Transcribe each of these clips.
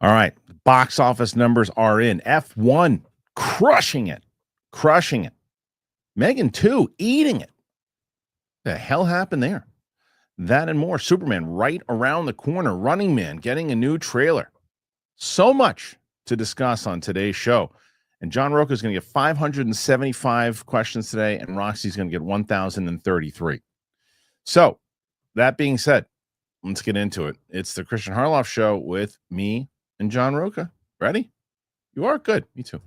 All right. The box office numbers are in. F1, crushing it. Crushing it. Megan 2, eating it. The hell happened there? That and more. Superman right around the corner. Running Man getting a new trailer. So much to discuss on today's show. And John Rocha is going to get 575 questions today, and Roxy's going to get 1,033. So, that being said, let's get into it. It's the Kristian Harloff Show with me and John Rocha. Ready? You are? Good. Me too.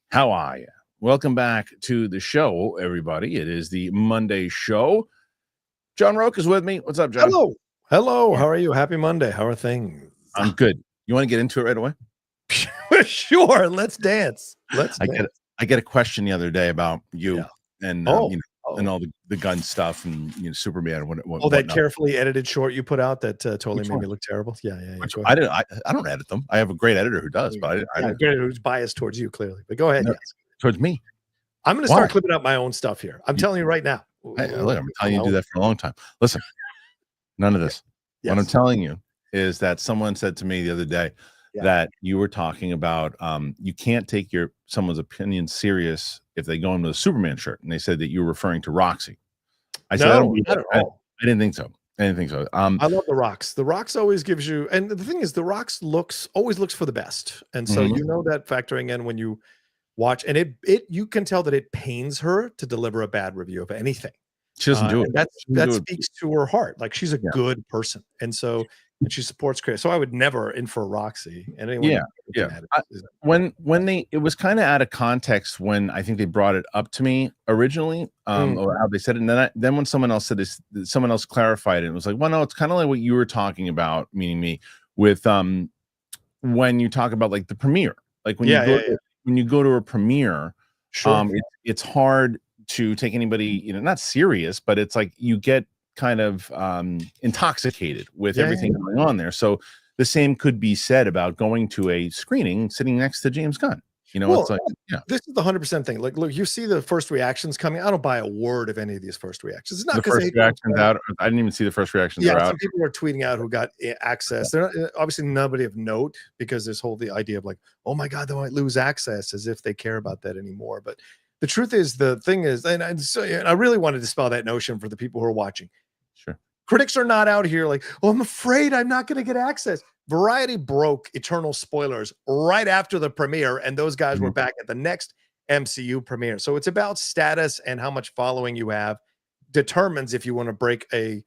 How are you? Welcome back to the show, everybody. It is the Monday show. John Rocha is with me. What's up, John? Hello. Hello. How are you? Happy Monday. How are things? I'm good. You want to get into it right away? Sure. Let's dance. I get a question the other day about you and and all the gun stuff and Superman. That carefully edited short you put out that totally made me look terrible. Yeah. I don't edit them. I have a great editor who does, but who's biased towards you clearly. But go ahead. No, towards me. I'm going to start clipping out my own stuff here. I'm telling you right now. Look, I'm telling you to do that for a long time. Listen, none of this. Yes. What I'm telling you is that someone said to me the other day that you were talking about you can't take someone's opinion serious if they go into a Superman shirt, and they said that you were referring to Roxy. I said, not at all. I didn't think so. I love the Rocks. The Rocks always gives you, and the thing is, the Rocks always looks for the best, and so you know that factoring in when you watch, and you can tell that it pains her to deliver a bad review of anything. She doesn't do it. That speaks to her heart. Like, she's a good person, and she supports Chris. So I would never infer Roxy. And anyone it was kind of out of context when I think they brought it up to me originally, or how they said it, and then when someone else said this, someone else clarified it. It was like, well, no, it's kind of like what you were talking about, meaning me, with when you talk about like the premiere, like when you go to a premiere, it's hard to take anybody, not serious, but it's like you get kind of intoxicated with everything going on there. So the same could be said about going to a screening sitting next to James Gunn. It's like, this is the 100% thing. Like, look, you see the first reactions coming. I don't buy a word of any of these first reactions. It's not because the first reactions out. I didn't even see the first reactions are out. Some people are tweeting out who got access. They're not, obviously nobody of note, because this whole the idea of like, oh my God, they might lose access, as if they care about that anymore. But the truth is, the thing is, and I really want to dispel that notion for the people who are watching. Sure. Critics are not out here like, oh, I'm afraid I'm not going to get access. Variety broke Eternal spoilers right after the premiere, and those guys were back at the next MCU premiere. So it's about status, and how much following you have determines if you want to break a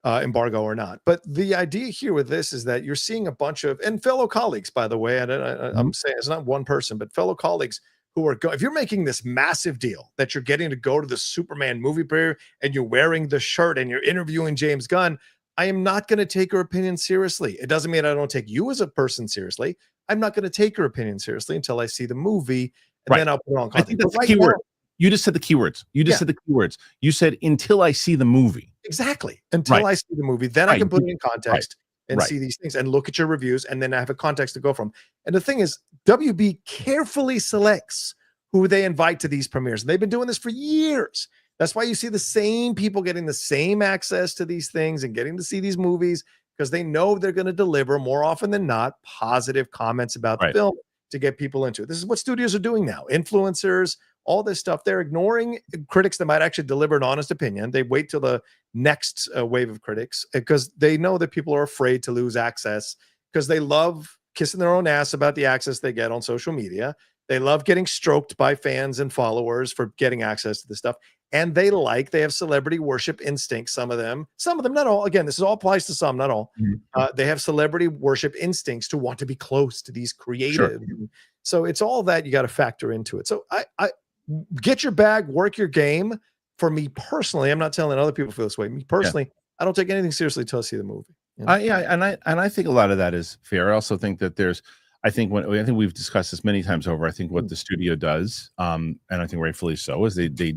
embargo or not. But the idea here with this is that you're seeing a bunch of, and fellow colleagues, by the way, and I'm saying it's not one person, but fellow colleagues who are if you're making this massive deal that you're getting to go to the Superman movie premiere and you're wearing the shirt and you're interviewing James Gunn, I am not going to take your opinion seriously. It doesn't mean I don't take you as a person seriously. I'm not going to take your opinion seriously until I see the movie, and then I'll put it on. I think that's the keyword. You just said the keywords. Said the keywords. You said until I see the movie. Exactly. Until I see the movie, then I can put it in context and see these things and look at your reviews, and then I have a context to go from. And the thing is, WB carefully selects who they invite to these premieres. And they've been doing this for years. That's why you see the same people getting the same access to these things and getting to see these movies, because they know they're going to deliver more often than not positive comments about the film to get people into it. This is what studios are doing now. Influencers, all this stuff. They're ignoring critics that might actually deliver an honest opinion. They wait till the next wave of critics, because they know that people are afraid to lose access, because they love kissing their own ass about the access they get on social media. They love getting stroked by fans and followers for getting access to this stuff. And they have celebrity worship instincts. Some of them, not all. Again, this all applies to some, not all. They have celebrity worship instincts to want to be close to these creative. Sure. So it's all that you got to factor into it. So I get your bag, work your game. For me personally, I'm not telling other people feel this way. Me personally, I don't take anything seriously until I see the movie. And I think a lot of that is fair. I also think that I think we've discussed this many times over. I think what the studio does, and I think rightfully so, is they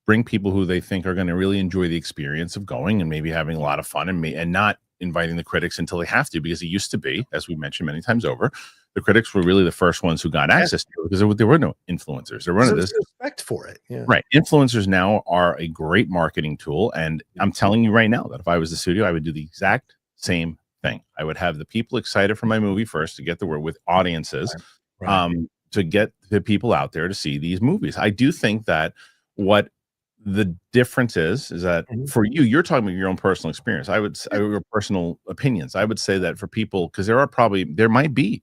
bring people who they think are going to really enjoy the experience of going and maybe having a lot of fun, and not inviting the critics until they have to, because it used to be, as we mentioned many times over, the critics were really the first ones who got access to it, because there were no influencers. There weren't this respect for it. Yeah. Right. Influencers now are a great marketing tool. And I'm telling you right now that if I was the studio, I would do the exact same thing. I would have the people excited for my movie first to get the word with audiences, to get the people out there to see these movies. I do think that what the difference is that for you, you're talking about your own personal experience. I would say your personal opinions. I would say that for people, because there might be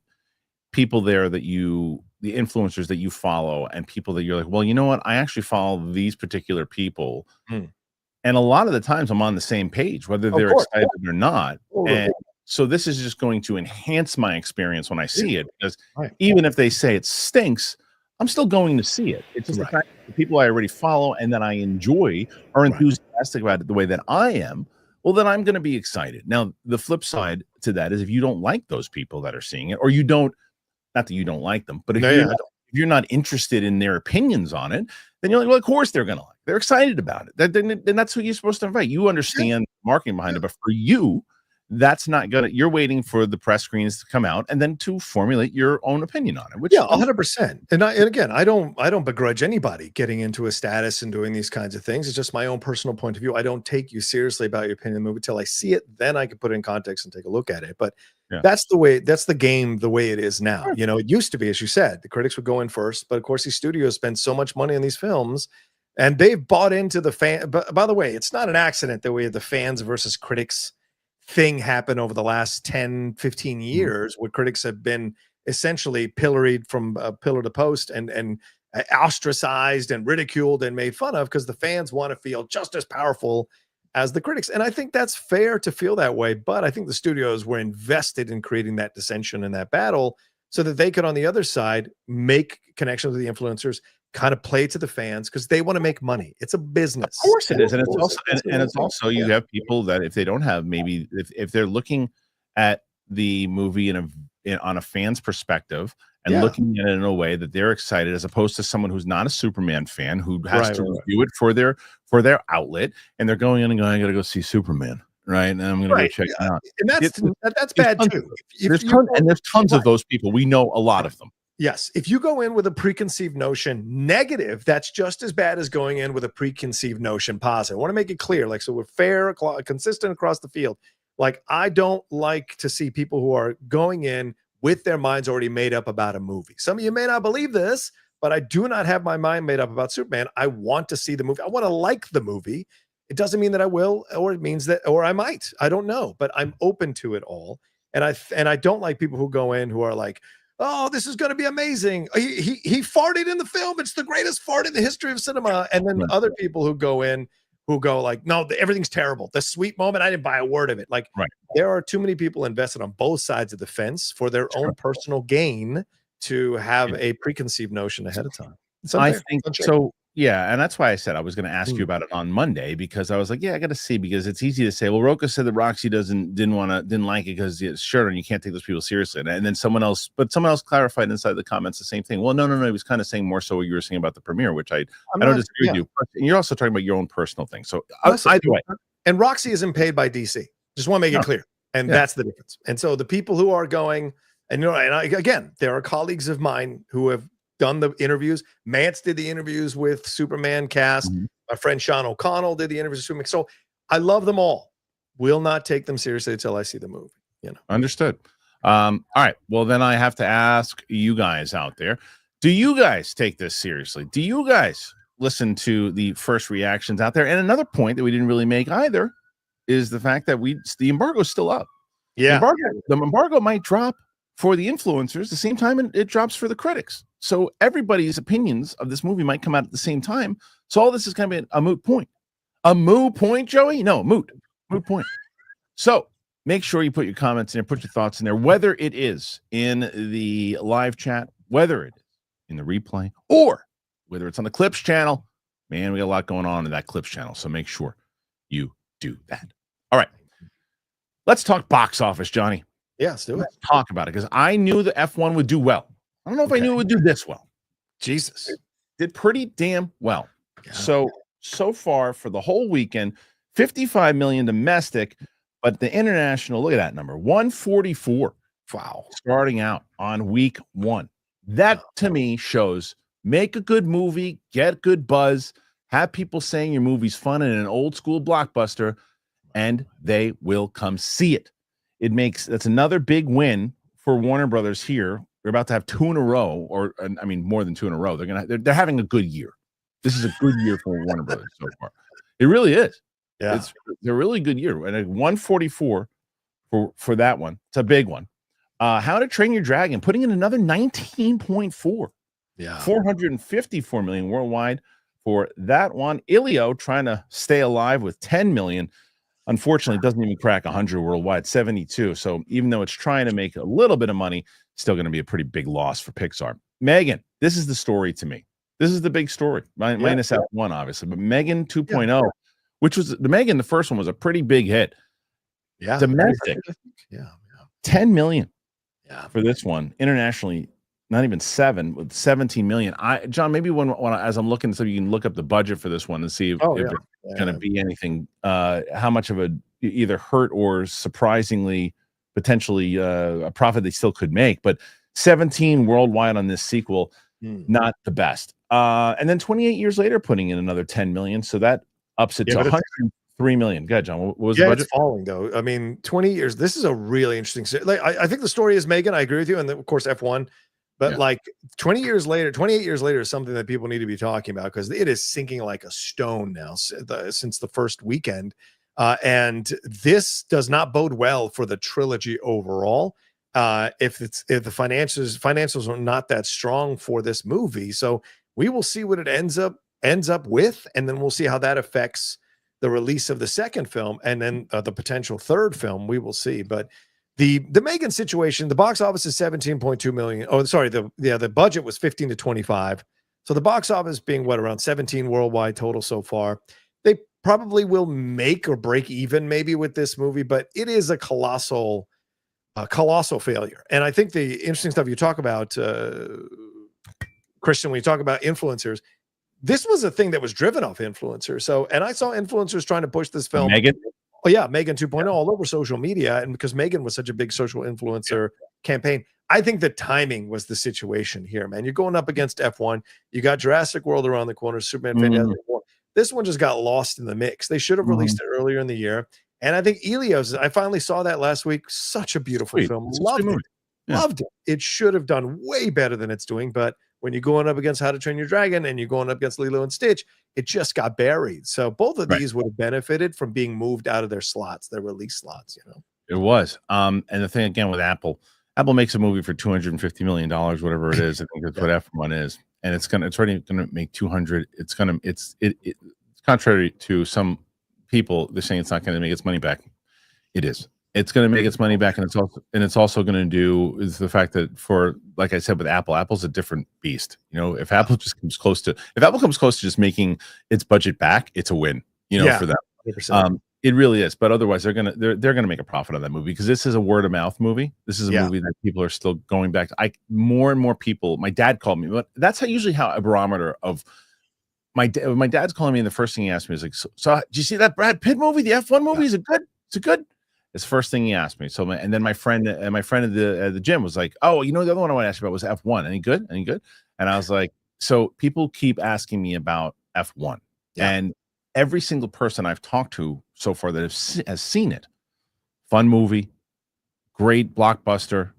people there that the influencers that you follow, and people that you're like, well, you know what? I actually follow these particular people. And a lot of the times I'm on the same page, whether they're excited or not. And so this is just going to enhance my experience when I see it, because even if they say it stinks, I'm still going to see it. It's just the fact that the people I already follow and that I enjoy are enthusiastic about it the way that I am. Well, then I'm going to be excited. Now, the flip side to that is if you don't like those people that are seeing it, or you don't, not that you don't like them, but if you're not interested in their opinions on it, then you're like, well, of course they're going to like it. They're excited about it. Then that's who you're supposed to invite. You understand marketing behind it, but for you, that's not gonna. You're waiting for the press screens to come out and then to formulate your own opinion on it. Which 100%. And again, I don't begrudge anybody getting into a status and doing these kinds of things. It's just my own personal point of view. I don't take you seriously about your opinion of the movie till I see it. Then I can put it in context and take a look at it. But that's the game, the way it is now. You know, it used to be, as you said, the critics would go in first, but of course these studios spend so much money on these films, and they've bought into the fan. But by the way, it's not an accident that we have the fans versus critics thing happen over the last 10, 15 years, where critics have been essentially pilloried from pillar to post and ostracized and ridiculed and made fun of, because the fans want to feel just as powerful as the critics. And I think that's fair to feel that way. But I think the studios were invested in creating that dissension and that battle so that they could, on the other side, make connections with the influencers, kind of play to the fans, because they want to make money. It's a business. Of course it is. And it's also you have people that if they don't have, maybe if they're looking at the movie on a fan's perspective and looking at it in a way that they're excited, as opposed to someone who's not a Superman fan, who has to review it for their outlet, and they're going in and going, I gotta go see Superman. Right. And I'm gonna go check it out. And that's bad too. There's tons of those people. We know a lot of them. Yes. If you go in with a preconceived notion negative, that's just as bad as going in with a preconceived notion positive. I want to make it clear. Like, so we're fair, consistent across the field. Like, I don't like to see people who are going in with their minds already made up about a movie. Some of you may not believe this, but I do not have my mind made up about Superman. I want to see the movie. I want to like the movie. It doesn't mean that I will, or it means that, or I might. I don't know, but I'm open to it all. And I don't like people who go in who are like, oh, this is going to be amazing. He farted in the film. It's the greatest fart in the history of cinema. And then other people who go in who go like, no, everything's terrible. The sweet moment, I didn't buy a word of it. Like, there are too many people invested on both sides of the fence for their own personal gain to have a preconceived notion ahead of time. I think so. Yeah, and that's why I said I was going to ask you about it on Monday, because I was like, I got to see, because it's easy to say, well, Rocha said that Roxy didn't like it because it's short and you can't take those people seriously. And then someone else clarified inside the comments the same thing. Well, no, he was kind of saying more so what you were saying about the premiere, which I don't disagree with you. And you're also talking about your own personal thing. So either way. And Roxy isn't paid by DC. Just want to make it clear. And that's the difference. And so the people who are going, and again, there are colleagues of mine who have done the interviews. Mance did the interviews with Superman cast. My friend Sean O'Connell did the interviews with Superman. So I love them all. Will not take them seriously until I see the movie. Understood. All right. Well, then I have to ask you guys out there: do you guys take this seriously? Do you guys listen to the first reactions out there? And another point that we didn't really make either is the fact that the embargo is still up. Yeah, the embargo might drop for the influencers the same time it drops for the critics. So everybody's opinions of this movie might come out at the same time. So all this is kind of a moot point. A moot point, Joey? No, moot point. So make sure you put your comments in there, put your thoughts in there, whether it is in the live chat, whether it is in the replay, or whether it's on the Clips channel. Man, we got a lot going on in that Clips channel. So make sure you do that. All right. Let's talk box office, Johnny. Yeah, let's do it. Let's talk about it, because I knew the F1 would do well. I don't know if I knew it would do this well. Jesus. It did pretty damn well. Yeah. So far for the whole weekend, 55 million domestic, but the international, look at that number, 144 Wow. Starting out on week 1. That to me shows make a good movie, get good buzz, have people saying your movie's fun in an old school blockbuster, and they will come see it. That's another big win for Warner Brothers here. They're about to have 2 in a row, or I mean more than 2 in a row. They're having a good year. This is a good year for Warner Brothers so far. It really is. Yeah. It's a really good year. And a 144 for that one. It's a big one. How to Train Your Dragon, putting in another 19.4. Yeah. 454 million worldwide for that one. Ilio trying to stay alive with 10 million. Unfortunately, it doesn't even crack 100 worldwide, 72. So even though it's trying to make a little bit of money, still going to be a pretty big loss for Pixar. Megan, this is the story to me. This is the big story. Minus F1, obviously. But Megan 2.0, which was the first one was a pretty big hit. Yeah. Domestic. Yeah. 10 million. Yeah. For this one. Internationally, not even 7 with 17 million. John, maybe when as I'm looking, so you can look up the budget for this one and see if it's going to be anything, how much of a either hurt or surprisingly potentially a profit they still could make. But 17 worldwide on this sequel, not the best. And then 28 years later, putting in another 10 million. So that ups it to 103 million. Go ahead, John. What was the budget? It's falling though. I mean, 20 years. This is a really interesting. Like, I think the story is Megan. I agree with you, and of course F1. But like 28 years later is something that people need to be talking about because it is sinking like a stone now since the first weekend. And this does not bode well for the trilogy overall. If the financials are not that strong for this movie. So we will see what it ends up with, and then we'll see how that affects the release of the second film and then the potential third film. We will see. But the Megan situation, the box office is 17.2 million. Oh, sorry, the budget was 15 to 25. So the box office being around 17 worldwide total so far. They probably will make or break even maybe with this movie, but it is a colossal failure. And I think the interesting stuff you talk about, Kristian, when you talk about influencers, this was a thing that was driven off influencers. So, and I saw influencers trying to push this film. Megan? Oh yeah, Megan 2.0 all over social media. And because Megan was such a big social influencer campaign, I think the timing was the situation here, man. You're going up against F1. You got Jurassic World around the corner, Superman Fantastic Four. This one just got lost in the mix. They should have released it earlier in the year. And I think Elio's, I finally saw that last week. Such a beautiful film. Loved it. Yeah. Loved it. It should have done way better than it's doing. But when you're going up against How to Train Your Dragon and you're going up against Lilo and Stitch, it just got buried. So both of these would have benefited from being moved out of their slots, their release slots, you know. It was. And the thing again with Apple makes a movie for $250 million, whatever it is. I think that's what F1 is. And it's already gonna make 200. It's contrary to some people, they're saying it's not gonna make its money back. It is. It's going to make its money back, and it's also going to do is the fact that for, like I said, with Apple's a different beast. You know, if Apple comes close to just making its budget back, it's a win. You know, for them, it really is. But otherwise, they're gonna make a profit on that movie because this is a word of mouth movie. This is a movie that people are still going back to. More and more people. My dad called me, but that's usually how a barometer of. My dad's calling me, and the first thing he asked me is like, "So, did you see that Brad Pitt movie, the F1 movie? Is it good? Is it good?" It's the first thing he asked me. So, and then my friend at the gym was like, "Oh, you know, the other one I want to ask you about was F1. Any good? Any good?" And I was like, "So people keep asking me about F1, and every single person I've talked to so far that has seen it, fun movie, great blockbuster,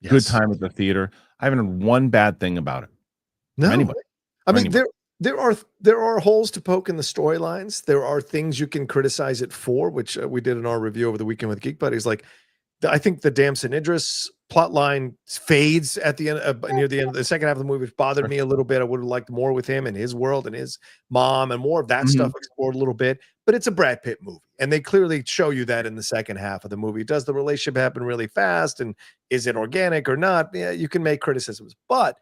good time at the theater. I haven't heard one bad thing about it. No, anybody. I mean, there are holes to poke in the storylines. There are things you can criticize it for, which we did in our review over the weekend with Geek Buddies. Like, I think the Damson Idris plot line fades at the end, near the end of the second half of the movie, which bothered me a little bit. I would have liked more with him and his world and his mom and more of that stuff explored a little bit. But it's a Brad Pitt movie, and they clearly show you that in the second half of the movie. Does the relationship happen really fast, and is it organic or not? Yeah, you can make criticisms, but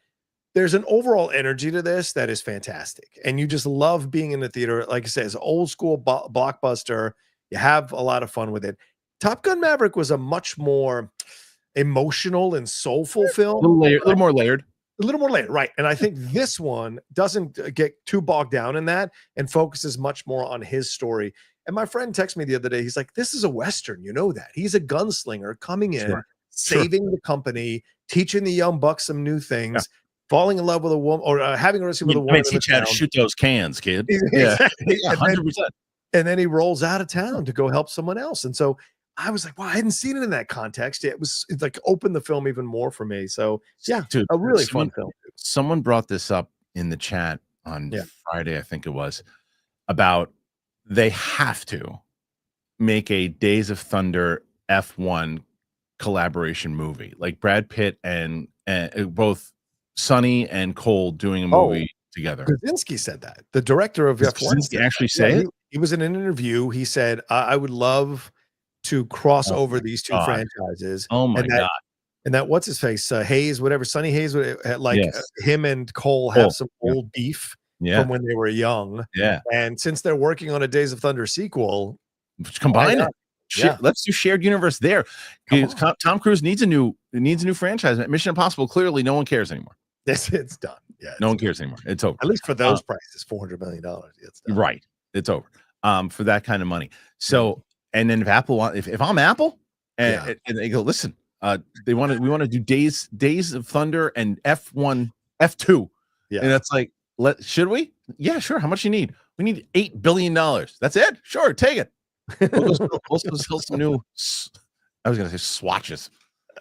there's an overall energy to this that is fantastic. And you just love being in the theater. Like I said, it's an old school blockbuster. You have a lot of fun with it. Top Gun Maverick was a much more emotional and soulful film. A little more layered. A little more layered, right. And I think this one doesn't get too bogged down in that and focuses much more on his story. And my friend texted me the other day. He's like, this is a Western. You know that. He's a gunslinger coming in, saving the company, teaching the young bucks some new things, falling in love with a woman, or having a relationship with a woman. Teach you how to shoot those cans, kid. Exactly. Yeah, 100%. And then he rolls out of town to go help someone else. And so I was like, wow, I hadn't seen it in that context. It's like opened the film even more for me. So yeah, dude, a really fun film. Someone brought this up in the chat on Friday, I think it was, about they have to make a Days of Thunder F1 collaboration movie, like Brad Pitt and both Sonny and Cole doing a movie together. Krasinski said that. The director of F1 actually say it. He was in an interview. He said, "I would love to cross over these two franchises." Oh my god! And that what's his face, Hayes, whatever, Sonny Hayes, like him and Cole have some old beef from when they were young. Yeah, and since they're working on a Days of Thunder sequel, combine it. Let's do shared universe there. Tom Cruise needs a new franchise. Mission Impossible, clearly no one cares anymore. It's done. Yeah, no one cares anymore. It's over. At least for those prices, $400 million. It's done. Right. It's over. For that kind of money. So, and then if Apple if I'm Apple, and they go, listen, we want to do Days of Thunder and F1, F2. Yeah, and it's like, should we? Yeah, sure. How much you need? We need $8 billion. That's it. Sure, take it. We'll sell some new. I was gonna say swatches.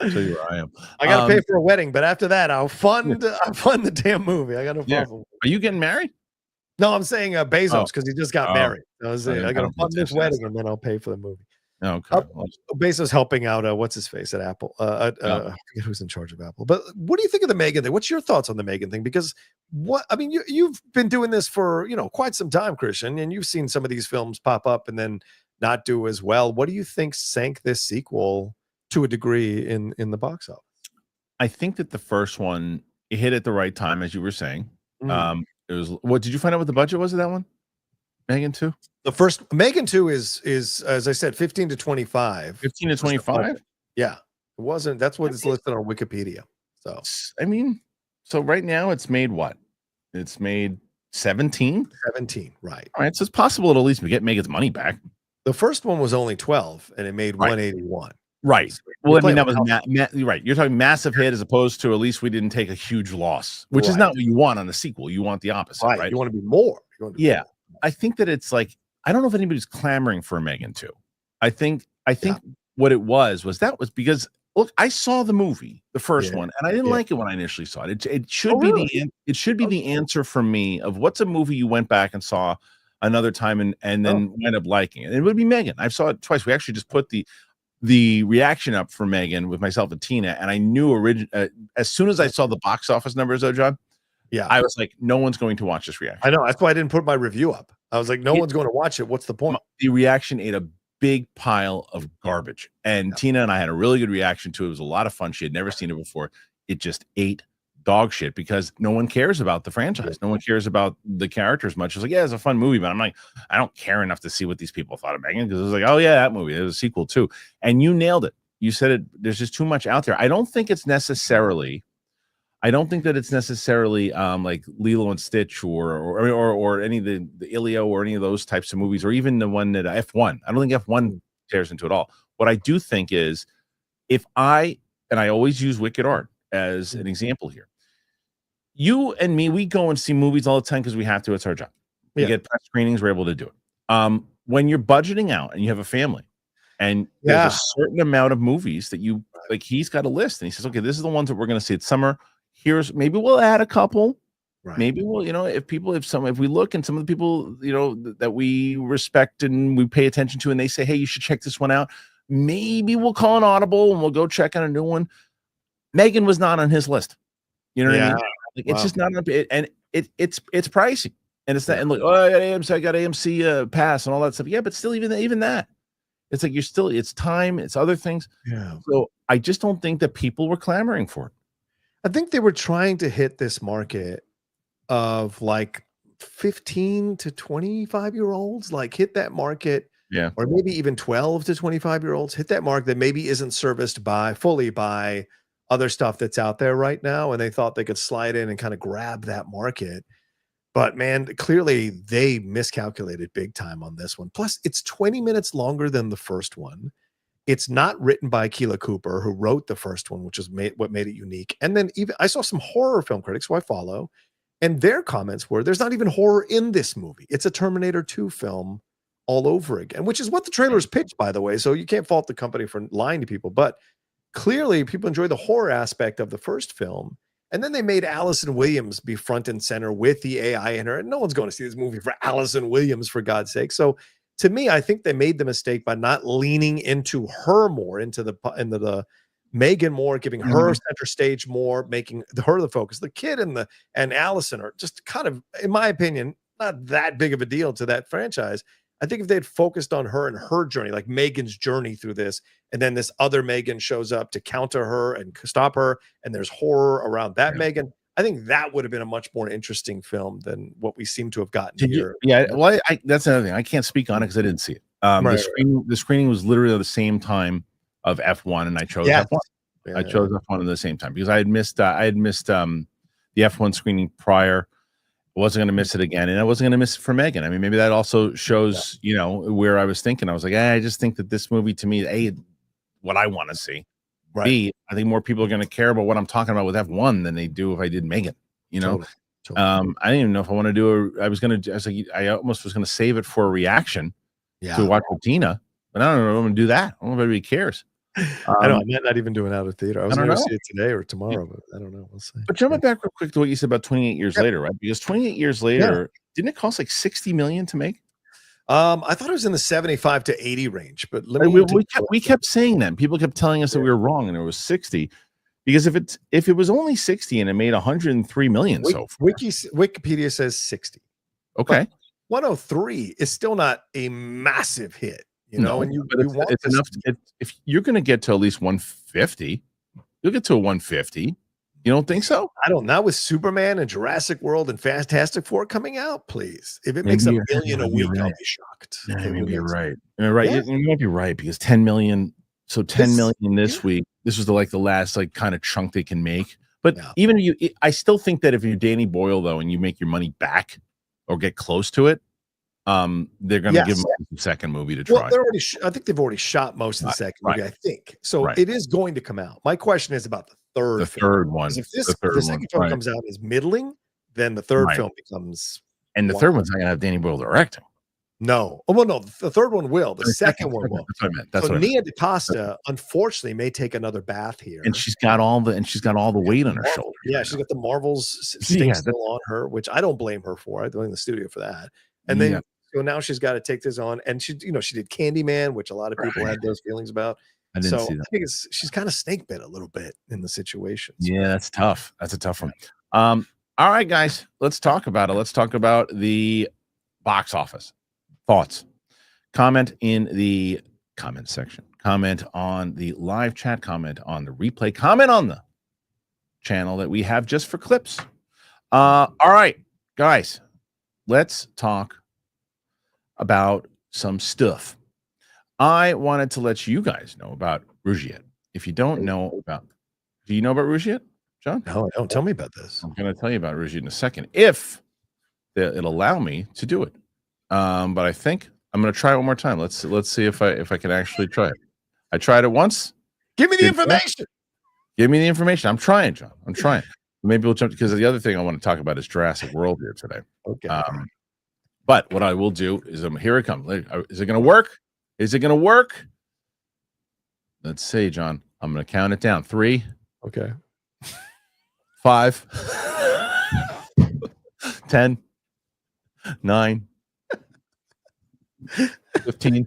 I'll show you where I am. I gotta pay for a wedding, but after that, I'll fund the damn movie. I got no problem. Are you getting married? No, I'm saying Bezos, because he just got married. I was saying I gotta fund this wedding and then I'll pay for the movie. Okay. Bezos helping out what's his face at Apple. I forget who's in charge of Apple. But what do you think of the Meghan thing? What's your thoughts on the Meghan thing? Because you've been doing this for quite some time, Kristian, and you've seen some of these films pop up and then not do as well. What do you think sank this sequel to a degree in the box office? I think that the first one, it hit at the right time, as you were saying. It was, what did you find out what the budget was of that one? Meghan 2? The first Meghan 2 is as I said, 15 to 25. 15 to 25? Yeah. It wasn't. That's what is listed on Wikipedia. So so right now it's made what? It's made 17? 17, right. All right. So it's possible it'll at least get Meghan's money back. The first one was only 12 and it made 181. Right. Well, that was right. You're talking massive hit as opposed to at least we didn't take a huge loss, which is not what you want on a sequel. You want the opposite, right? You want to be more. I think that it's like, I don't know if anybody's clamoring for a Meghan 2. I think what it was because look, I saw the movie, the first one, and I didn't like it when I initially saw it. It should be the answer for me of what's a movie you went back and saw another time and then wind up liking it. And it would be Meghan. I saw it twice. We actually just put the reaction up for Meghan with myself and Tina, and I knew as soon as I saw the box office numbers, though, John. Yeah, I was like, no one's going to watch this reaction. I know. That's why I didn't put my review up. I was like, no one's going to watch it. What's the point? The reaction ate a big pile of garbage, and Tina and I had a really good reaction to it. It was a lot of fun. She had never seen it before. It just ate dog shit because no one cares about the franchise. No one cares about the characters much. It's like, yeah, it's a fun movie, but I'm like, I don't care enough to see what these people thought of Meghan, because it was like, oh yeah, that movie. There's a sequel too, and you nailed it. You said it. There's just too much out there. I don't think that it's necessarily like Lilo and Stitch or any of the Ilio or any of those types of movies, or even the one that F1. I don't think F1 tears into it all. What I do think is, I always use Wicked Art as an example here. You and me, we go and see movies all the time because we have to. It's our job. We get press screenings. We're able to do it. When you're budgeting out and you have a family, and there's a certain amount of movies that you like, he's got a list and he says, okay, this is the ones that we're going to see. It's summer. Maybe we'll add a couple. Right. Maybe we'll, if we look and some of the people, that we respect and we pay attention to, and they say, hey, you should check this one out. Maybe we'll call an audible and we'll go check on a new one. Meghan was not on his list. You know what I mean? Like, it's just not on it, and it's pricey, and it's not. And look, I got AMC pass and all that stuff. Yeah, but still, even that, it's like it's time, it's other things. Yeah. So I just don't think that people were clamoring for it. I think they were trying to hit this market of like 15 to 25-year-olds, like hit that market. Yeah. Or maybe even 12 to 25-year-olds, hit that mark that maybe isn't serviced fully by other stuff that's out there right now. And they thought they could slide in and kind of grab that market. But man, clearly they miscalculated big time on this one. Plus, it's 20 minutes longer than the first one. It's not written by Keela Cooper, who wrote the first one, which is what made it unique. And then even I saw some horror film critics who I follow, and their comments were, there's not even horror in this movie. It's a Terminator 2 film all over again, which is what the trailers pitched, by the way. So you can't fault the company for lying to people. But clearly people enjoy the horror aspect of the first film. And then they made Allison Williams be front and center with the AI in her. And no one's going to see this movie for Allison Williams, for God's sake. So to me, I think they made the mistake by not leaning into her more, into the Megan more, giving her center stage more, making her the focus. The kid and Allison are just kind of, in my opinion, not that big of a deal to that franchise. I think if they had focused on her and her journey, like Megan's journey through this, and then this other Megan shows up to counter her and stop her, and there's horror around that Megan, I think that would have been a much more interesting film than what we seem to have gotten here. Well, that's another thing. I can't speak on it because I didn't see it. The screening was literally at the same time of F1, and I chose F1. I chose F1 at the same time because I had missed the F1 screening prior. I wasn't going to miss it again, and I wasn't going to miss it for Megan. I mean, maybe that also shows, where I was thinking. I was like, I just think that this movie, to me, A, what I want to see. Right. B, I think more people are going to care about what I'm talking about with F1 than they do if I did Megan. Totally. I didn't even know if I want to do I almost was going to save it for a reaction to watch with Tina, but I don't know if I'm going to do that. I don't know if anybody cares. I might not even do it out of theater. I was going to see it today or tomorrow, but I don't know. We'll see. But jumping back real quick to what you said about 28 years later, right? Because 28 years later, didn't it cost like $60 million to make? I thought it was in the 75 to 80 range, but we kept saying that. People kept telling us that we were wrong, and it was 60. Because if it was only 60 and it made 103 million so far. Wikipedia says 60. Okay. But 103 is still not a massive hit, and it's enough. If you're going to get to at least 150, you'll get to a 150. You don't think so? I don't know. With Superman and Jurassic World and Fantastic Four coming out, please. If it makes $1 million a week, I'll be shocked. Maybe you're right. You're right. Yeah. You might be right because 10 million. So 10 million this week. This was the last kind of chunk they can make. But even I still think that if you're Danny Boyle though, and you make your money back or get close to it, they're going to give them the second movie to try. Well, I think they've already shot most of the second movie. I think so. It is going to come out. My question is about the third one. If the second film comes out as middling, then the third film becomes. And the third one's not going to have Danny Boyle directing. No. Oh, well, no. The third one will. The second one will. That's what I meant. That's what Nia DaCosta, unfortunately, may take another bath here. And she's got all the weight on her shoulders. Yeah, she's got the Marvels still on her, which I don't blame her for. I blame the studio for that. And then so now she's got to take this on. And she did Candyman, which a lot of people had those feelings about. I didn't see that. I think she's kind of snake bit a little bit in the situation. Yeah, that's tough. That's a tough one. All right, guys, let's talk about it. Let's talk about the box office. Thoughts, comment in the comment section, comment on the live chat, comment on the replay, comment on the channel that we have just for clips. All right, guys, let's talk about some stuff. I wanted to let you guys know about RUGIET. If you don't know do you know about RUGIET, John? No, don't tell me about this. I'm going to tell you about RUGIET in a second, if it'll allow me to do it. But I think I'm going to try it one more time. Let's see if I can actually try it. I tried it once. Give me the information. Give me the information. I'm trying, John. I'm trying. Maybe we'll jump because the other thing I want to talk about is Jurassic World here today. Okay. But what I will do is here it comes. Is it going to work? Is it going to work? Let's see, John. I'm going to count it down. 3. Okay. 5. 10. 9. 15.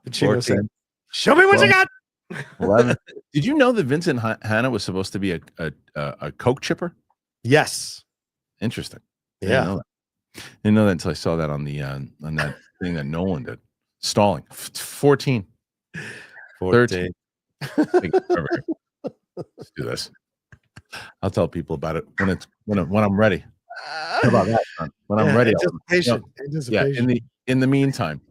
14. Show me what you got. 11. Did you know that Vincent Hanna was supposed to be a coke chipper? Yes. Interesting. Yeah. Didn't know that until I saw that on the on that thing that Nolan did. Stalling. 14. 13. Let's do this. I'll tell people about it when I'm ready. How about that, son? When I'm ready. Anticipation. In the meantime,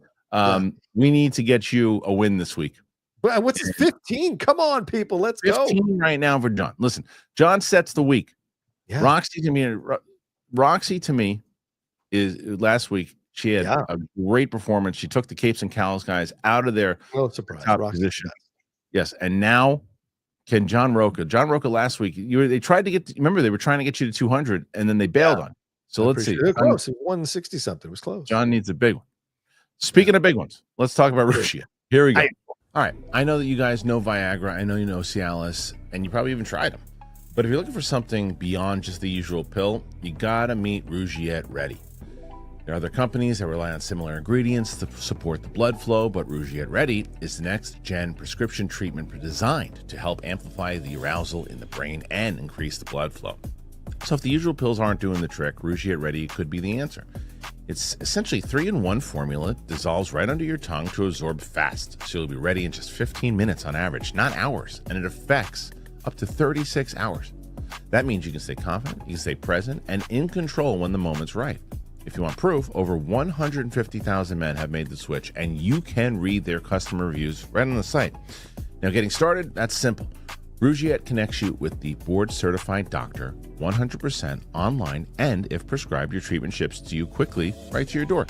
we need to get you a win this week. What's his 15? Come on, people. Let's 15 go. right now for John. Listen, John sets the week. Yeah. Roxy to me is last week. She had a great performance. She took the Capes and Cowls guys out of their top position. Yes, and now can John Rocha last week? They tried to get. Remember, they were trying to get you to 200, and then they bailed on. So let's see. They're close. 160 something. It was close. John needs a big one. Speaking of big ones, let's talk about RUGIET. Here we go. All right. I know that you guys know Viagra. I know you know Cialis, and you probably even tried them. But if you're looking for something beyond just the usual pill, you gotta meet RUGIET Ready. There are other companies that rely on similar ingredients to support the blood flow, but RUGIET Ready is the next-gen prescription treatment designed to help amplify the arousal in the brain and increase the blood flow. So if the usual pills aren't doing the trick, RUGIET Ready could be the answer. It's essentially 3-in-1 formula, dissolves right under your tongue to absorb fast, so you'll be ready in just 15 minutes on average, not hours, and it affects up to 36 hours. That means you can stay confident, you can stay present, and in control when the moment's right. If you want proof, over 150,000 men have made the switch, and you can read their customer reviews right on the site. Now, getting started, that's simple. RUGIET connects you with the board-certified doctor 100% online, and if prescribed, your treatment ships to you quickly right to your door.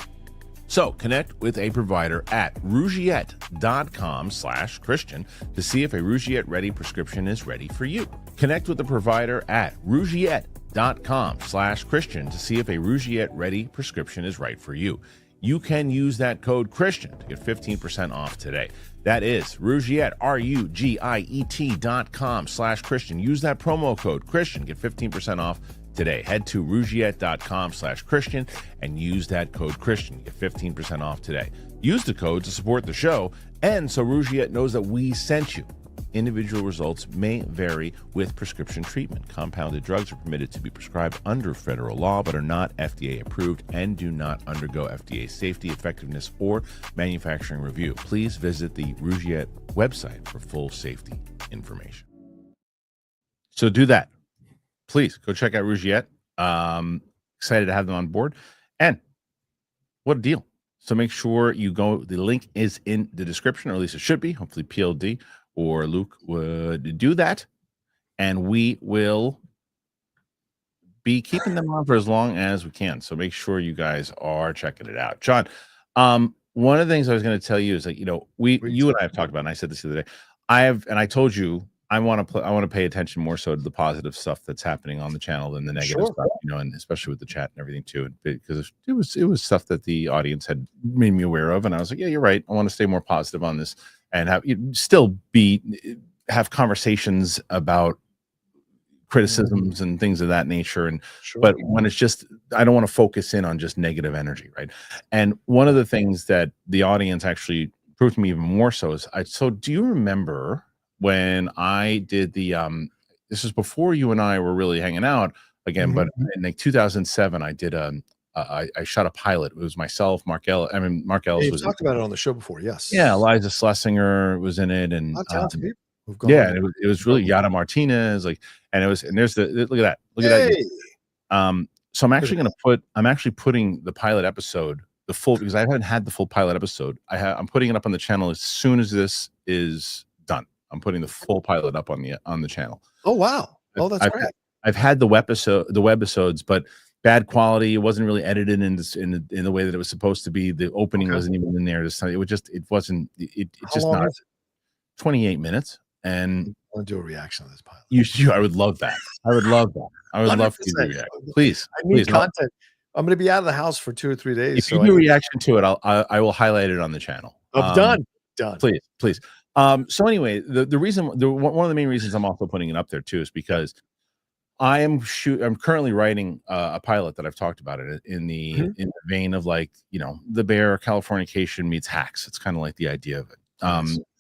So connect with a provider at rugiet.com/Kristian to see if a RUGIET Ready prescription is ready for you. Connect with the provider at rugiet.com/Kristian to see if a RUGIET Ready prescription is right for you. You can use that code Kristian to get 15% off today. That is RUGIET, RUGIET.com/Kristian. Use that promo code Kristian, get 15% off today. Head to rugiet.com/Kristian and use that code Kristian, get 15% off today. Use the code to support the show, and so RUGIET knows that we sent you. Individual results may vary with prescription treatment. Compounded drugs are permitted to be prescribed under federal law, but are not FDA approved and do not undergo FDA safety, effectiveness, or manufacturing review. Please visit the RUGIET website for full safety information. So do that. Please go check out RUGIET. Excited to have them on board. And what a deal. So make sure you go. The link is in the description, or at least it should be. Hopefully PLD or Luke would do that, and we will be keeping them on for as long as we can. So make sure you guys are checking it out. John, one of the things I was going to tell you is that, you and I have talked about, and I said this the other day, I told you I want to pay attention more so to the positive stuff that's happening on the channel than the negative stuff, and especially with the chat and everything too, because it was stuff that the audience had made me aware of, and I was like, yeah, you're right. I want to stay more positive on this and have conversations about criticisms and things of that nature. And but when it's just, I don't want to focus in on just negative energy, right? And one of the things that the audience actually proved to me even more so is, so do you remember when I did the this was before you and I were really hanging out again, but in like 2007 I did I shot a pilot. It was myself, Mark Ellis. I mean, Mark Ellis was talked about it on the show before. Yes. Yeah. Eliza Schlesinger was in it. And people. Yeah. And it was really Yada Martinez. Look at that. Look at that. So I'm actually putting the pilot episode, the full, because I haven't had the full pilot episode. I'm putting it up on the channel as soon as this is done. I'm putting the full pilot up on the channel. Oh, wow. Oh, that's great. I've had the webisodes, but bad quality. It wasn't really edited in the way that it was supposed to be. The opening wasn't even in there. It wasn't 28 minutes. And I want to do a reaction on this pilot. I would love that. I would love to do a reaction. Please. I need content. I'm going to be out of the house for 2 or 3 days. If you do a reaction to it, I will highlight it on the channel. Done. Please. So anyway, one of the main reasons I'm also putting it up there too is because I'm currently writing a pilot that I've talked about it in the vein of the Bear Californication meets Hacks. It's kind of like the idea of it.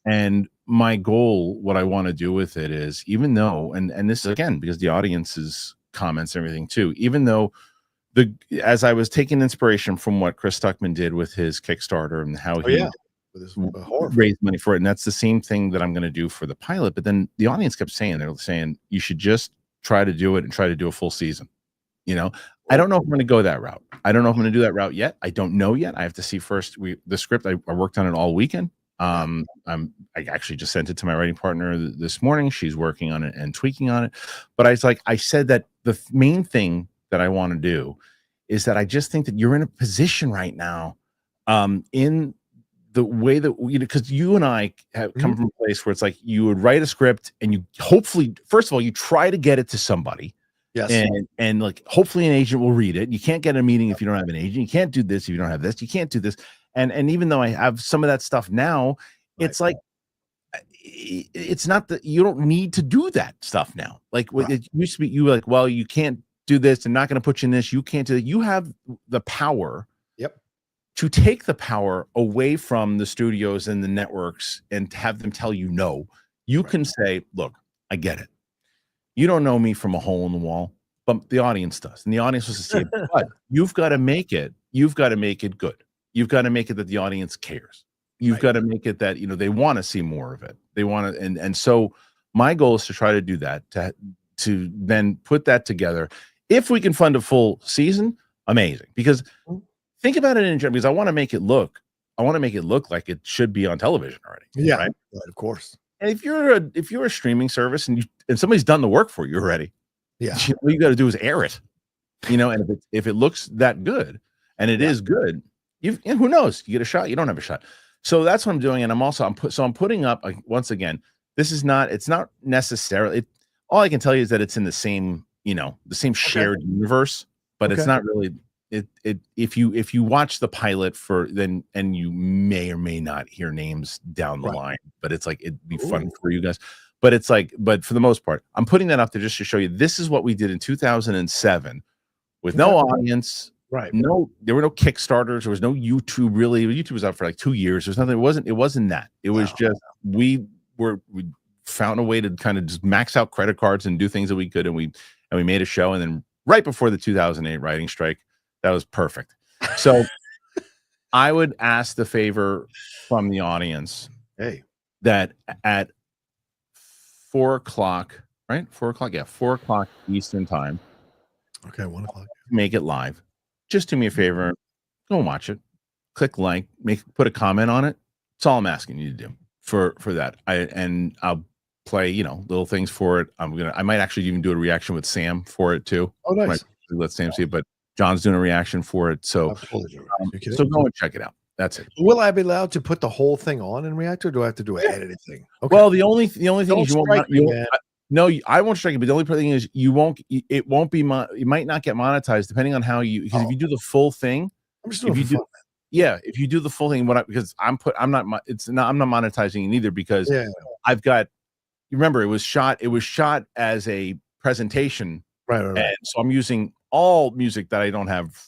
And my goal, what I want to do with it is, even though, and this is again because the audience's comments and everything too, even though as I was taking inspiration from what Chris Stuckman did with his Kickstarter and how he raised money for it, and that's the same thing that I'm going to do for the pilot. But then the audience kept saying, you should just try to do it and try to do a full season. I don't know if I'm going to go that route. I don't know if I'm going to do that route yet. I don't know yet. I have to see first. The script, I worked on it all weekend. I actually just sent it to my writing partner this morning. She's working on it and tweaking on it. But I said that the main thing that I want to do is that I just think that you're in a position right now, in the way that because you and I have come from a place where it's like you would write a script and you hopefully, first of all, you try to get it to somebody. Yes. And like hopefully an agent will read it. You can't get a meeting if you don't have an agent. You can't do this if you don't have this. You can't do this. And even though I have some of that stuff now, it's like it's not that you don't need to do that stuff now. Like it used to be, you were like, well, you can't do this. I'm not going to put you in this. You can't do that. You have the power. To take the power away from the studios and the networks and have them tell you no. You can say, look, I get it. You don't know me from a hole in the wall, but the audience does. And the audience wants to see it. But you've got to make it. You've got to make it good. You've got to make it that the audience cares. You've got to make it that, they want to see more of it. They want to, and so my goal is to try to do that, to then put that together. If we can fund a full season, amazing. Because think about it in general, because I want to make it look like it should be on television already. Yeah, right? Of course. And if you're a streaming service and somebody's done the work for you already, all you got to do is air it. And if it looks that good, and it is good, who knows? You get a shot, you don't have a shot. So that's what I'm doing, and I'm putting up, once again. It's not necessarily. All I can tell you is that it's in the same shared universe, but it's not really. If you watch the pilot and you may or may not hear names down the line, but it's like it'd be fun for you guys. But but for the most part, I'm putting that up there just to show you this is what we did in 2007 with no audience. Right. No, there were no Kickstarters. There was no YouTube really. YouTube was out for like 2 years. There's nothing. It wasn't that. It was just we found a way to kind of just max out credit cards and do things that we could, and we made a show. And then right before the 2008 writing strike, that was perfect. So I would ask the favor from the audience, that at 4 o'clock, right? 4 o'clock, 4 o'clock Eastern time. Okay, 1 o'clock. Make it live. Just do me a favor, go and watch it. Click like, put a comment on it. That's all I'm asking you to do for that. I'll play, little things for it. I might actually even do a reaction with Sam for it too. Oh, nice. Let Sam see it, but John's doing a reaction for it. So, so go and check it out. That's it. Will I be allowed to put the whole thing on in Reactor, or do I have to do an edited thing? Okay. Well, the only thing is I won't strike it, but the only thing is you might not get monetized depending on how because if you do the full thing, I'm just doing fun. If you do the full thing, because I'm not monetizing it either, because I've got, you remember it was shot as a presentation. Right. And so I'm using all music that I don't have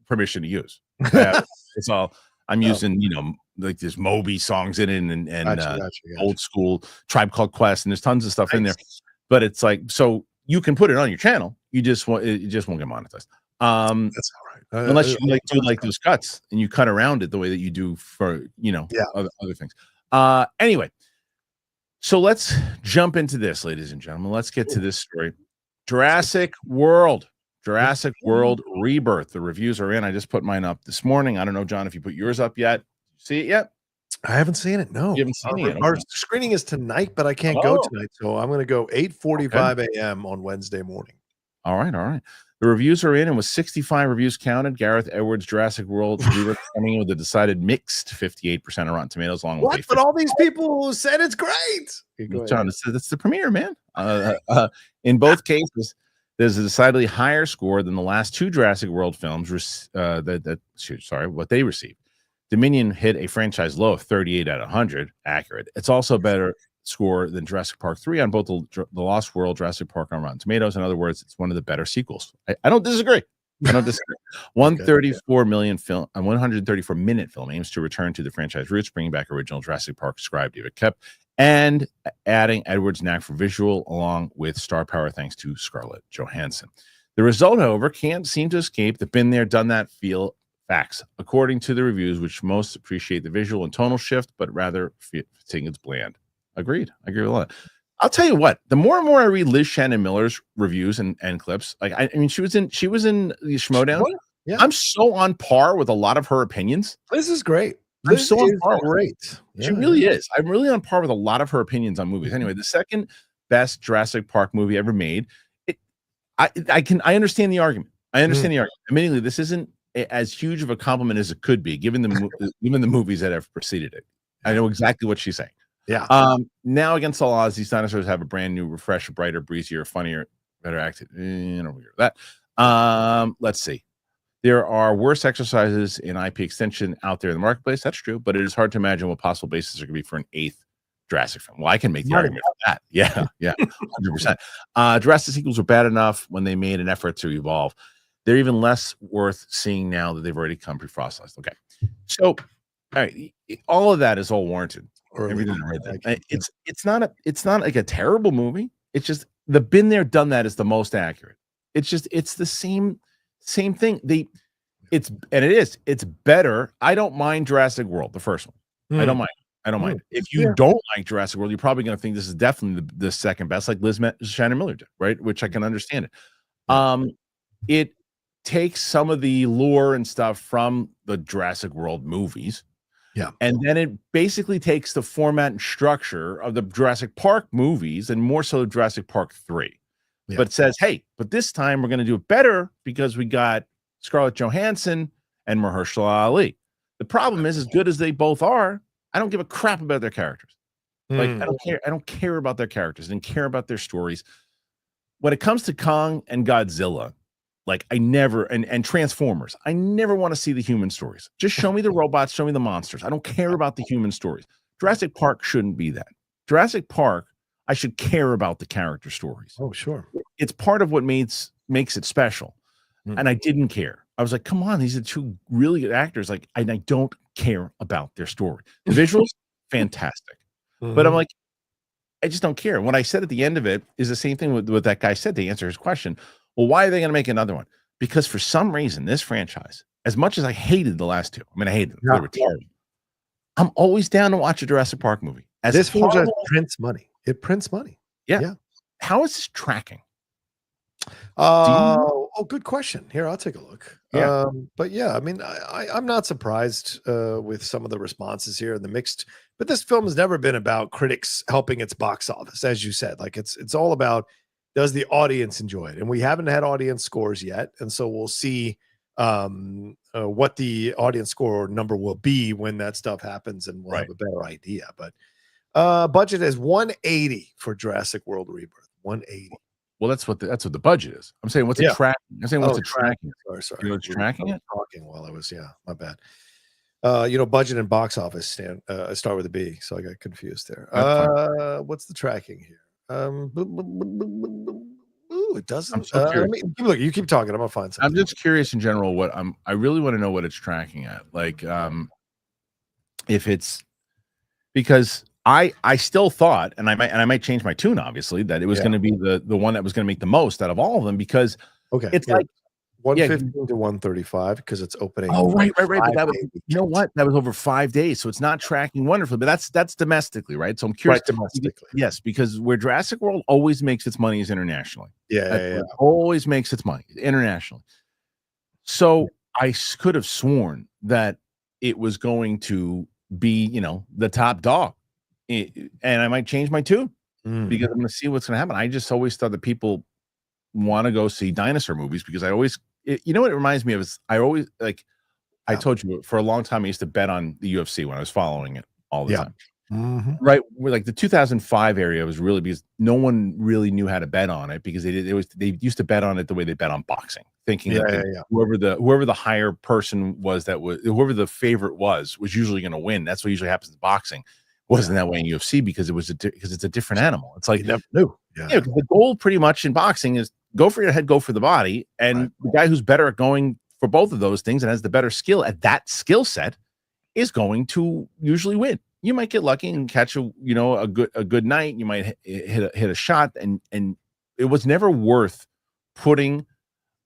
permission to use. It's all I'm using, like there's Moby songs in it and old school Tribe Called Quest, and there's tons of stuff in there. But it's like, so you can put it on your channel. It just won't get monetized. That's all right. Unless you do those cuts and you cut around it the way that you do for other things. Anyway, so let's jump into this, ladies and gentlemen. Let's get to this story. Jurassic World Rebirth. The reviews are in. I just put mine up this morning. I don't know, John, if you put yours up yet. See it yet? I haven't seen it. No, you haven't seen it yet. Our screening is tonight, but I can't go tonight, so I'm going to go 8:45 a.m. on Wednesday morning. All right. The reviews are in, and with 65 reviews counted, Gareth Edwards' Jurassic World Rebirth coming in with a decided mixed 58% on Rotten Tomatoes. Along with but all these people said it's great. John, that's the premiere, man. In both cases, there's a decidedly higher score than the last two Jurassic World films. What they received. Dominion hit a franchise low of 38 out of 100. Accurate. It's also a better score than Jurassic Park 3 on both the Lost World, Jurassic Park on Rotten Tomatoes. In other words, it's one of the better sequels. I don't disagree. 134 minute film aims to return to the franchise roots, bringing back original Jurassic Park scribe David Koepp, and adding Edwards' knack for visual along with star power thanks to Scarlett Johansson. The result, however, can't seem to escape the been there, done that feel facts, according to the reviews, which most appreciate the visual and tonal shift, but rather think it's bland. Agreed. I agree with a lot. I'll tell you what, the more and more I read Liz Shannon Miller's reviews and clips, like I mean, she was in the Schmodown. Yeah. I'm so on par with a lot of her opinions. This is great. I'm so on par. Great. Yeah. She really is. I'm really on par with a lot of her opinions on movies. Anyway, the second best Jurassic Park movie ever made. I understand the argument. I understand the argument. Admittedly, this isn't as huge of a compliment as it could be, given the movies that have preceded it. I know exactly what she's saying. Yeah. Now against all odds, these dinosaurs have a brand new, refresher, brighter, breezier, funnier, better acted. That. Let's see. There are worse exercises in IP extension out there in the marketplace. That's true, but it is hard to imagine what possible basis there could be for an 8th Jurassic film. Well, I can make the argument for that. Yeah, 100%. Jurassic sequels were bad enough when they made an effort to evolve. They're even less worth seeing now that they've already come pre-fossilized. Okay, so all right, all of that is all warranted. Everything I read that. It's not like a terrible movie. It's just the been there, done that is the most accurate. It's the same thing. It's better. I don't mind Jurassic World, the first one. I don't mind. If you don't like Jurassic World, you're probably going to think this is definitely the second best, like Liz Shannon Miller did, right? Which I can understand it. It takes some of the lore and stuff from the Jurassic World movies. Yeah. And then it basically takes the format and structure of the Jurassic Park movies and more so Jurassic Park 3. Yeah. But says, hey, but this time we're going to do it better because we got Scarlett Johansson and Mahershala Ali. The problem is, as good as they both are, I don't give a crap about their characters. Like, I don't care. I don't care about their characters. I didn't care about their stories. When it comes to Kong and Godzilla, like I never, and Transformers, I never want to see the human stories. Just show me the robots, show me the monsters. I don't care about the human stories. Jurassic Park shouldn't be that. Jurassic Park, I should care about the character stories. Oh, sure. It's part of what makes it special. And I didn't care. I was like, come on, these are two really good actors. Like, I don't care about their story. The visuals, fantastic. But I'm like, I just don't care. What I said at the end of it is the same thing with what that guy said to answer his question. Well, why are they going to make another one? Because for some reason, this franchise, as much as I hated the last two, I mean, I hated them. They were terrible. I'm always down to watch a Jurassic Park movie. This franchise prints money. It prints money. Yeah. How is this tracking? Good question. Here, I'll take a look. But yeah, I mean, I'm not surprised with some of the responses here and the mixed. But this film has never been about critics helping its box office, as you said. Like it's all about, does the audience enjoy it? And we haven't had audience scores yet, and so we'll see what the audience score number will be when that stuff happens, and we'll have a better idea. But budget is 180 for Jurassic World Rebirth. 180. Well, that's what the budget is. I'm saying what's it tracking? I'm saying what's it tracking? Sorry. You know, it's tracking it. Talking while I was my bad. Budget and box office start with a B, so I got confused there. What's the tracking here? It doesn't. Look, you keep talking. I'm gonna find something. I'm just curious in general what I really want to know what it's tracking at. Like, if it's because I still thought, and I might change my tune, obviously, that it was going to be the one that was going to make the most out of all of them because it's like 115 to 135 because it's opening. Oh, right. But that was, you know what? That was over 5 days, so it's not tracking wonderfully. But that's domestically, right? So I'm curious. Right, domestically. Yes, because where Jurassic World always makes its money is internationally. Yeah. Always makes its money internationally. So I could have sworn that it was going to be, the top dog, and I might change my tune because I'm going to see what's going to happen. I just always thought that people want to go see dinosaur movies because I always. You know what it reminds me of is I always I told you for a long time I used to bet on the UFC when I was following it all the time. Right, like the 2005 area was really because no one really knew how to bet on it because they used to bet on it the way they bet on boxing, thinking that whoever the higher person was whoever the favorite was usually going to win. That's what usually happens in boxing. Wasn't that way in UFC because it's a different animal. It's like you never knew. The goal pretty much in boxing is go for your head, go for the body. And the guy who's better at going for both of those things and has the better skill at that skill set is going to usually win. You might get lucky and catch a good night. You might hit a shot, and it was never worth putting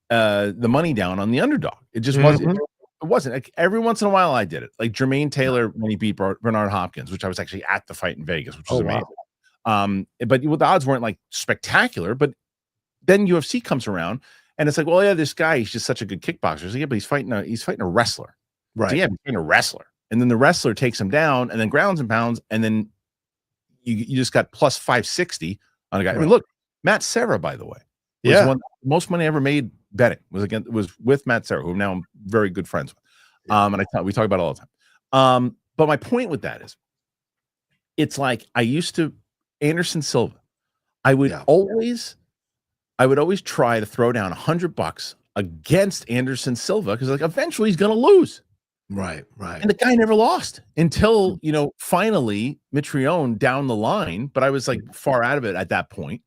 the money down on the underdog. It just wasn't. It wasn't. Like, every once in a while I did it. Like Jermaine Taylor when he beat Bernard Hopkins, which I was actually at the fight in Vegas, which was amazing. Wow. But the odds weren't like spectacular, but then UFC comes around and it's like, well, this guy, he's just such a good kickboxer. So, but he's fighting a wrestler. Right. So, he's fighting a wrestler. And then the wrestler takes him down and then grounds and pounds. And then you just got plus 560 on a guy. Right. I mean, look, Matt Serra, by the way, was one most money ever made betting. It was with Matt Serra, who now I'm very good friends with. And we talk about it all the time. But my point with that is, it's like I used to Anderson Silva. I would always try to throw down $100 against Anderson Silva because like eventually he's going to lose. Right. And the guy never lost until, finally Mitrione down the line, but I was like far out of it at that point.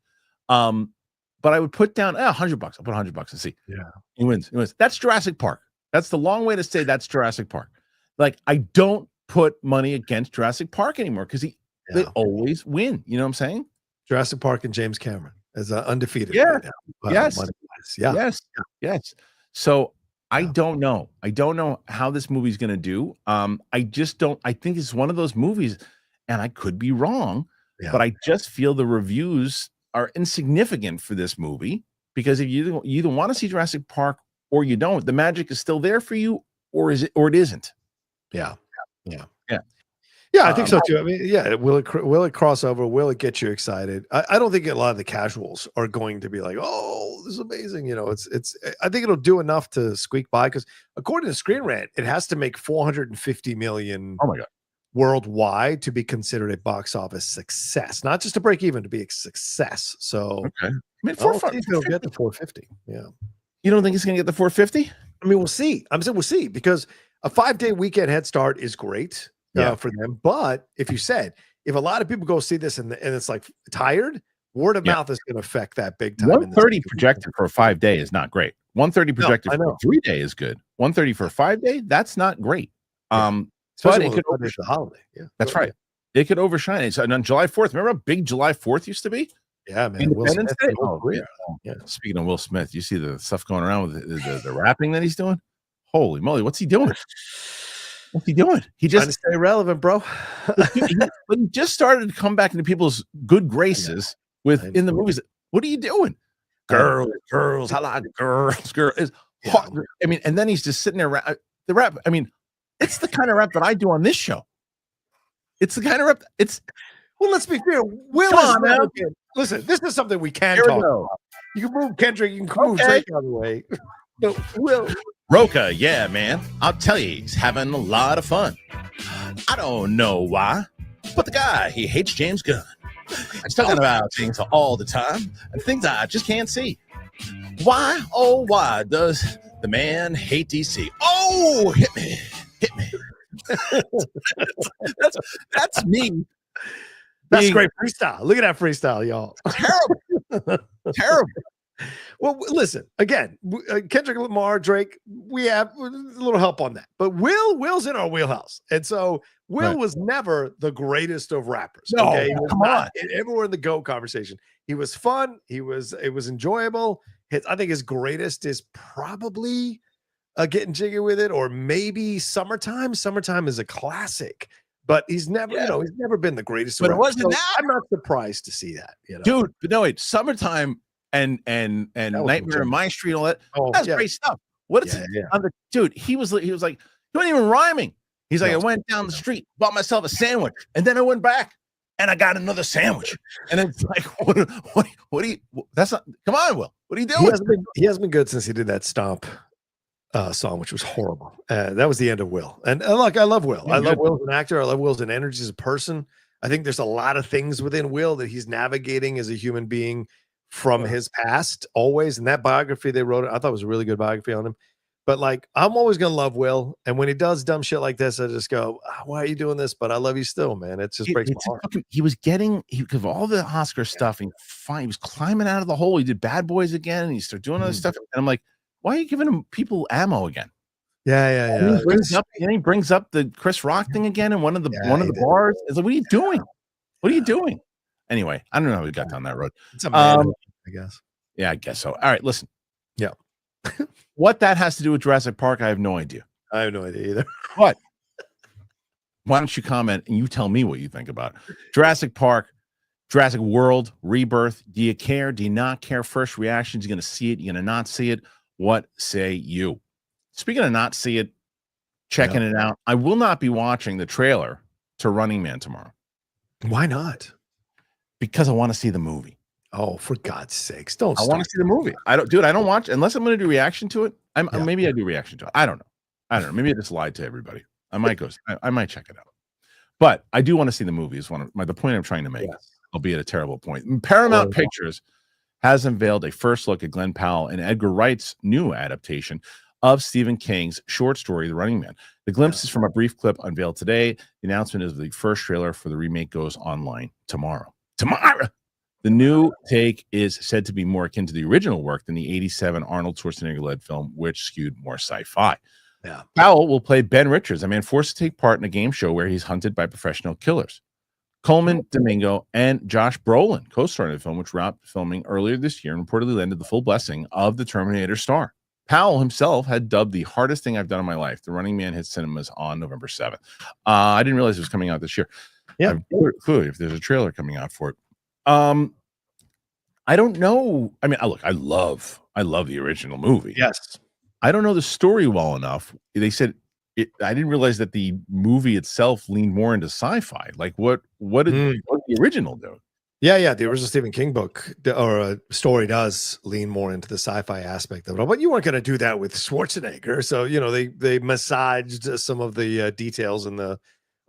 But I would put down $100. I'll put $100 and see. Yeah. He wins. That's Jurassic Park. That's the long way to say that's Jurassic Park. Like I don't put money against Jurassic Park anymore because they always win. You know what I'm saying? Jurassic Park and James Cameron is undefeated. Yeah. Right now. Yes. So I don't know. I don't know how this movie's going to do. I just don't. I think it's one of those movies, and I could be wrong, but I just feel the reviews are insignificant for this movie because if you either want to see Jurassic Park or you don't, the magic is still there for you, or it isn't. Yeah. I think so too. I mean, will it cross over? Will it get you excited? I don't think a lot of the casuals are going to be like, "Oh, this is amazing." I think it'll do enough to squeak by because according to Screen Rant, it has to make 450 million. Oh my God. Worldwide to be considered a box office success, not just to break even, to be a success. So, okay. I mean, it'll get the 450. Yeah. You don't think it's going to get the 450? I mean, we'll see. I'm saying we'll see because a 5-day weekend head start is great for them. But if a lot of people go see this and it's like tired, word of mouth is going to affect that big time. 130 projected for a 5-day is not great. 130 projected for a 3-day is good. 130 for a 5-day, that's not great. Especially it could overshine the holiday. Yeah, that's right. It could overshine it. So, and on July 4th, remember how big July 4th used to be? Yeah, man. Independence Day. Yeah. Speaking of Will Smith, you see the stuff going around with the rapping that he's doing? Holy moly, what's he doing? What's he doing? He just trying to stay relevant, bro. he just started to come back into people's good graces in the movies. What are you doing? Girls, I like girls. Hot. I mean, and then he's just sitting there. The rap. I mean, it's the kind of rap that I do on this show. It's the kind of rap. Well, let's be fair. Will listen, this is something we can talk about. You can move Kendrick, you can move Drake out of the way. But Will. Rocha, yeah, man. I'll tell you, he's having a lot of fun. I don't know why, but the guy, he hates James Gunn. He's talking about things all the time and things I just can't see. Why, oh, why does the man hate DC? Oh, hit me. that's me. That's great freestyle. Look at that freestyle, y'all. Terrible. Well, listen, again, Kendrick Lamar, Drake, we have a little help on that. But Will's in our wheelhouse. And so Will was never the greatest of rappers. No, okay? Come on. Everywhere in the GOAT conversation. He was fun. It was enjoyable. I think his greatest is probably Getting Jiggy With It, or maybe Summertime. Summertime is a classic. But he's never, he's never been the greatest. But it wasn't that. I'm not surprised to see that, dude. But no, wait, Summertime and Nightmare on My Street, all that. That's great stuff. What is it? Dude, he was like, you weren't even rhyming. He's like, I went down the street, bought myself a sandwich, and then I went back and I got another sandwich. And it's like, what do you? That's not. Come on, Will. What are you doing? He hasn't been good since he did that Stomp song, which was horrible. That was the end of Will. And look, I love Will. I love Will as an actor. I love Will as an energy as a person. I think there's a lot of things within Will that he's navigating as a human being from his past always. And that biography they wrote, I thought was a really good biography on him. But like, I'm always going to love Will. And when he does dumb shit like this, I just go, why are you doing this? But I love you still, man. It just breaks my heart. He was getting, because of all the Oscar stuff, and he was climbing out of the hole. He did Bad Boys again. And he started doing other stuff. And I'm like, why are you giving him people ammo again? Yeah. And he brings up the Chris Rock thing again in one of the bars. It's like, what are you doing? What are you doing? Anyway, I don't know how we got down that road. It's a man, I guess. Yeah, I guess so. All right, listen. Yeah. What that has to do with Jurassic Park, I have no idea. I have no idea either. What? Why don't you comment and you tell me what you think about it? Jurassic Park, Jurassic World Rebirth. Do you care? Do you not care? First reactions. You're going to see it. You're going to not see it. What say you? Speaking of not see it, checking it out, I will not be watching the trailer to Running Man tomorrow. Why not? Because I want to see the movie. Oh, for God's sakes, don't I want to see the movie. I don't watch unless I'm going to do reaction to it. Maybe I do reaction to it. I don't know. Maybe I just lied to everybody. I might go. I might check it out. But I do want to see the movie. Is the point I'm trying to make, albeit a terrible point. Paramount Pictures has unveiled a first look at Glenn Powell and Edgar Wright's new adaptation of Stephen King's short story, The Running Man. The glimpse is from a brief clip unveiled today. The announcement is the first trailer for the remake goes online tomorrow. The new take is said to be more akin to the original work than the 87 Arnold Schwarzenegger-led film, which skewed more sci-fi. Yeah. Powell will play Ben Richards, a man forced to take part in a game show where he's hunted by professional killers. Coleman Domingo and Josh Brolin co-starred in the film, which wrapped filming earlier this year and reportedly landed the full blessing of the Terminator star. Powell himself had dubbed the hardest thing I've done in my life. The Running Man hits cinemas on November 7th. I didn't realize it was coming out this year. Yeah, clearly, if there's a trailer coming out for it. I don't know. I mean, look, I love the original movie. Yes. I don't know the story well enough. They said I didn't realize that the movie itself leaned more into sci-fi. Like what did the original do? Yeah. The original Stephen King book or story does lean more into the sci-fi aspect of it. But you weren't going to do that with Schwarzenegger. So, they massaged some of the details in the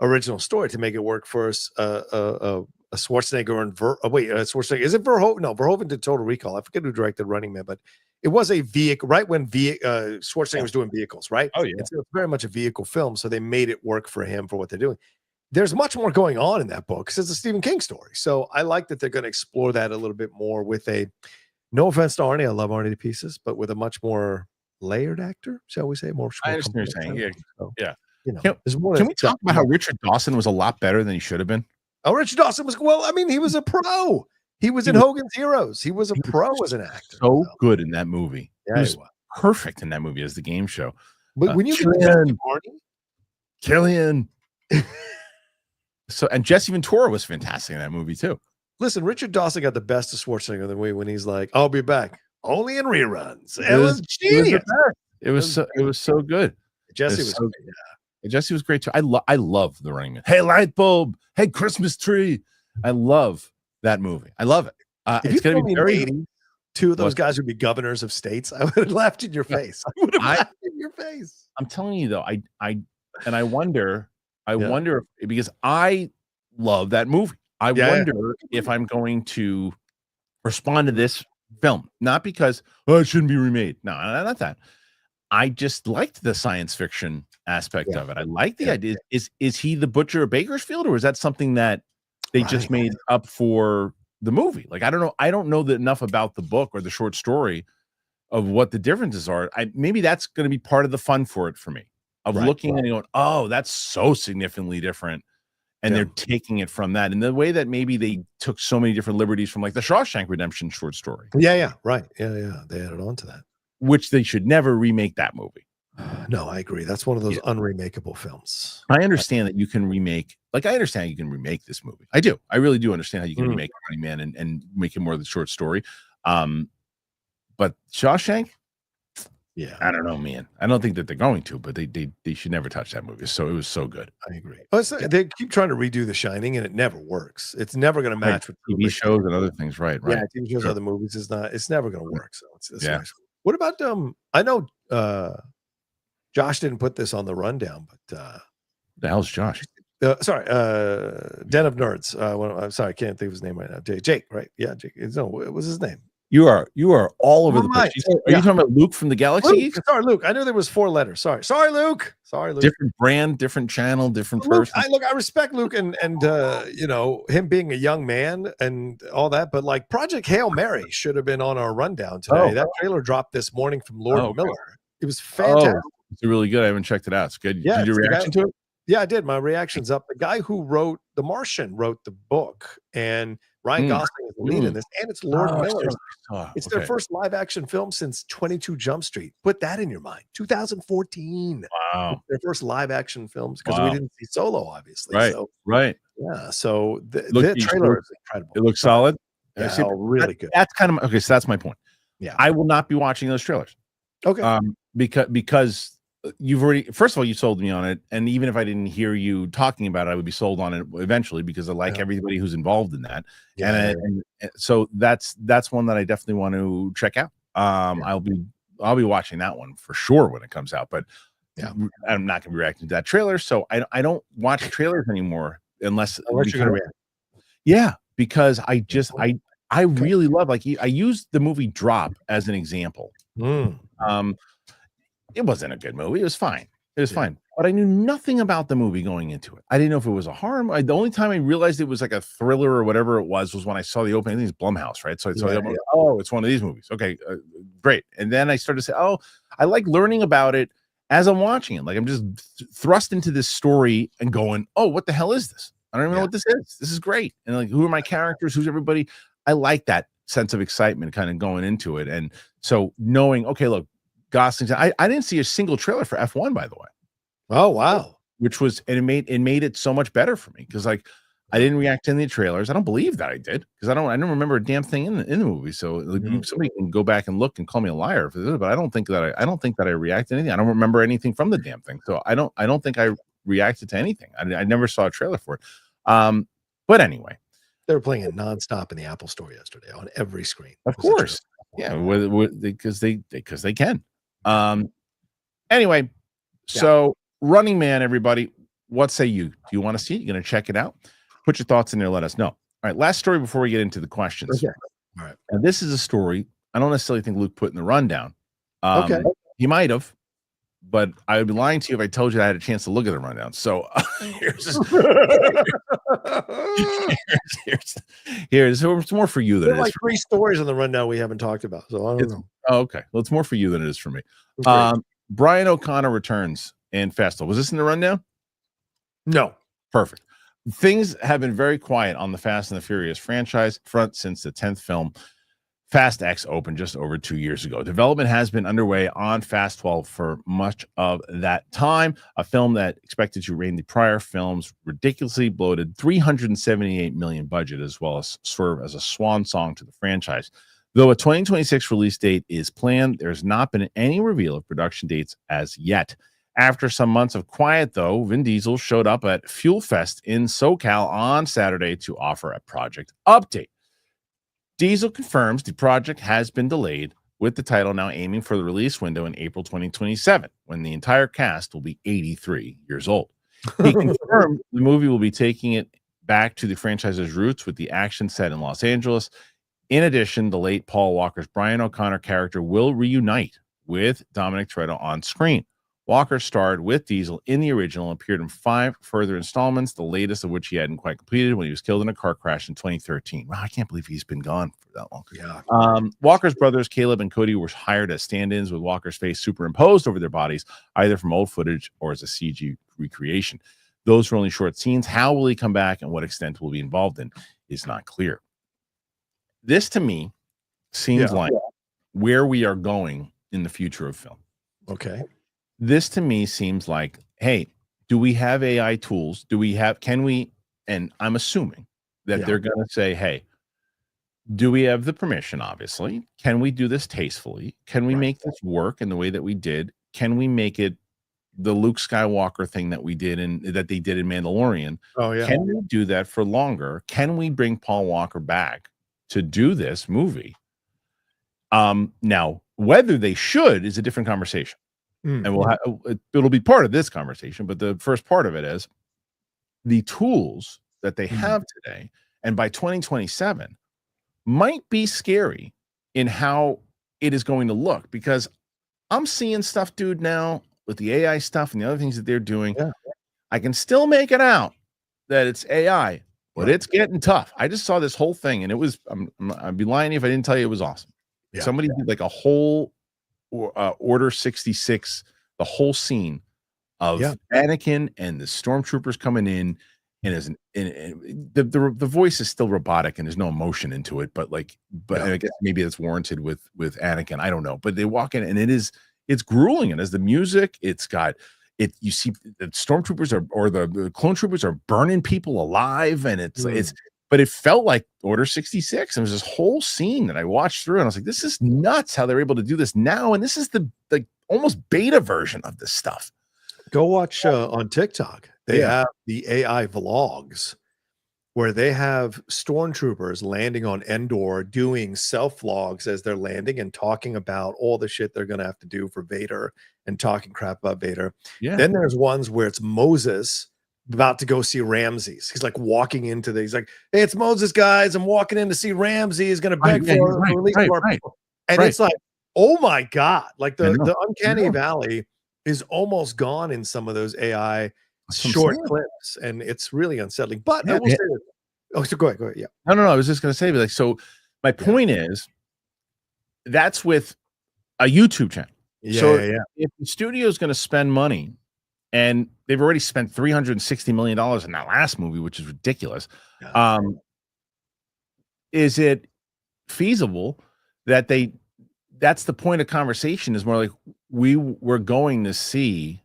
original story to make it work for a Schwarzenegger and Schwarzenegger. Is it Verhoeven? No, Verhoeven did Total Recall. I forget who directed Running Man, but it was a vehicle right when Schwarzenegger was doing vehicles, right? Oh, yeah. It's very much a vehicle film, so they made it work for him for what they're doing. There's much more going on in that book because it's a Stephen King story. So I like that they're going to explore that a little bit more with no offense to Arnie, I love Arnie to pieces, but with a much more layered actor, shall we say? More. I understand what you're saying. Yeah. Can we talk about how Richard Dawson was a lot better than he should have been? Oh, Richard Dawson was he was a pro. He was in Hogan's Heroes. He was a pro as an actor. So good in that movie. Yeah, he was perfect in that movie as the game show. But when you Killian. And Jesse Ventura was fantastic in that movie too. Listen, Richard Dawson got the best of Schwarzenegger the way when he's like, "I'll be back," only in reruns. It was genius. It was so good. Jesse was great. Jesse was great too. I love The Running Man. Hey, light bulb. Hey, Christmas tree. I love that movie. I love it. It's going to be very. Two of those guys would be governors of states. I would have laughed in your face. I would have laughed in your face. I'm telling you though, I wonder because I love that movie. I wonder if I'm going to respond to this film, not because it shouldn't be remade. No, not that. I just liked the science fiction aspect of it. I like the idea. Is he the butcher of Bakersfield, or is that something that they just made up for the movie? Like, I don't know. I don't know enough about the book or the short story of what the differences are. Maybe that's going to be part of the fun for me of looking and going, oh, that's so significantly different. And they're taking it from that. And the way that maybe they took so many different liberties from like the Shawshank Redemption short story. Yeah. Right. Yeah. They added on to that. Which they should never remake that movie. No, I agree. That's one of those unremakeable films. I understand that you can remake, I understand you can remake this movie. I do. I really do understand how you can remake Running Man and make it more of the short story. But Shawshank, I don't know, man. I don't think that they're going to, but they should never touch that movie. So it was so good. I agree. They keep trying to redo The Shining, and it never works. It's never going to match with TV shows and other things, right? Yeah, TV shows, other movies. It's never going to work. So it's nice. What about I know Josh didn't put this on the rundown, but the hell's Josh? Sorry, Den of Nerds. I'm sorry, I can't think of his name right now. Jake, right? Yeah, Jake. No, what was his name? You are all over the place. Are you talking about Luke from the Galaxy Geeks? Sorry, Luke. I knew there was 4 letters. Sorry, Luke. Different brand, different channel, different person. I respect Luke and him being a young man and all that, but like Project Hail Mary should have been on our rundown today. That trailer dropped this morning from Lord Miller. It was fantastic. It's really good. I haven't checked it out. It's good. Did you do a reaction to it? Yeah, I did. My reaction's up. The guy who wrote The Martian wrote the book, and Ryan Gosling is the lead in this, and it's Lord Miller. It's their first live action film since 22 Jump Street. Put that in your mind. 2014. Wow. Their first live action films because we didn't see Solo, obviously. Right. So, right. Yeah. So the trailer is incredible. It looks solid. Yeah, really good. That's kind of okay. So that's my point. Yeah. I will not be watching those trailers. Okay. Because you've already, first of all, you sold me on it, and even if I didn't hear you talking about it, I would be sold on it eventually because I like everybody who's involved in that. And so that's one that I definitely want to check out. I'll be watching that one for sure when it comes out, but I'm not going to be reacting to that trailer. So I don't watch trailers anymore unless you're going to react. Yeah, because I really love, like, I used the movie Drop as an example. It wasn't a good movie. It was fine. It was fine. But I knew nothing about the movie going into it. I didn't know if it was a horror. The only time I realized it was like a thriller or whatever it was when I saw the opening. I think it's Blumhouse, right? So I saw the opening. Oh, it's one of these movies. Okay, great. And then I started to say, oh, I like learning about it as I'm watching it. Like, I'm just thrust into this story and going, oh, what the hell is this? I don't even know what this is. This is great. And like, who are my characters? Who's everybody? I like that sense of excitement kind of going into it. And so knowing, okay, look, Gosling's, I didn't see a single trailer for F1, by the way. Oh, wow. Which was, and it made it so much better for me because, like, I didn't react to any trailers. I don't believe that I did because I don't remember a damn thing in the movie. So like, somebody can go back and look and call me a liar for this, but I don't think that I reacted to anything. I don't remember anything from the damn thing. So I don't think I reacted to anything. I never saw a trailer for it. But anyway, they were playing it nonstop in the Apple Store yesterday on every screen. Of course, because they can. Anyway, so Running Man, everybody, what say you? Do you want to see it? You're going to check it out? Put your thoughts in there. Let us know. All right, last story before we get into the questions. Okay. All right. And this is a story I don't necessarily think Luke put in the rundown. He might have, but I would be lying to you if I told you I had a chance to look at the rundown. So here's more for you than it is. Like 3 stories on the rundown we haven't talked about. So I don't know. Oh, okay. Well, it's more for you than it is for me. Brian O'Connor returns in Festal. Was this in the rundown? No. Perfect. Things have been very quiet on the Fast and the Furious franchise front since the 10th film, Fast X, opened just over 2 years ago. Development has been underway on Fast 12 for much of that time, a film that expected to reign the prior film's ridiculously bloated $378 million budget, as well as serve as a swan song to the franchise. Though a 2026 release date is planned, there's not been any reveal of production dates as yet. After some months of quiet, though, Vin Diesel showed up at Fuel Fest in SoCal on Saturday to offer a project update. Diesel confirms the project has been delayed, with the title now aiming for the release window in April 2027, when the entire cast will be 83 years old. He confirmed the movie will be taking it back to the franchise's roots, with the action set in Los Angeles. In addition, the late Paul Walker's Brian O'Connor character will reunite with Dominic Toretto on screen. Walker starred with Diesel in the original and appeared in 5 further installments, the latest of which he hadn't quite completed when he was killed in a car crash in 2013. Wow, I can't believe he's been gone for that long. Yeah. Walker's brothers, Caleb and Cody, were hired as stand-ins with Walker's face superimposed over their bodies, either from old footage or as a CG recreation. Those were only short scenes. How will he come back and what extent will he be involved in is not clear. This, to me, seems like where we are going in the future of film. Okay. This to me seems like, hey, do we have AI tools? Can we, and I'm assuming that they're going to say, hey, do we have the permission? Obviously. Can we do this tastefully? Can we make this work in the way that we did? Can we make it the Luke Skywalker thing that we did that they did in Mandalorian? Oh, yeah. Can we do that for longer? Can we bring Paul Walker back to do this movie? Now, whether they should is a different conversation. And it'll be part of this conversation, but the first part of it is the tools that they have today, and by 2027 might be scary in how it is going to look, because I'm seeing stuff, dude, now with the AI stuff and the other things that they're doing. I can still make it out that it's AI, but it's getting tough. I just saw this whole thing, and it was, I'd be lying if I didn't tell you it was awesome. Somebody did like a whole Order 66, the whole scene of Anakin and the stormtroopers coming in, and the voice is still robotic and there's no emotion into it, but I guess maybe it's warranted with Anakin. I don't know, but they walk in and it's grueling, and as the music, it's got it. You see the stormtroopers or the clone troopers are burning people alive, and it's. But it felt like Order 66. There was this whole scene that I watched through, and I was like, this is nuts how they're able to do this now. And this is the almost beta version of this stuff. Go watch on TikTok. They have the AI vlogs where they have stormtroopers landing on Endor doing self-vlogs as they're landing and talking about all the shit they're going to have to do for Vader and talking crap about Vader. Yeah. Then there's ones where it's Moses about to go see Ramses. He's like walking into he's like, hey, it's Moses, guys. I'm walking in to see Ramses. He's going to beg for release of our people. And it's like, oh my God. Like the uncanny valley is almost gone in some of those AI short clips, and it's really unsettling. But I will say that, so go ahead. Yeah. No. I was just going to say, like, so my point is that's with a YouTube channel. If the studio is going to spend money, and they've already spent $360 million in that last movie, which is ridiculous. Is it feasible that that's the point of conversation, is more like we're going to see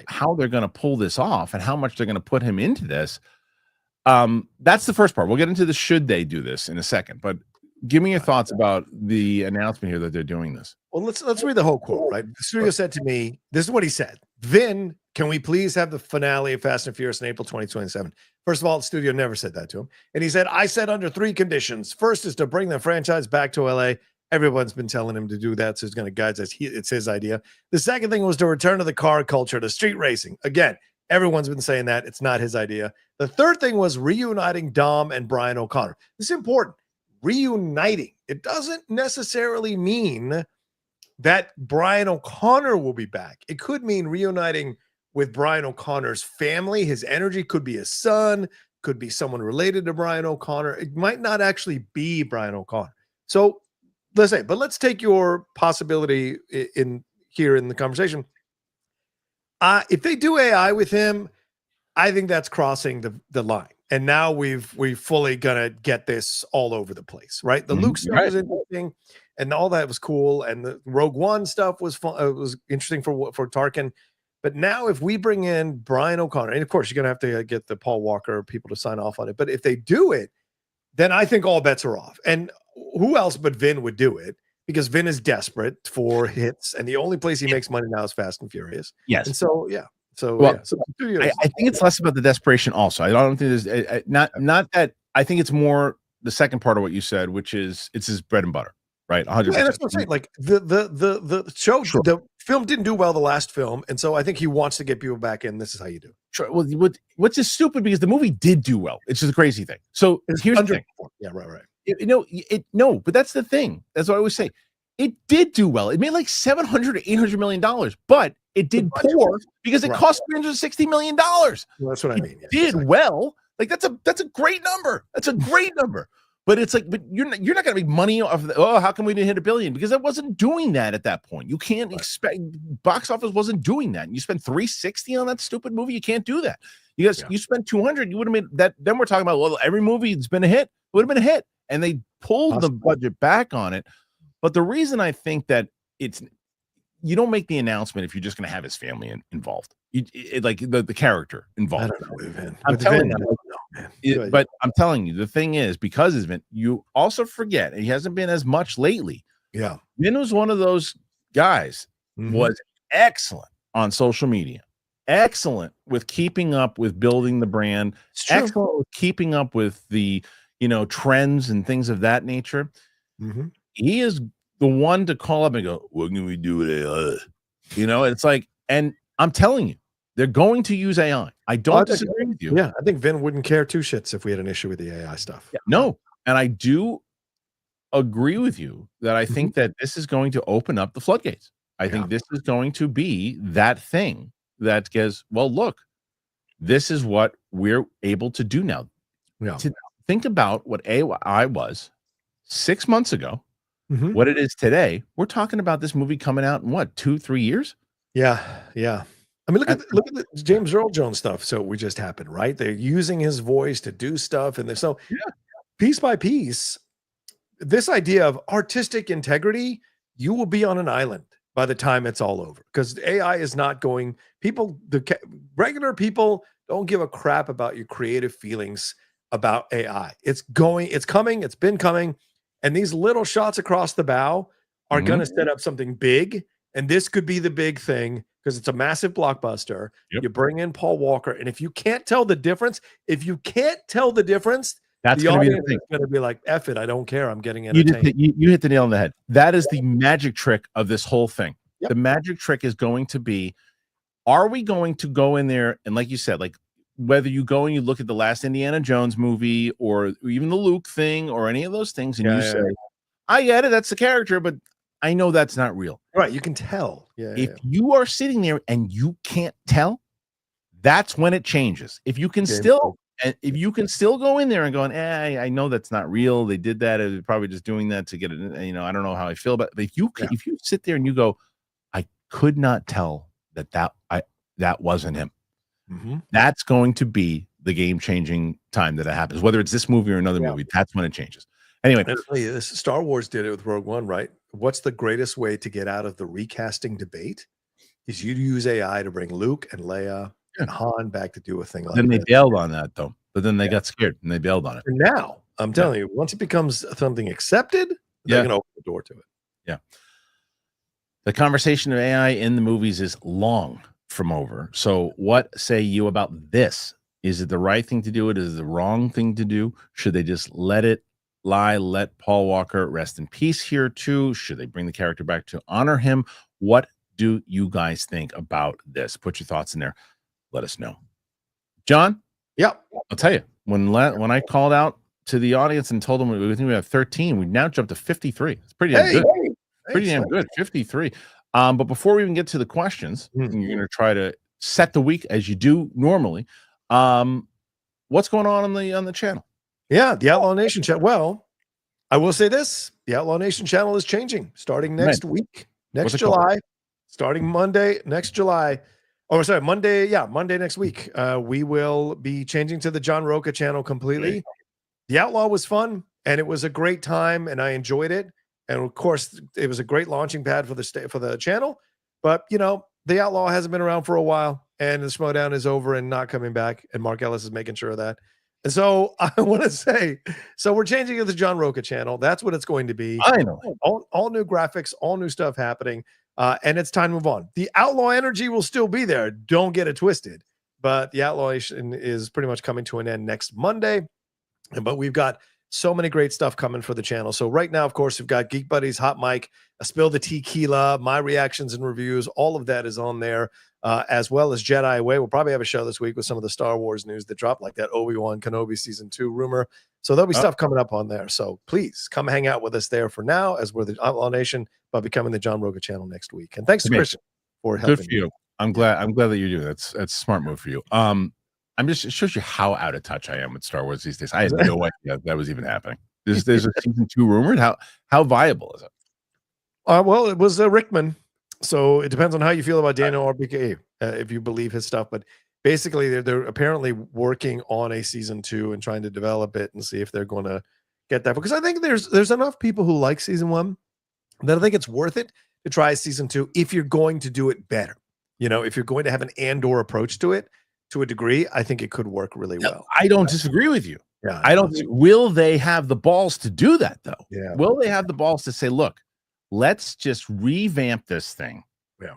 how they're going to pull this off and how much they're going to put him into this. That's the first part. We'll get into the should they do this in a second, but give me your thoughts about the announcement here that they're doing this. Well, let's read the whole quote, right? The studio said to me, this is what he said. Vin, can we please have the finale of Fast and Furious in April 2027? First of all, the studio never said that to him. And he said, I said under 3 conditions. First is to bring the franchise back to LA. Everyone's been telling him to do that, so he's going to guide us. It's his idea. The second thing was to return to the car culture, to street racing. Again, everyone's been saying that. It's not his idea. The third thing was reuniting Dom and Brian O'Connor. This is important. Reuniting. It doesn't necessarily mean that Brian O'Connor will be back. It could mean reuniting with Brian O'Connor's family. His energy could be his son, could be someone related to Brian O'Connor. It might not actually be Brian O'Connor. So let's take your possibility in here in the conversation. If they do AI with him, I think that's crossing the line. And now we've fully gonna get this all over the place, right? The Luke stuff was interesting, and all that was cool, and the Rogue One stuff was fun. It was interesting for Tarkin. But now, if we bring in Brian O'Connor, and of course you're gonna have to get the Paul Walker people to sign off on it. But if they do it, then I think all bets are off. And who else but Vin would do it? Because Vin is desperate for hits, and the only place he makes money now is Fast and Furious. Yes, and so yeah. So, I think it's less about the desperation also. I don't think there's not that. I think it's more the second part of what you said, which is it's his bread and butter, right? 100%. Yeah, that's what I'm saying. Like the show, the film didn't do well, the last film, and so I think he wants to get people back in. This is how you do it. Sure. Well, what's just stupid because the movie did do well. It's just a crazy thing. So here's the thing. Yeah, right. No, but that's the thing. That's what I always say. It did do well. It made like $700 to $800 million, but it did poor because it cost $360 million. Well, that's what I mean. Yeah, did well. Like that's a great number. That's a great number. But it's like, but you're not going to make money off of how come we didn't hit $1 billion? Because it wasn't doing that at that point. You can't expect box office wasn't doing that. And you spent $360 on that stupid movie. You can't do that. You spent $200. You would have made that. Then we're talking about, well, every movie that's been a hit would have been a hit, and they pulled the budget back on it. But the reason I think that you don't make the announcement if you're just going to have his family involved. Like the character involved. I don't know, man. I'm telling you, but I'm telling you, the thing is, because it's Vin, you also forget, and he hasn't been as much lately. Yeah. Vin was one of those guys, was excellent on social media, excellent with keeping up with building the brand, excellent with keeping up with the, trends and things of that nature. He is the one to call up and go, what can we do with AI? It's like, and I'm telling you, they're going to use AI. I don't disagree with you. Yeah, I think Vin wouldn't care 2 shits if we had an issue with the AI stuff. Yeah, no, and I do agree with you that I think that this is going to open up the floodgates. I think this is going to be that thing that goes, well, look, this is what we're able to do now. Yeah. To think about what AI was 6 months ago, what it is today. We're talking about this movie coming out in what, 2-3 years? Yeah. I mean, look at the James Earl Jones stuff. So we just happened, right? They're using his voice to do stuff, and piece by piece, this idea of artistic integrity, you will be on an island by the time it's all over, because AI is not going. Regular people don't give a crap about your creative feelings about AI. It's coming. It's been coming, and these little shots across the bow are going to set up something big. And this could be the big thing because it's a massive blockbuster. Yep. You bring in Paul Walker, and if you can't tell the difference, that's going to be the thing. Going to be like, F it, I don't care. I'm getting entertained. You hit the nail on the head. That is the magic trick of this whole thing. Yep. The magic trick is going to be, are we going to go in there and, like you said, like whether you go and you look at the last Indiana Jones movie or even the Luke thing or any of those things, and say, I get it, that's the character, but I know that's not real. Right, you can tell. If you are sitting there and you can't tell, that's when it changes. If you can still go in there and going, I know that's not real. They did that. It was probably just doing that to get it. I don't know how I feel about it. But if you sit there and you go, I could not tell that wasn't him. Mm-hmm. That's going to be the game-changing time that it happens. Whether it's this movie or another movie, that's when it changes. Anyway, this Star Wars did it with Rogue One, right? What's the greatest way to get out of the recasting debate? Is you use AI to bring Luke and Leia and Han back to do a thing like that. Then they bailed on that, though. But then they got scared and they bailed on it. For now, I'm telling you, once it becomes something accepted, they're going to open the door to it. Yeah. The conversation of AI in the movies is long from over. So what say you about this? Is it the right thing to do? Is it the wrong thing to do? Should they just let it lie? Let Paul Walker rest in peace here too? Should they bring the character back to honor him? What do you guys think about this? Put your thoughts in there. Let us know. John? Yeah. I'll tell you, when I called out to the audience and told them we think we have 13, we now jumped to 53. It's pretty damn good. Pretty damn good. 53. But before we even get to the questions, you're going to try to set the week as you do normally. What's going on the channel? Yeah, the Outlaw Nation channel. Well, I will say this: the Outlaw Nation channel is changing starting next week, next July, starting Monday next July. Oh, sorry, Monday. Yeah, Monday next week. We will be changing to the John Rocha channel completely. The Outlaw was fun, and it was a great time, and I enjoyed it. And of course, it was a great launching pad for the channel. But the Outlaw hasn't been around for a while, and the Schmodown is over and not coming back. And Mark Ellis is making sure of that. And so I want to say, we're changing to the John Rocha channel. That's what it's going to be. I know. All new graphics, all new stuff happening. And it's time to move on. The Outlaw energy will still be there. Don't get it twisted. But the Outlaw Nation is pretty much coming to an end next Monday. But we've got so many great stuff coming for the channel. So right now, of course, we've got Geek Buddies, Hot Mic, Spill the Tequila, my reactions and reviews. All of that is on there, as well as Jedi Away. We'll probably have a show this week with some of the Star Wars news that dropped, like that Obi-Wan Kenobi Season 2 rumor. So there'll be stuff coming up on there. So please come hang out with us there for now, as we're the Outlaw Nation, but becoming the John Rocha channel next week. And thanks to Kristian for helping. Good for you. I'm glad that you do. That's a smart move for you. It shows you how out of touch I am with Star Wars these days. I had no idea that was even happening. There's a Season 2 rumored. How viable is it? Well, it was Rickman. So it depends on how you feel about Daniel RBK, if you believe his stuff. But basically, they're apparently working on a Season 2 and trying to develop it and see if they're going to get that. Because I think there's enough people who like Season 1 that I think it's worth it to try Season 2 if you're going to do it better. If you're going to have an Andor approach to it, to a degree, I think it could work really well. I don't disagree with you. Yeah, I don't. Will they have the balls to do that, though? Yeah. Will they have the balls to say, look, let's just revamp this thing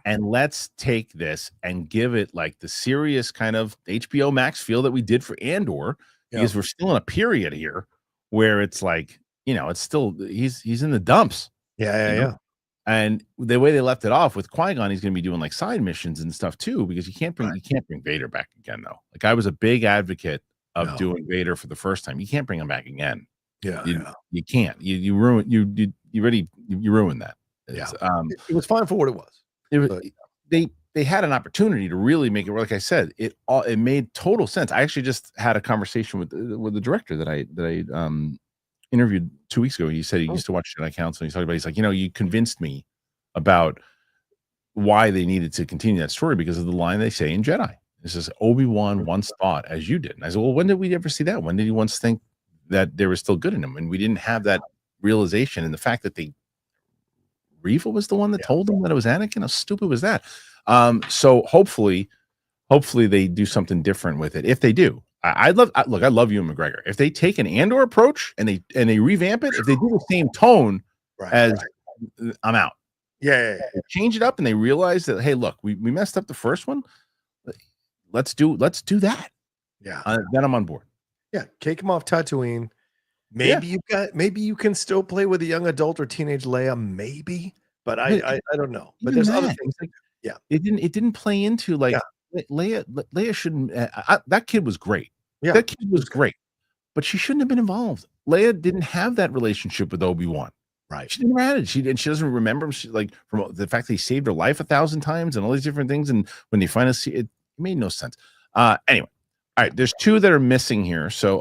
and let's take this and give it like the serious kind of HBO Max feel that we did for Andor, because we're still in a period here where it's like, it's still, he's in the dumps. Yeah. And the way they left it off with Qui-Gon, he's going to be doing like side missions and stuff too, because you can't bring Vader back again, though. Like, I was a big advocate of doing Vader for the first time. You can't bring him back again. You can't. You ruined that. Yeah. It was fine for what it was. They had an opportunity to really make it. Like I said, it made total sense. I actually just had a conversation with the director that I interviewed 2 weeks ago. He said he used to watch Jedi Council. He's talking about, he's like, you convinced me about why they needed to continue that story because of the line they say in Jedi. This is Obi-Wan once thought as you did. And I said, well, when did we ever see that? When did he once think that there was still good in him? And we didn't have that realization. And the fact that Reva was the one that told him that it was Anakin. How stupid was that? So hopefully they do something different with it. If they do, I love Ewan McGregor. If they take an Andor approach and they revamp it, if they do the same tone I'm out. Yeah. They change it up, and they realize that, hey, look, we messed up the first one. Let's do that. Yeah. Then I'm on board. Yeah, take him off Tatooine. Maybe you can still play with a young adult or teenage Leia, maybe, but I don't know. But there's other things. It didn't play into Leia shouldn't. That kid was great. Yeah, that kid was great, but she shouldn't have been involved. Leia didn't have that relationship with Obi-Wan. Right. She never had it. She doesn't remember him. She, from the fact that he saved her life 1,000 times and all these different things. And when they finally see it, it made no sense. Anyway, all right. There's 2 that are missing here. So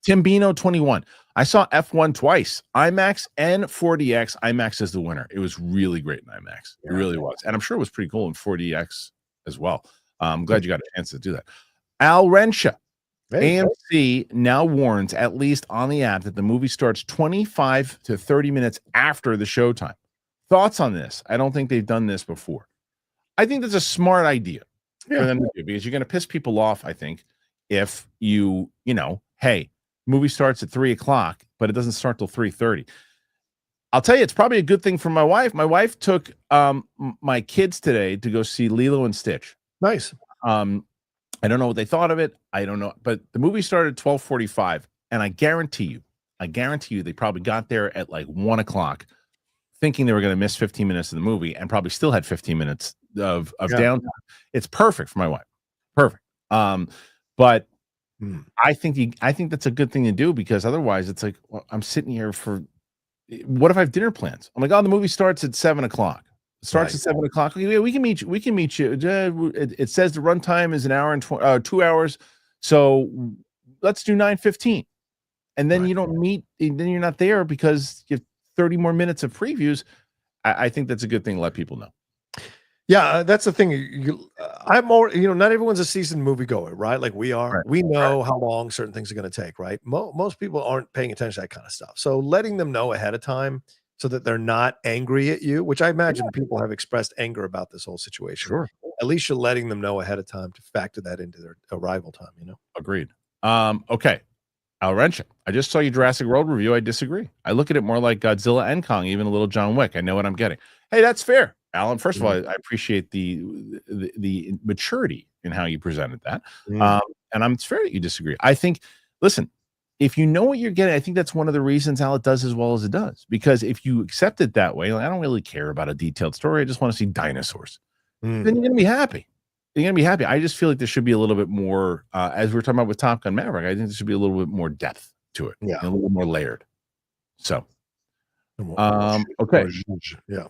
Timbino 21. I saw F1 twice, IMAX and 4DX. IMAX is the winner. It was really great in IMAX. It really was, and I'm sure it was pretty cool in 4DX as well. I'm glad you got a chance to do that. Al Rensha. AMC now warns, at least on the app, that the movie starts 25 to 30 minutes after the showtime. Thoughts on this? I don't think they've done this before. I think that's a smart idea for them to do, because you're going to piss people off, I think, if hey, movie starts at 3:00, but it doesn't start till 3:30. I'll tell you, it's probably a good thing for my wife. My wife took my kids today to go see Lilo and Stitch. Nice. I don't know what they thought of it. I don't know, but the movie started at 12:45, and I guarantee you, they probably got there at like 1:00, thinking they were going to miss 15 minutes of the movie, and probably still had 15 minutes of downtime. It's perfect for my wife, perfect. But I think that's a good thing to do, because otherwise, it's like, well, I'm sitting here for. What if I have dinner plans? I'm like, oh, the movie starts at 7:00. It starts at 7:00. Okay, we can meet you. It says the runtime is an hour and 2 hours. So let's do 9:15. And then you don't meet, and then you're not there because you have 30 more minutes of previews. I think that's a good thing to let people know. Yeah, that's the thing. I'm more, not everyone's a seasoned moviegoer, right? Like we are. Right. We know how long certain things are going to take, right? Most people aren't paying attention to that kind of stuff. So letting them know ahead of time so that they're not angry at you, which I imagine people have expressed anger about this whole situation. Sure. At least you're letting them know ahead of time to factor that into their arrival time, Agreed. Okay. Al Rensha, I just saw your Jurassic World review. I disagree. I look at it more like Godzilla and Kong, even a little John Wick. I know what I'm getting. Hey, that's fair, Alan. First of all, I appreciate the maturity in how you presented that. And it's fair that you disagree. I think, listen, if you know what you're getting, I think that's one of the reasons how it does as well as it does. Because if you accept it that way, I don't really care about a detailed story. I just want to see dinosaurs. Then you're going to be happy. You're going to be happy. I just feel like there should be a little bit more, as we were talking about with Top Gun Maverick, I think there should be a little bit more depth to it. Yeah. A little more layered. So, okay. Yeah.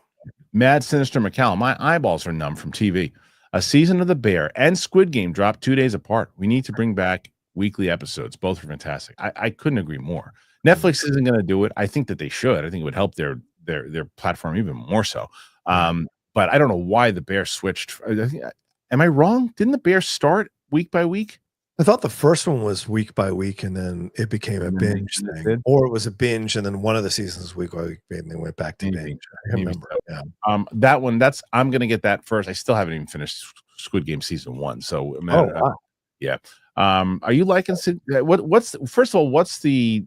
Mad Sinister McCall. My eyeballs are numb from TV. A season of The Bear and Squid Game dropped 2 days apart. We need to bring back weekly episodes. Both are fantastic. I couldn't agree more. Netflix isn't going to do it. I think that they should. I think it would help their platform even more so. But I don't know why The Bear switched. Am I wrong? Didn't The Bear start week by week? I thought the first one was week by week, and then it became a binge thing, or it was a binge, and then one of the seasons was week by week, and they went back to binge. I remember. Yeah. That one. I'm going to get that first. I still haven't even finished Squid Game season 1. So, wow. Yeah. Are you liking what's first of all, what's the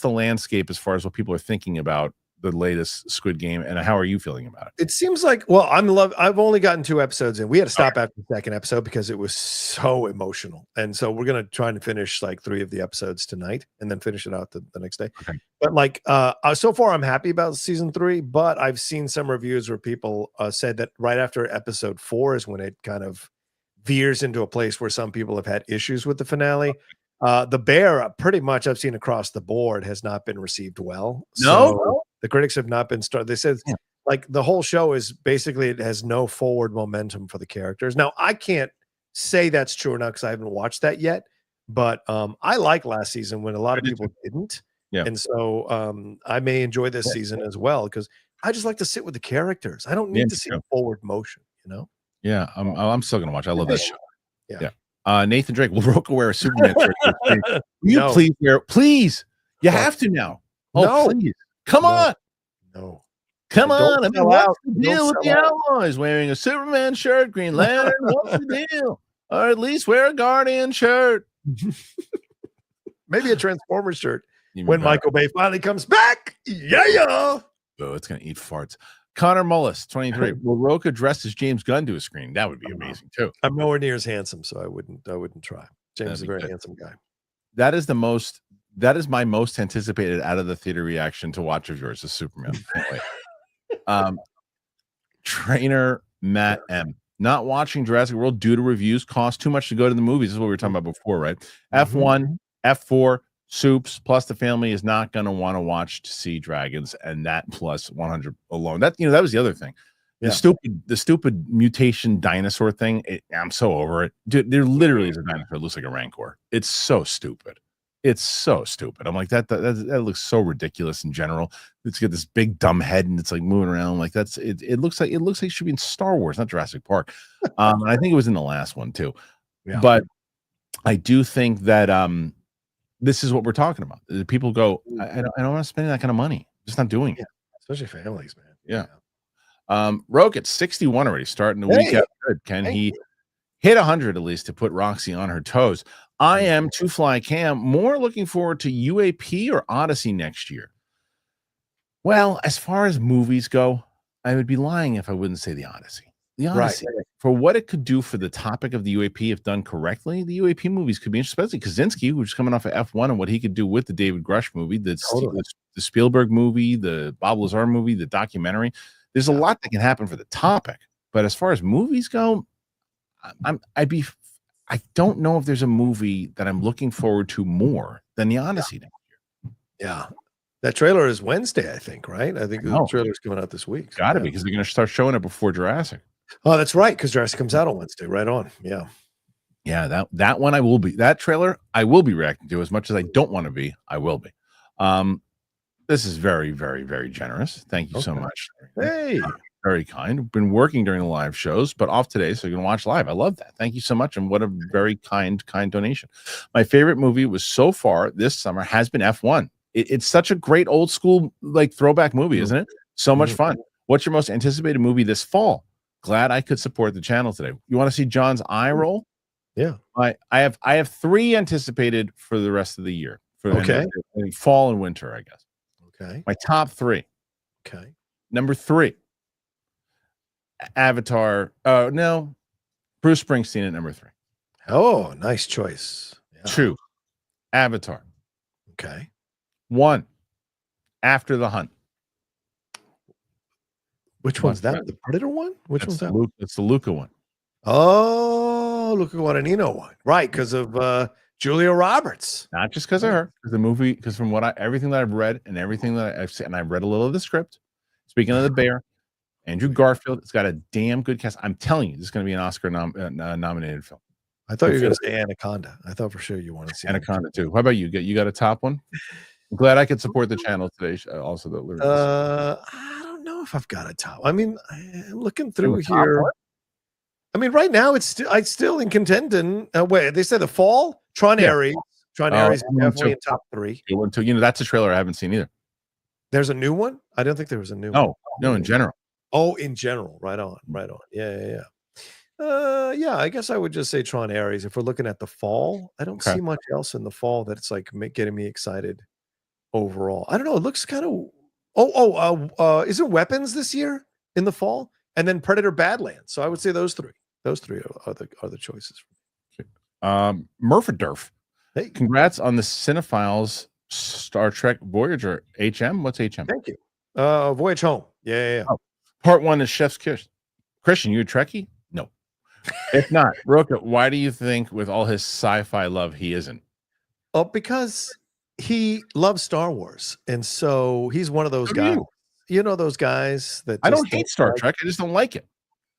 landscape as far as what people are thinking about the latest Squid Game, and how are you feeling about it? It seems like, well, I've only gotten 2 episodes in. We had to stop after the second episode because it was so emotional. And so we're going to try and finish like 3 of the episodes tonight and then finish it out the next day. Okay. But so far I'm happy about season 3, but I've seen some reviews where people said that right after episode 4 is when it kind of veers into a place where some people have had issues with the finale. The Bear, pretty much I've seen across the board, has not been received well. So the critics have not been started. They said like the whole show is basically, it has no forward momentum for the characters. Now I can't say that's true or not because I haven't watched that yet, but I like last season when a lot of people didn't. Yeah. And so I may enjoy this season as well because I just like to sit with the characters. I don't need to see forward motion, Yeah, I'm still gonna watch. I love this show. Yeah. Nathan Drake, will Rocha wear a Superman shirt? Please wear? Please, you have to now. Oh, please, come on. No, come on. I mean, what's the deal with the Outlaws wearing a Superman shirt? Green Lantern, what's the deal? Or at least wear a Guardian shirt. Maybe a Transformers shirt when Michael Bay finally comes back. Yeah. Oh, it's gonna eat farts. Connor Mullis, 23. Will Rocha dress as James Gunn to a screen? That would be amazing too. I'm nowhere near as handsome, so I wouldn't try. James is a very handsome guy. That is my most anticipated out of the theater reaction to watch of yours is Superman. Trainer Matt M. Not watching Jurassic World due to reviews cost too much to go to the movies. This is what we were talking about before, right? F1, F4, Soups, plus the family is not going to want to watch to see dragons, and that plus 100 alone. That that was the other thing. The stupid mutation dinosaur thing. I'm so over it. Dude, there literally is a dinosaur that looks like a rancor. It's so stupid. It's so stupid. I'm like that looks so ridiculous in general. It's got this big dumb head and it's like moving around like that's it. It looks like it should be in Star Wars, not Jurassic Park. And I think it was in the last one too. Yeah. But I do think that this is what we're talking about. People go, I don't want to spend that kind of money. Just not doing it. Especially families, man. Yeah. Roke at 61 already, starting the week out good. Can he hit 100 at least to put Roxy on her toes? I am Two Fly Cam, more looking forward to UAP or Odyssey next year. Well, as far as movies go, I would be lying if I wouldn't say the Odyssey. The Odyssey, for what it could do for the topic of the UAP, if done correctly, the UAP movies could be interesting, especially Kaczynski, who's coming off of F1 and what he could do with the David Grush movie, the Spielberg movie, the Bob Lazar movie, the documentary. There's a lot that can happen for the topic. But as far as movies go, I don't know if there's a movie that I'm looking forward to more than the Odyssey next year. Yeah. That trailer is Wednesday, I think, right? I think the trailer's coming out this week. Got to be, because they're going to start showing it before Jurassic. Oh, that's right, because Jurassic comes out on Wednesday. Right on. Yeah. Yeah, that one I will be. That trailer I will be reacting to. As much as I don't want to be, I will be. This is very, very, very generous. Thank you so much. Hey. Very kind. I've been working during the live shows, but off today, so you can watch live. I love that. Thank you so much, and what a very kind donation. My favorite movie was so far this summer has been F1. It's such a great old school like throwback movie, isn't it? So much fun. What's your most anticipated movie this fall? Glad I could support the channel today. You want to see John's eye roll? Yeah. I have 3 anticipated for the rest of the year. For fall and winter, I guess. Okay. My top 3. Okay. Number 3. Avatar. No, Bruce Springsteen at number 3. Oh, nice choice. 2, Avatar. Okay. 1, After the Hunt. Which one's that? The Predator one? Which one's that? It's the Luca one. Oh, Luca Guadagnino one. Right, because of Julia Roberts. Not just because of her, because the movie, because from everything that I've read and everything that I've seen, and I've read a little of the script. Speaking of the bear, Andrew Garfield, it's got a damn good cast. I'm telling you, this is going to be an Oscar nominated film. I thought you were going to say Anaconda. I thought for sure you wanted to see Anaconda too. How about you? You got a top one? I'm glad I could support the channel today. Also, I don't know if I've got a top. I mean, I'm looking through here. I mean, right now it's still in contention. Wait, they said the fall. Tron Ares. Tron Ares is definitely in top 3. That's a trailer I haven't seen either. There's a new one. I don't think there was a new one. No, in general. Oh, in general. Right on. Yeah. I guess I would just say Tron Ares. If we're looking at the fall, I don't see much else in the fall that's like getting me excited overall. I don't know. It looks kind of. Is it Weapons this year in the fall, and then Predator Badlands? So I would say those 3. Those 3 are the choices. Murphy-Durf. Hey, congrats on the Cinephiles Star Trek Voyager HM. What's HM? Thank you. Voyage Home. Yeah. Oh, part 1 is Chef's Kiss. Kristian, you a Trekkie? No. If not, Rocha, why do you think with all his sci-fi love he isn't? Oh, because he loves Star Wars, and so he's one of those guys. You know those guys that I don't hate Star Trek. I just don't like it.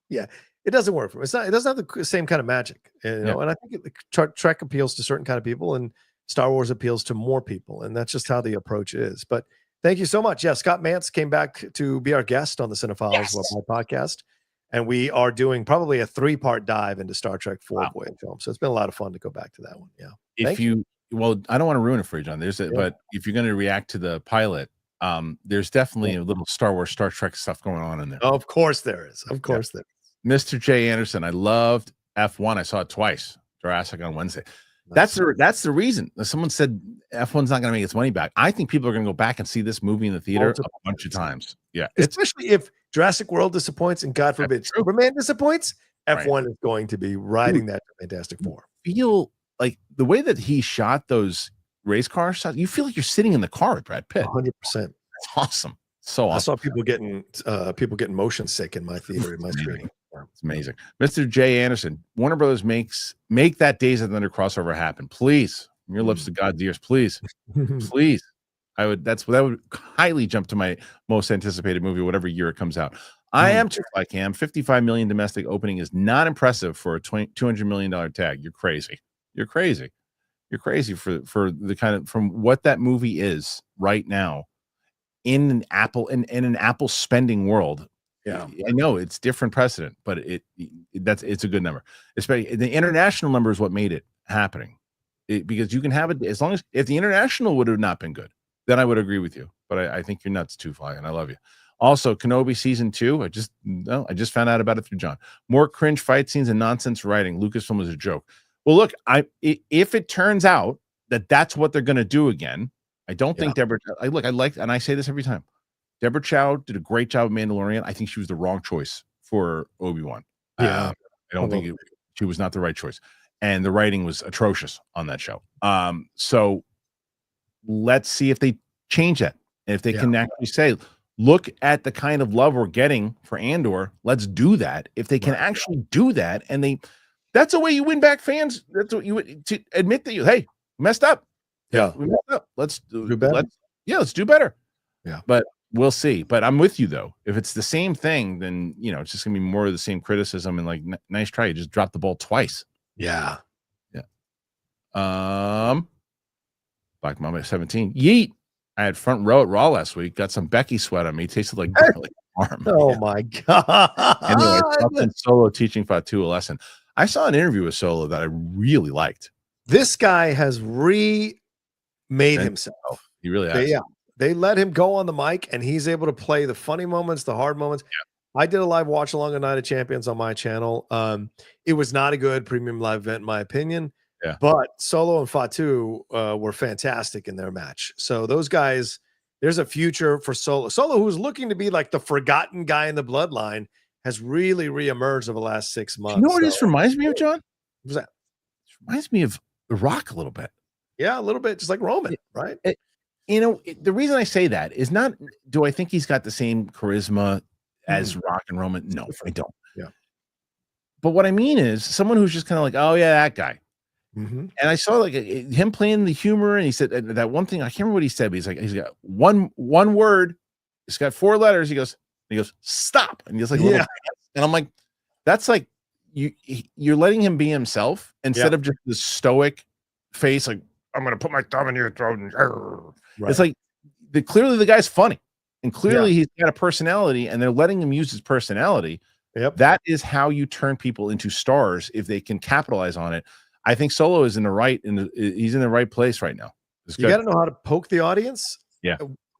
Yeah, it doesn't work for him. It doesn't have the same kind of magic, and I think Trek appeals to certain kind of people, and Star Wars appeals to more people, and that's just how the approach is. But thank you so much. Yeah, Scott Mantz came back to be our guest on the Cinephiles podcast, and we are doing probably a 3-part dive into Star Trek 4 Voyage Home. So it's been a lot of fun to go back to that one. Yeah. Well, I don't want to ruin it for you, John. But if you're going to react to the pilot, there's definitely a little Star Wars, Star Trek stuff going on in there. Oh, of course there is. Of course there is. Mr. J. Anderson, I loved F1. I saw it twice. Jurassic on Wednesday. That's the reason. Someone said F1's not going to make its money back. I think people are going to go back and see this movie in the theater a bunch of times. Yeah, especially if Jurassic World disappoints, and God forbid Superman disappoints, F1 is going to be riding that Fantastic Four. Feel like the way that he shot those race car shots, you feel like you're sitting in the car with Brad Pitt. 100%. That's awesome. So awesome. I saw people getting motion sick in my theater, in my screening. It's amazing. Mr. J. Anderson, Warner Brothers make that Days of Thunder crossover happen. Please. From your lips to God's ears, please. Please. That would highly jump to my most anticipated movie, whatever year it comes out. I am just like him. 55 million domestic opening is not impressive for a $200 million tag. You're crazy. You're crazy. You're crazy for the kind of from what that movie is right now in an Apple spending world. Yeah, I know it's different precedent, but it's a good number. Especially the international number is what made it happening. Because you can have it as long as if the international would have not been good, then I would agree with you. But I think you're nuts too, Fly, and I love you. Also, Kenobi season 2. I just found out about it through John. More cringe fight scenes and nonsense writing. Lucasfilm is a joke. Well, look, if it turns out that that's what they're going to do again, I don't think Deborah. And I say this every time. Deborah Chow did a great job of Mandalorian. I think she was the wrong choice for Obi-Wan. Yeah, I don't think she was not the right choice, and the writing was atrocious on that show. So let's see if they change that, and if they can actually say, look at the kind of love we're getting for Andor. Let's do that. If they can actually do that, and that's the way you win back fans. That's what to admit that you messed up. Yeah, we messed up. Let's do better. Let's do better. Yeah, but we'll see. But I'm with you though. If it's the same thing, then it's just gonna be more of the same criticism and like nice try. You just dropped the ball twice. Yeah. Black Mama 17. Yeet. I had front row at Raw last week. Got some Becky sweat on me. Tasted like garlic parm. Oh my god. Anyway, Solo teaching Fatu a lesson. I saw an interview with Solo that I really liked. This guy has remade himself. He really has. They let him go on the mic, and he's able to play the funny moments, the hard moments. Yeah. I did a live watch along a Night of Champions on my channel. It was not a good premium live event, in my opinion. Yeah. But Solo and Fatu were fantastic in their match. So those guys, there's a future for Solo. Solo, who's looking to be like the forgotten guy in the bloodline, has really reemerged over the last 6 months. You know what this reminds me of, John? What's that? It reminds me of The Rock a little bit. Yeah, a little bit, just like Roman, right? The reason I say that is not, do I think he's got the same charisma as Rock and Roman? No, I don't. Yeah. But what I mean is someone who's just kind of like, oh yeah, that guy. Mm-hmm. And I saw like him playing the humor, and he said that one thing. I can't remember what he said, but he's got one word. It's got 4 letters. He goes, stop, and he's like, and I'm like, that's like you're letting him be himself instead of just this stoic face, like I'm gonna put my thumb in your throat. And it's like clearly the guy's funny, and clearly he's got a personality, and they're letting him use his personality. Yep. That is how you turn people into stars if they can capitalize on it. I think Solo is he's in the right place right now. You got to know how to poke the audience,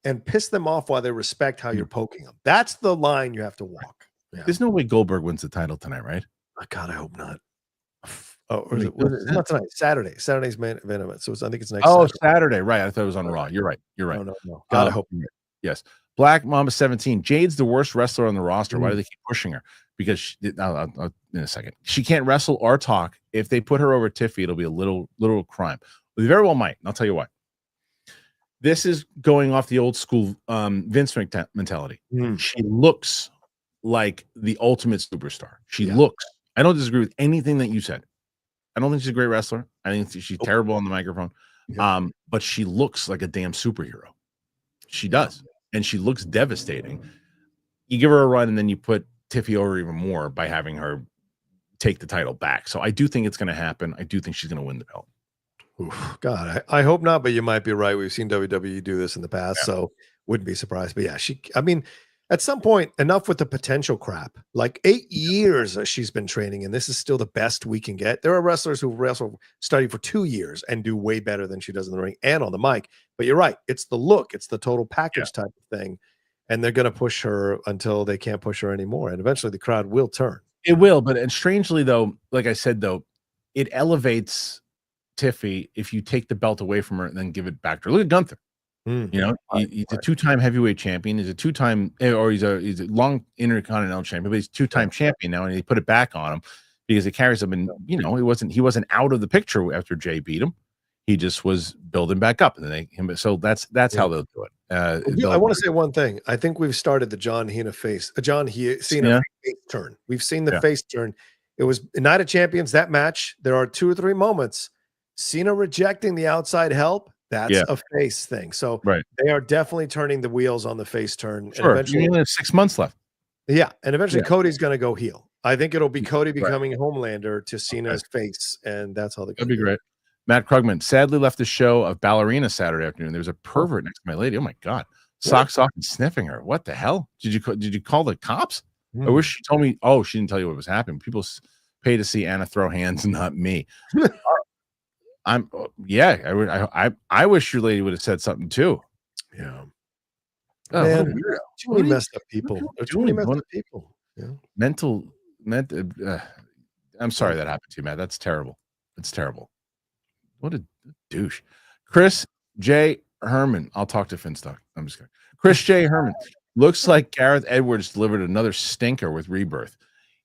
and piss them off while they respect how you're poking them. That's the line you have to walk. Yeah. There's no way Goldberg wins the title tonight, right? Oh, God, I hope not. Oh, or is it not tonight? Saturday's main event. So I think it's next. Saturday, right? I thought it was on Raw. You're right. No. God, I hope. Yes. Black Mamba 17. Jade's the worst wrestler on the roster. Why do they keep pushing her? Because in a second, she can't wrestle or talk. If they put her over Tiffy, it'll be a little crime. They very well might. And I'll tell you why. This is going off the old school Vince mentality. She looks like the ultimate superstar. She looks. I don't disagree with anything that you said. I don't think she's a great wrestler. I think she's terrible on the microphone. But she looks like a damn superhero. She does. And she looks devastating. You give her a run, and then you put Tiffy over even more by having her take the title back. So I do think it's going to happen. I do think she's going to win the belt. Oof, God, I hope not, but you might be right. We've seen WWE do this in the past, so wouldn't be surprised. But at some point, enough with the potential crap. Like 8 years she's been training, and this is still the best we can get. There are wrestlers who study for 2 years and do way better than she does in the ring and on the mic. But you're right. It's the look. It's the total package type of thing. And they're going to push her until they can't push her anymore. And eventually the crowd will turn. It will. And strangely, though, like I said, though, it elevates Tiffy if you take the belt away from her and then give it back to her. Look at Gunther. You know, he's a two-time heavyweight champion. He's a two-time, or he's a long intercontinental champion, but he's two-time champion now, and they put it back on him because it carries him. And you know, he wasn't out of the picture after Jay beat him. He just was building back up, and then so that's how they'll do it. I want to say one thing. I think we've started the John Cena face turn. We've seen the face turn. It was Night of Champions, that match. There are 2 or 3 moments. Cena rejecting the outside help. That's a face thing. So they are definitely turning the wheels on the face turn. Sure. And eventually, you only have 6 months left. Yeah. And eventually Cody's going to go heel. I think it'll be Cody becoming Homelander to Cena's face. And that's how that'd be great. Matt Krugman sadly left the show of Ballerina Saturday afternoon. There was a pervert next to my lady. Oh my God. Socks off and sniffing her. What the hell? Did you call the cops? I wish she told me. Oh, she didn't tell you what was happening. People pay to see Anna throw hands, not me. I wish your lady would have said something too. Yeah. Oh, man, too many messed up people. Too many messed up people. Yeah. Mental. I'm sorry that happened to you, Matt. That's terrible. It's terrible. What a douche. Chris J. Herman. I'll talk to Finstock. I'm just kidding. Chris J. Herman. Looks like Gareth Edwards delivered another stinker with Rebirth.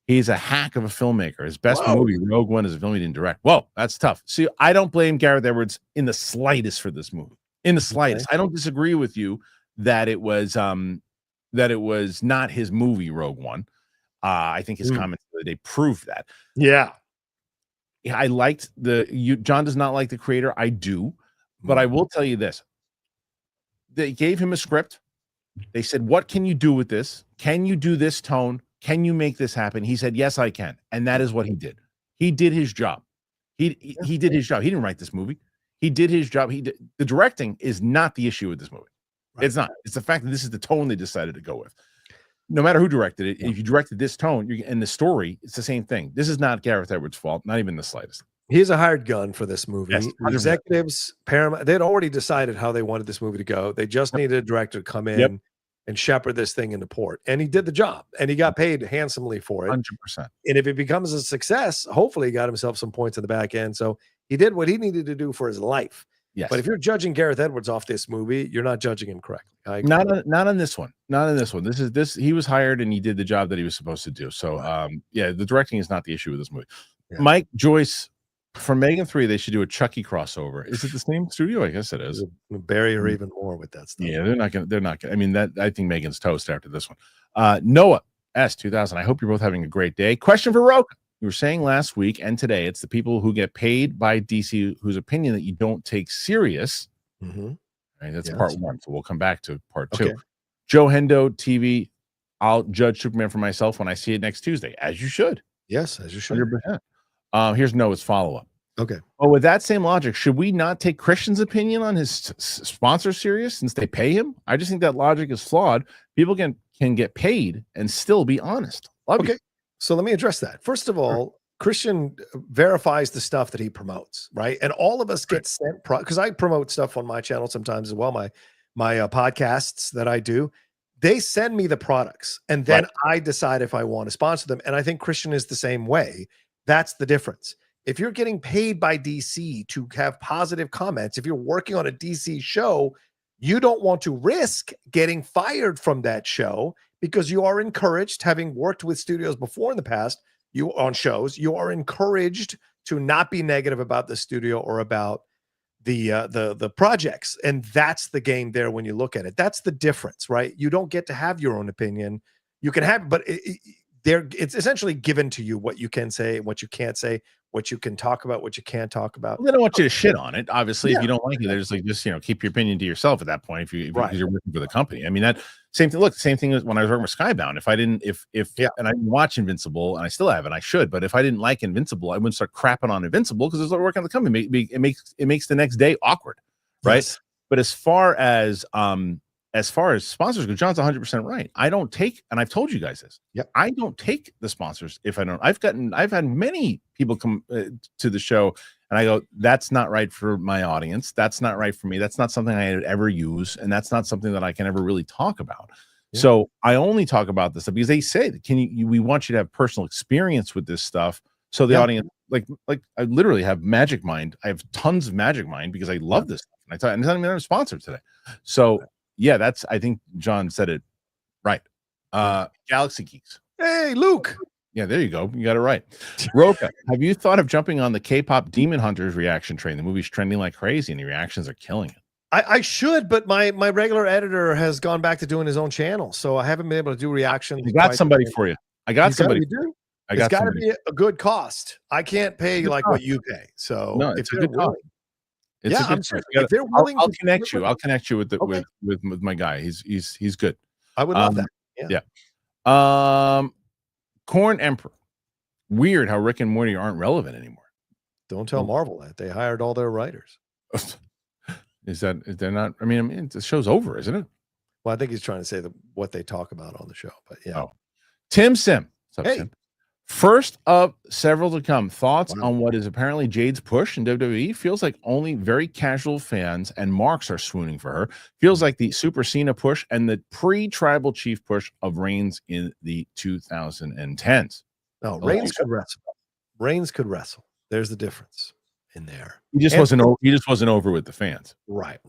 He's a hack of a filmmaker. His best movie, Rogue One, is a film he didn't direct. Whoa, that's tough. See, I don't blame Gareth Edwards in the slightest for this movie. In the slightest. I don't disagree with you that it was not his movie, Rogue One. I think his comments the other day proved that. Yeah. I liked John does not like the creator. I do. But I will tell you this. They gave him a script. They said, what can you do with this? Can you do this tone? Can you make this happen? He said, yes, I can. And that is what he did. He did his job. He did his job. He didn't write this movie. He did his job. The directing is not the issue with this movie. Right. It's not. It's the fact that this is the tone they decided to go with. No matter who directed it, if you directed this tone and the story, it's the same thing. This is not Gareth Edwards' fault, not even the slightest. He's a hired gun for this movie. Yes, executives, Paramount, they'd already decided how they wanted this movie to go. They just needed a director to come in and shepherd this thing into port. And he did the job, and he got paid handsomely for it. 100%. And if it becomes a success, hopefully he got himself some points in the back end. So he did what he needed to do for his life. Yes. But if you're judging Gareth Edwards off this movie, you're not judging him correctly. Not on this one. Not on this one. He was hired and he did the job that he was supposed to do. So the directing is not the issue with this movie. Yeah. Mike Joyce, for Megan 3, they should do a Chucky crossover. Is it the same studio? I guess it is. Bury her even more with that stuff. Yeah, they're not gonna. I mean, I think Megan's toast after this one. Noah S 2000. I hope you're both having a great day. Question for Rocha. You were saying last week and today, it's the people who get paid by DC whose opinion that you don't take serious. Mm-hmm. Right, that's part 1. So we'll come back to part 2. Joe Hendo TV. I'll judge Superman for myself when I see it next Tuesday, as you should. Yes, as you should. 100%. Here's Noah's follow-up. Okay. Oh, with that same logic, should we not take Kristian's opinion on his sponsor serious since they pay him? I just think that logic is flawed. People can get paid and still be honest. Love you. So let me address that. First of all, Kristian verifies the stuff that he promotes, right? And all of us get sent because I promote stuff on my channel sometimes as well. My podcasts that I do, they send me the products, and then I decide if I want to sponsor them. And I think Kristian is the same way. That's the difference. If you're getting paid by DC to have positive comments, if you're working on a DC show, you don't want to risk getting fired from that show because you are encouraged, having worked with studios before in the past, you are encouraged to not be negative about the studio or about the projects. And that's the game there when you look at it. That's the difference, right? You don't get to have your own opinion. You can have, but it's essentially given to you what you can say, what you can't say, what you can talk about, what you can't talk about. Well, they don't want you to shit on it. Obviously, if you don't like it, they're just like, keep your opinion to yourself at that point. Because you're working for the company. I mean, that same thing. Look, same thing as when I was working with Skybound. If I didn't, and I didn't watch Invincible, and I still haven't, I should. But if I didn't like Invincible, I wouldn't start crapping on Invincible because it's not working on the company. It makes the next day awkward, right? Yes. But as far as sponsors go, John's 100% right. I don't take, and I've told you guys this. Yep. I don't take the sponsors if I don't. I've had many people come to the show, and I go, "That's not right for my audience. That's not right for me. That's not something I would ever use, and that's not something that I can ever really talk about." Yeah. So I only talk about this stuff because they say, we want you to have personal experience with this stuff, so the audience like I literally have Magic Mind. I have tons of Magic Mind because I love this stuff. And I thought, and it's not even a sponsor today. So yeah, I think John said it right. Galaxy Geeks. Hey, Luke. Yeah, there you go. You got it right. Rocha, have you thought of jumping on the K-pop Demon Hunters reaction train? The movie's trending like crazy, and the reactions are killing it. I should, but my regular editor has gone back to doing his own channel, so I haven't been able to do reactions. I got somebody for you. I got somebody. It's got to be a good cost. I can't pay like what you pay. So no, it's a good cost. I'm sure. If they're willing, I'll connect you. I'll connect you with the with my guy. He's good. I would love that. Yeah. Corn Emperor. Weird how Rick and Morty aren't relevant anymore. Don't tell Marvel that. They hired all their writers. Is they're not? I mean, the show's over, isn't it? Well, I think he's trying to say what they talk about on the show. But yeah. Oh. Tim Sim. What's up, Tim? First of several to come. Thoughts on what is apparently Jade's push in WWE? Feels like only very casual fans and marks are swooning for her. Feels like the Super Cena push and the pre-Tribal Chief push of Reigns in the 2010s. No, Reigns could wrestle. Reigns could wrestle. There's the difference in there. He just wasn't over with the fans. Right.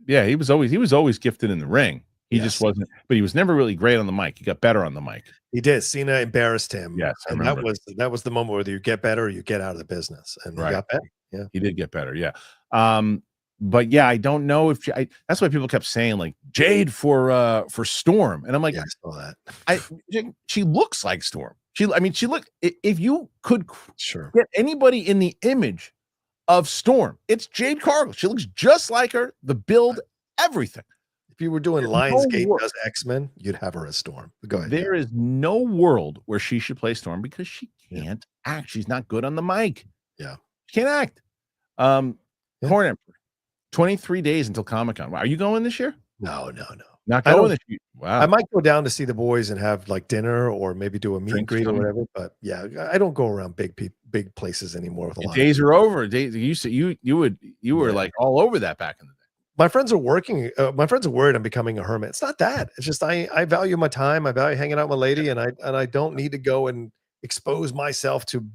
Yeah, he was always gifted in the ring. He just wasn't, but he was never really great on the mic. He got better on the mic. He did. Cena embarrassed him. Yes, and that was the moment where you get better or you get out of the business. And he got better. Yeah, he did get better. Yeah. But yeah, I don't know if that's why people kept saying like Jade for Storm, and I'm like, I saw that. She looks like Storm. She looked. If you could sure get anybody in the image of Storm, it's Jade Cargill. She looks just like her. The build, everything. If you were doing Lionsgate does X-Men, you'd have her as Storm. Go ahead. There is no world where she should play Storm because she can't act. She's not good on the mic. Yeah. She can't act. Corn Emperor, 23 days until Comic-Con. Are you going this year? No. Not going this year. Wow. I might go down to see the boys and have like dinner or maybe do a meet and greet or whatever. But yeah, I don't go around big places anymore. With a lot days are over. You were like all over that back in the day. My friends are working. My friends are worried I'm becoming a hermit. It's not that. It's just I value my time. I value hanging out with my lady, and I don't need to go and expose myself to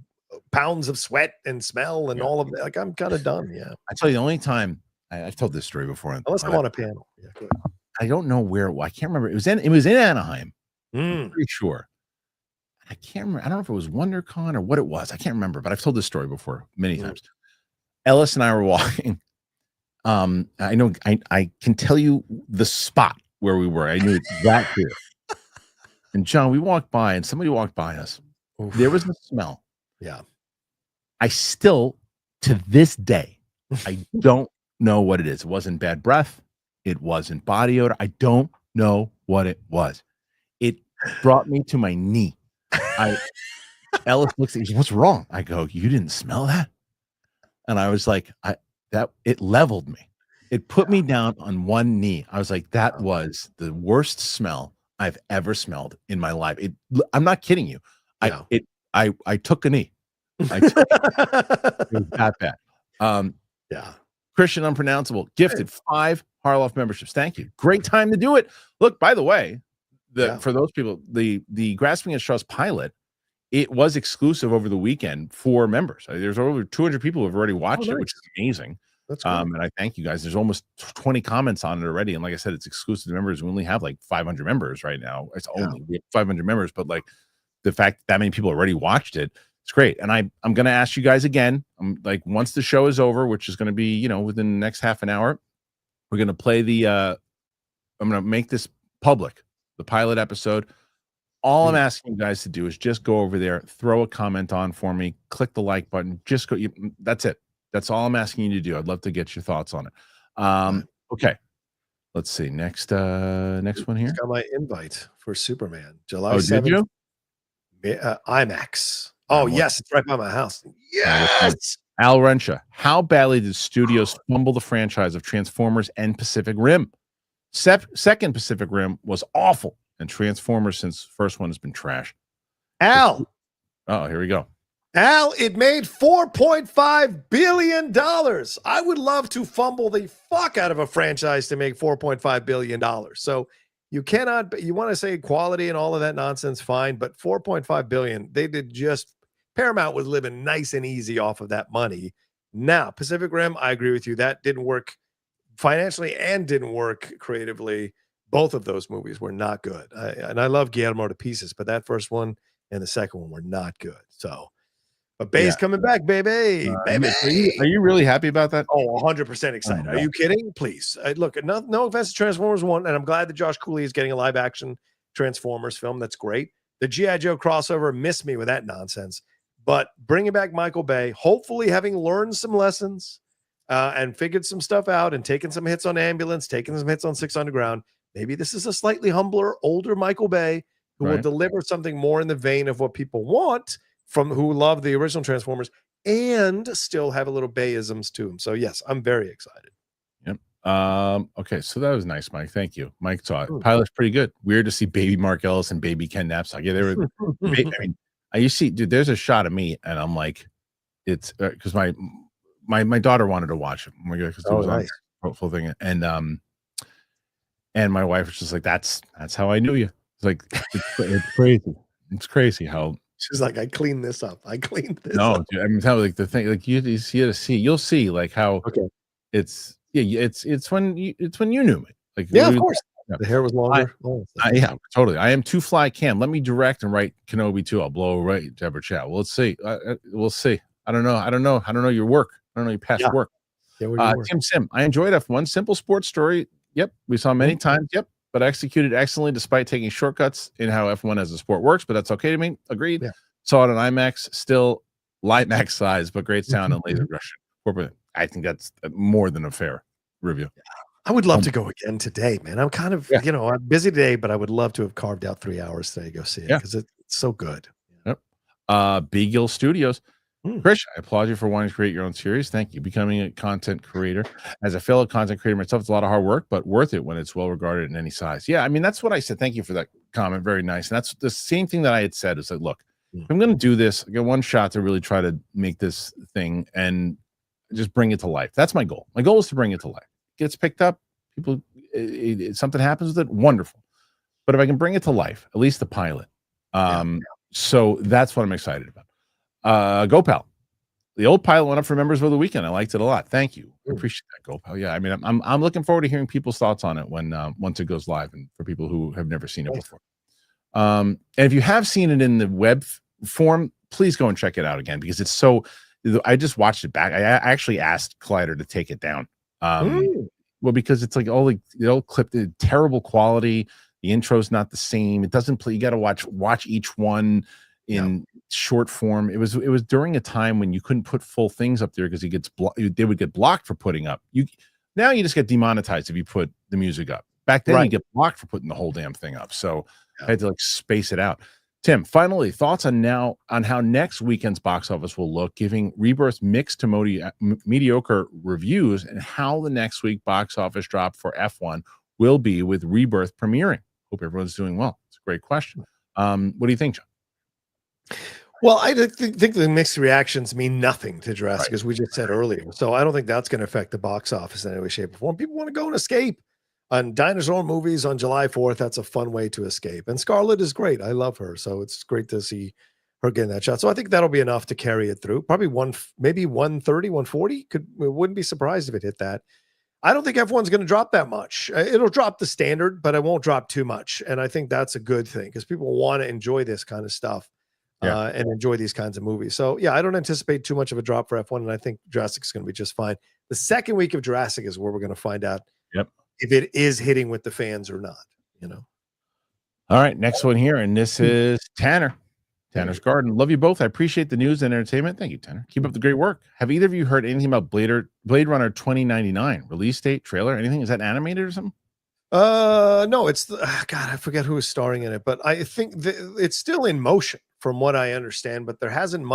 pounds of sweat and smell and all of that. Like I'm kind of done. Yeah. I tell you, the only time I've told this story before. Unless I'm on a panel. Yeah. Good. I don't know where it was. I can't remember. It was in Anaheim. I'm pretty sure. I can't remember. I don't know if it was WonderCon or what it was. I can't remember. But I've told this story before many times. Ellis and I were walking. I know I can tell you the spot where we were. I knew it that clear. And John, we walked by and somebody walked by us. Oof. There was a smell. Yeah. I still, to this day, I don't know what it is. It wasn't bad breath. It wasn't body odor. I don't know what it was. It brought me to my knee. Ellis looks at me, what's wrong? I go, you didn't smell that? And I was like, it leveled me. It put me down on one knee. I was like, that was the worst smell I've ever smelled in my life. I'm not kidding you. I took a knee. It was that bad. Kristian Unpronounceable gifted 5 Harloff memberships. Thank you. Great time to do it. Look, by the way, for those people, the Grasping at Straws pilot, it was exclusive over the weekend for members. There's over 200 people who have already watched it, which is amazing. That's great. And I thank you guys. There's almost 20 comments on it already. And like I said, it's exclusive to members. We only have like 500 members right now. We have 500 members, but like the fact that many people already watched it, it's great. And I'm going to ask you guys again, like once the show is over, which is going to be, within the next half an hour, we're going to play I'm going to make this public, the pilot episode. All I'm asking you guys to do is just go over there, throw a comment on for me, click the like button, just go. That's it. That's all I'm asking you to do. I'd love to get your thoughts on it. Okay. Let's see. Next one here. Got my invite for Superman, July 7th. Did you? IMAX. Oh, yes. It's right by my house. Yes. Al Rensha. How badly did studios fumble the franchise of Transformers and Pacific Rim? Second Pacific Rim was awful. And Transformers, since first one, has been trash. Al. Oh, here we go. Al, it made $4.5 billion. I would love to fumble the fuck out of a franchise to make $4.5 billion. So you cannot, you want to say quality and all of that nonsense, fine, but $4.5 billion, they did just Paramount was living nice and easy off of that money. Now, Pacific Rim, I agree with you. That didn't work financially and didn't work creatively. Both of those movies were not good. And I love Guillermo to pieces, but that first one and the second one were not good. So, but Bay's coming back, baby. Are you really happy about that? Oh, 100% excited. Are you kidding? Please. Look, no offense to Transformers 1, and I'm glad that Josh Cooley is getting a live action Transformers film. That's great. The G.I. Joe crossover missed me with that nonsense. But bringing back Michael Bay, hopefully having learned some lessons and figured some stuff out and taken some hits on Ambulance, taking some hits on Six Underground, maybe this is a slightly humbler, older Michael Bay who will deliver something more in the vein of what people want from who love the original Transformers and still have a little Bayisms to him. So yes, I'm very excited. Yep. Okay, so that was nice, Mike. Thank you. Mike saw it. Pilot's pretty good. Weird to see baby Mark Ellis and baby Ken Knapsack. Yeah, they were. You see, dude, there's a shot of me, and I'm like, it's because my daughter wanted to watch it. Because it was nice. On full thing, and my wife was just like, that's how I knew you. It's like it's crazy. It's crazy how. She's like, I cleaned this up. Dude, I mean, like the thing, like you'll see like how it's when you knew me. Like, of course. The hair was longer. Yeah, totally. I am too fly Cam. Let me direct and write Kenobi too. I'll blow right Deborah Chow. Well, let's see. We'll see. I don't know your work. I don't know your past work. Tim Sim. I enjoyed F1. Simple sports story. Yep. We saw many times. Yep. But executed excellently despite taking shortcuts in how F1 as a sport works, but that's okay to me. Agreed. Yeah. Saw it on IMAX, still Limax size, but great sound and laser Russian. I think that's more than a fair review. I would love to go again today, man. I'm kind of, I'm busy today, but I would love to have carved out 3 hours today to go see it because it's so good. Yep. Big Gill Studios. Kris, I applaud you for wanting to create your own series. Thank you. Becoming a content creator. As a fellow content creator myself, it's a lot of hard work, but worth it when it's well regarded in any size. Yeah, I mean, that's what I said. Thank you for that comment. Very nice. And that's the same thing that I had said is like, look, I'm going to do this. I got one shot to really try to make this thing and just bring it to life. That's my goal. My goal is to bring it to life. It gets picked up. People, something happens with it. Wonderful. But if I can bring it to life, at least the pilot. So that's what I'm excited about. GoPal. The old pilot went up for members of the weekend. I liked it a lot. Thank you. I appreciate that, GoPal. Yeah, I mean, I'm looking forward to hearing people's thoughts on it when once it goes live, and for people who have never seen it before. And if you have seen it in the web form, please go and check it out again because it's so. I just watched it back. I actually asked Collider to take it down. Well, because it's like all clipped, terrible quality. The intro's not the same. It doesn't play. You got to watch each one in short form. It was during a time when you couldn't put full things up there because they would get blocked for putting up. Now you just get demonetized if you put the music up. Back then you get blocked for putting the whole damn thing up. So I had to space it out. Tim, finally, thoughts on how next weekend's box office will look, giving Rebirth mixed to mediocre reviews, and how the next week box office drop for F1 will be with Rebirth premiering. Hope everyone's doing well. It's a great question. What do you think, John? Well, I think the mixed reactions mean nothing to Jurassic, as we just said earlier. So I don't think that's going to affect the box office in any way, shape, or form. People want to go and escape. On dinosaur movies on July 4th, that's a fun way to escape. And Scarlett is great. I love her. So it's great to see her getting that shot. So I think that'll be enough to carry it through. Probably maybe 130, 140. Wouldn't be surprised if it hit that. I don't think F1's going to drop that much. It'll drop the standard, but it won't drop too much. And I think that's a good thing because people want to enjoy this kind of stuff and enjoy these kinds of movies. So yeah, I don't anticipate too much of a drop for F1. And I think Jurassic's going to be just fine. The second week of Jurassic is where we're going to find out if it is hitting with the fans or not, All right, next one here, and this is Tanner's Garden. Love you both. I appreciate the news and entertainment. Thank you, Tanner. Keep up the great work. Have either of you heard anything about Blade Runner 2099 release date, trailer, anything? Is that animated or something? No, it's God, I forget who is starring in it, but I think it's still in motion from what I understand, but there hasn't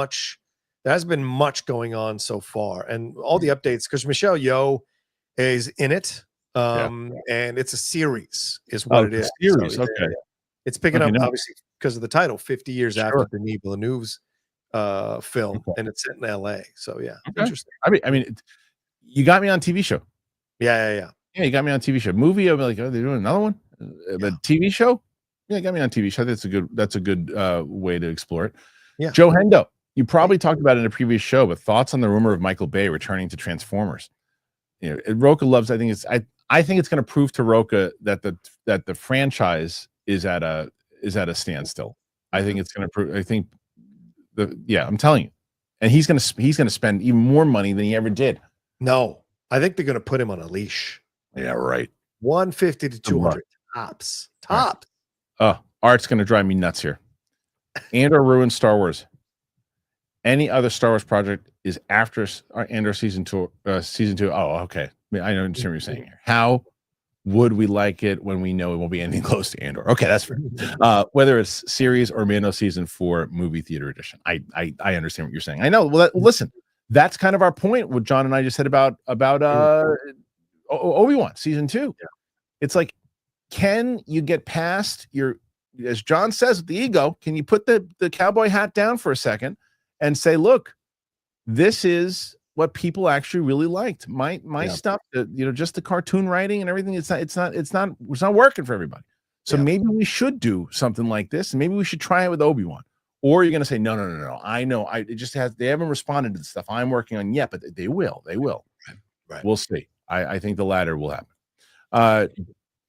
been much going on so far, and all the updates because Michelle Yeoh is in it. And it's a series is what it is. Series, so, it's picking up obviously because of the title 50 years after Denis Villeneuve's film, and it's set in LA. So interesting. I mean you got me on TV show. Yeah, you got me on TV show. Movie, I'll be like, oh, they're doing another one. But TV show, got me on TV show. That's a good way to explore it. Joe Hendo, You probably talked about it in a previous show, but thoughts on the rumor of Michael Bay returning to Transformers? Rocha loves. I think it's going to prove to Rocha that the franchise is at a standstill. I think it's going to prove. I think I'm telling you, and he's going to spend even more money than he ever did. No, I think they're going to put him on a leash. Yeah, right. 150 to 200 tops. Right. Art's going to drive me nuts here. And/or ruin Star Wars. Any other Star Wars project is after Andor season 2. Oh, okay. I don't understand what you're saying here. How would we like it when we know it won't be anything close to Andor? Okay, that's fair. Whether it's series or Mando season 4 movie theater edition. I understand what you're saying. I know. Well, listen, that's kind of our point. What John and I just said about Obi-Wan season 2. Yeah. It's like, can you get past your, as John says, with the ego? Can you put the cowboy hat down for a second and say, look, this is what people actually really liked. My stuff, just the cartoon writing and everything. It's not working for everybody. So maybe we should do something like this, and maybe we should try it with Obi-Wan. Or you're going to say, no. I know. They haven't responded to the stuff I'm working on yet, but they will. Right. We'll see. I think the latter will happen.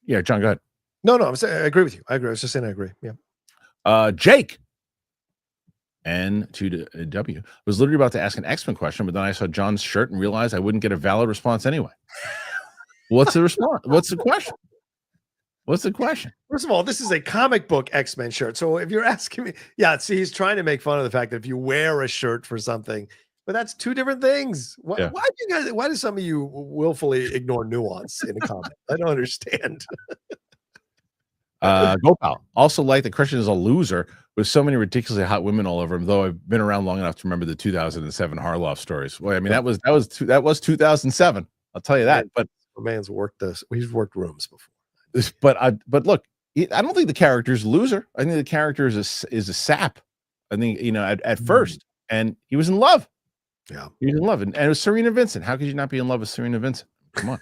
John, go ahead. No, I agree with you. I agree. I was just saying I agree. Yeah. Jake. N2W was literally about to ask an X-Men question, but then I saw John's shirt and realized I wouldn't get a valid response anyway. What's the response? What's the question? First of all, this is a comic book X-Men shirt. So if you're asking me, he's trying to make fun of the fact that if you wear a shirt for something, but that's two different things. Why do some of you willfully ignore nuance in a comment? I don't understand. Gopal also like that Kristian is a loser with so many ridiculously hot women all over him, though I've been around long enough to remember the 2007 Harloff stories. Well, I mean, that was 2007. I'll tell you that. But the man's worked he's worked rooms before. But look, I don't think the character is a loser. I think the character is a sap. I think, at first, and he was in love. Yeah, he was in love, and it was Serena Vincent. How could you not be in love with Serena Vincent? Come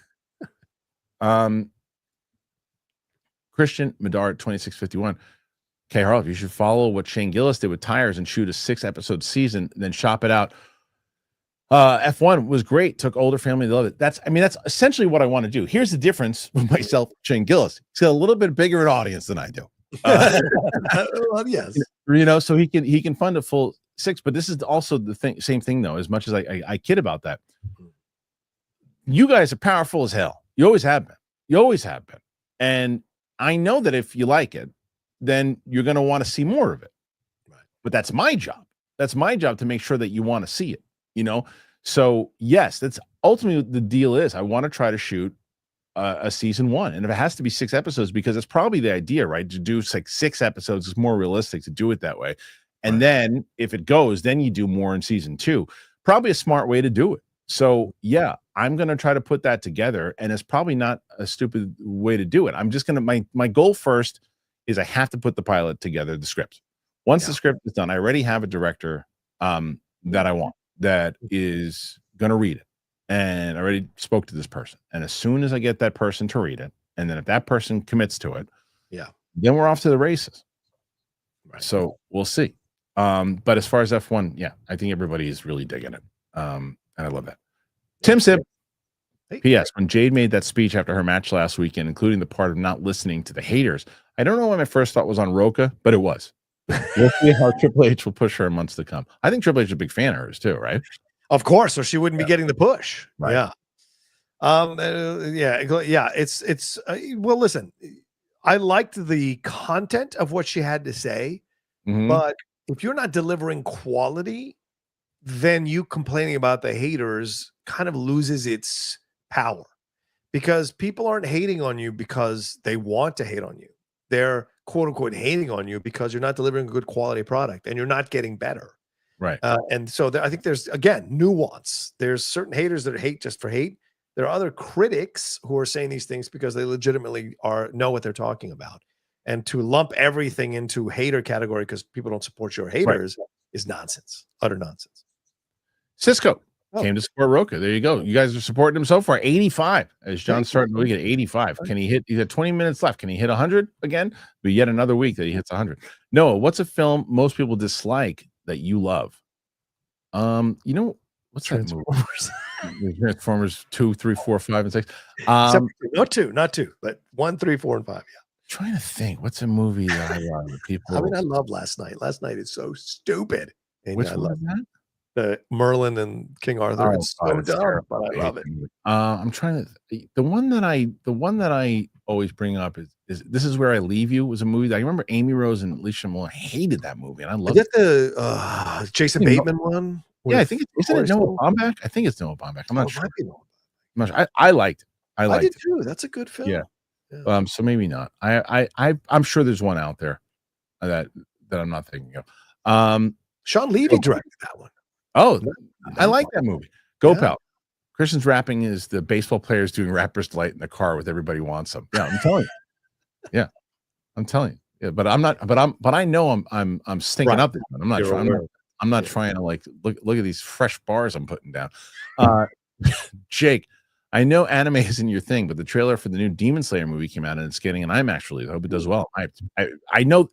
on. Kristian Medard 2651. Okay, Harloff, you should follow what Shane Gillis did with Tires and shoot a 6-episode season, then shop it out. F1 was great. Took older family to love it. That's essentially what I want to do. Here's the difference with myself, Shane Gillis. He's got a little bit bigger an audience than I do. Well, yes, so he can fund a full 6. But this is also the same thing though. As much as I kid about that, you guys are powerful as hell. You always have been. And I know that if you like it, then you're going to want to see more of it. Right. But that's my job. That's my job to make sure that you want to see it, So yes, that's ultimately the deal is I want to try to shoot a season 1. And if it has to be 6 episodes, because it's probably the idea, right? To do like 6 episodes is more realistic to do it that way. And then if it goes, then you do more in season 2. Probably a smart way to do it. So yeah, I'm going to try to put that together, and it's probably not a stupid way to do it. I'm just going to, my goal first is I have to put the pilot together, the script. Once the script is done, I already have a director that I want that is going to read it. And I already spoke to this person. And as soon as I get that person to read it, and then if that person commits to it, then we're off to the races. Right. So we'll see. But as far as F1, I think everybody is really digging it. And I love that. Tim Sip. P.S. When Jade made that speech after her match last weekend, including the part of not listening to the haters, I don't know why my first thought was on Rocha, but it was. We'll see how Triple H will push her in months to come. I think Triple H is a big fan of hers too, right? Of course, or she wouldn't be getting the push. Right. Yeah. It's well, listen, I liked the content of what she had to say, but if you're not delivering quality, then you complaining about the haters kind of loses its power, because people aren't hating on you because they want to hate on you. They're quote unquote hating on you because you're not delivering a good quality product and you're not getting better. Right. And so I think there's, again, nuance. There's certain haters that hate just for hate. There are other critics who are saying these things because they legitimately know what they're talking about. And to lump everything into hater category because people don't support your haters is nonsense. Utter nonsense. Cisco came to support Rocha. There you go. You guys are supporting him so far. 85. As John's starting the week at 85. Can he hit? He's at 20 minutes left. Can he hit 100 again? But yet another week that he hits 100. Noah, what's a film most people dislike that you love? You know what's that movie? Transformers. Transformers 2, 3, 4, 5, and 6. Not two, but 1, 3, 4, and 5. Yeah. Trying to think, what's a movie that I love? People. I mean, I love Last Night. Last Night is so stupid. And Which one is that? The Merlin and King Arthur. It's so dumb, but I love it. I'm trying to. The one that I always bring up is This Is Where I Leave You was a movie that I remember Amy Rose and Alicia Moore hated that movie, and I love it. The Jason Bateman one? Yeah, I think isn't it Noah Baumbach? I think it's Noah Baumbach. I'm not sure. I liked it. I did too. That's a good film. Yeah. So maybe not. I'm sure there's one out there that I'm not thinking of. Sean Levy directed that one. Oh, I like that movie. Go Pal. Kristian's rapping is the baseball players doing Rapper's Delight in the car with Everybody Wants Them. Yeah, I'm telling you. Yeah, I'm telling you. Yeah, but I'm not. But I know I'm stinking up. I'm not trying. I'm not trying to like look at these fresh bars I'm putting down. Jake, I know anime isn't your thing, but the trailer for the new Demon Slayer movie came out and it's getting an IMAX release. I hope it does well. I know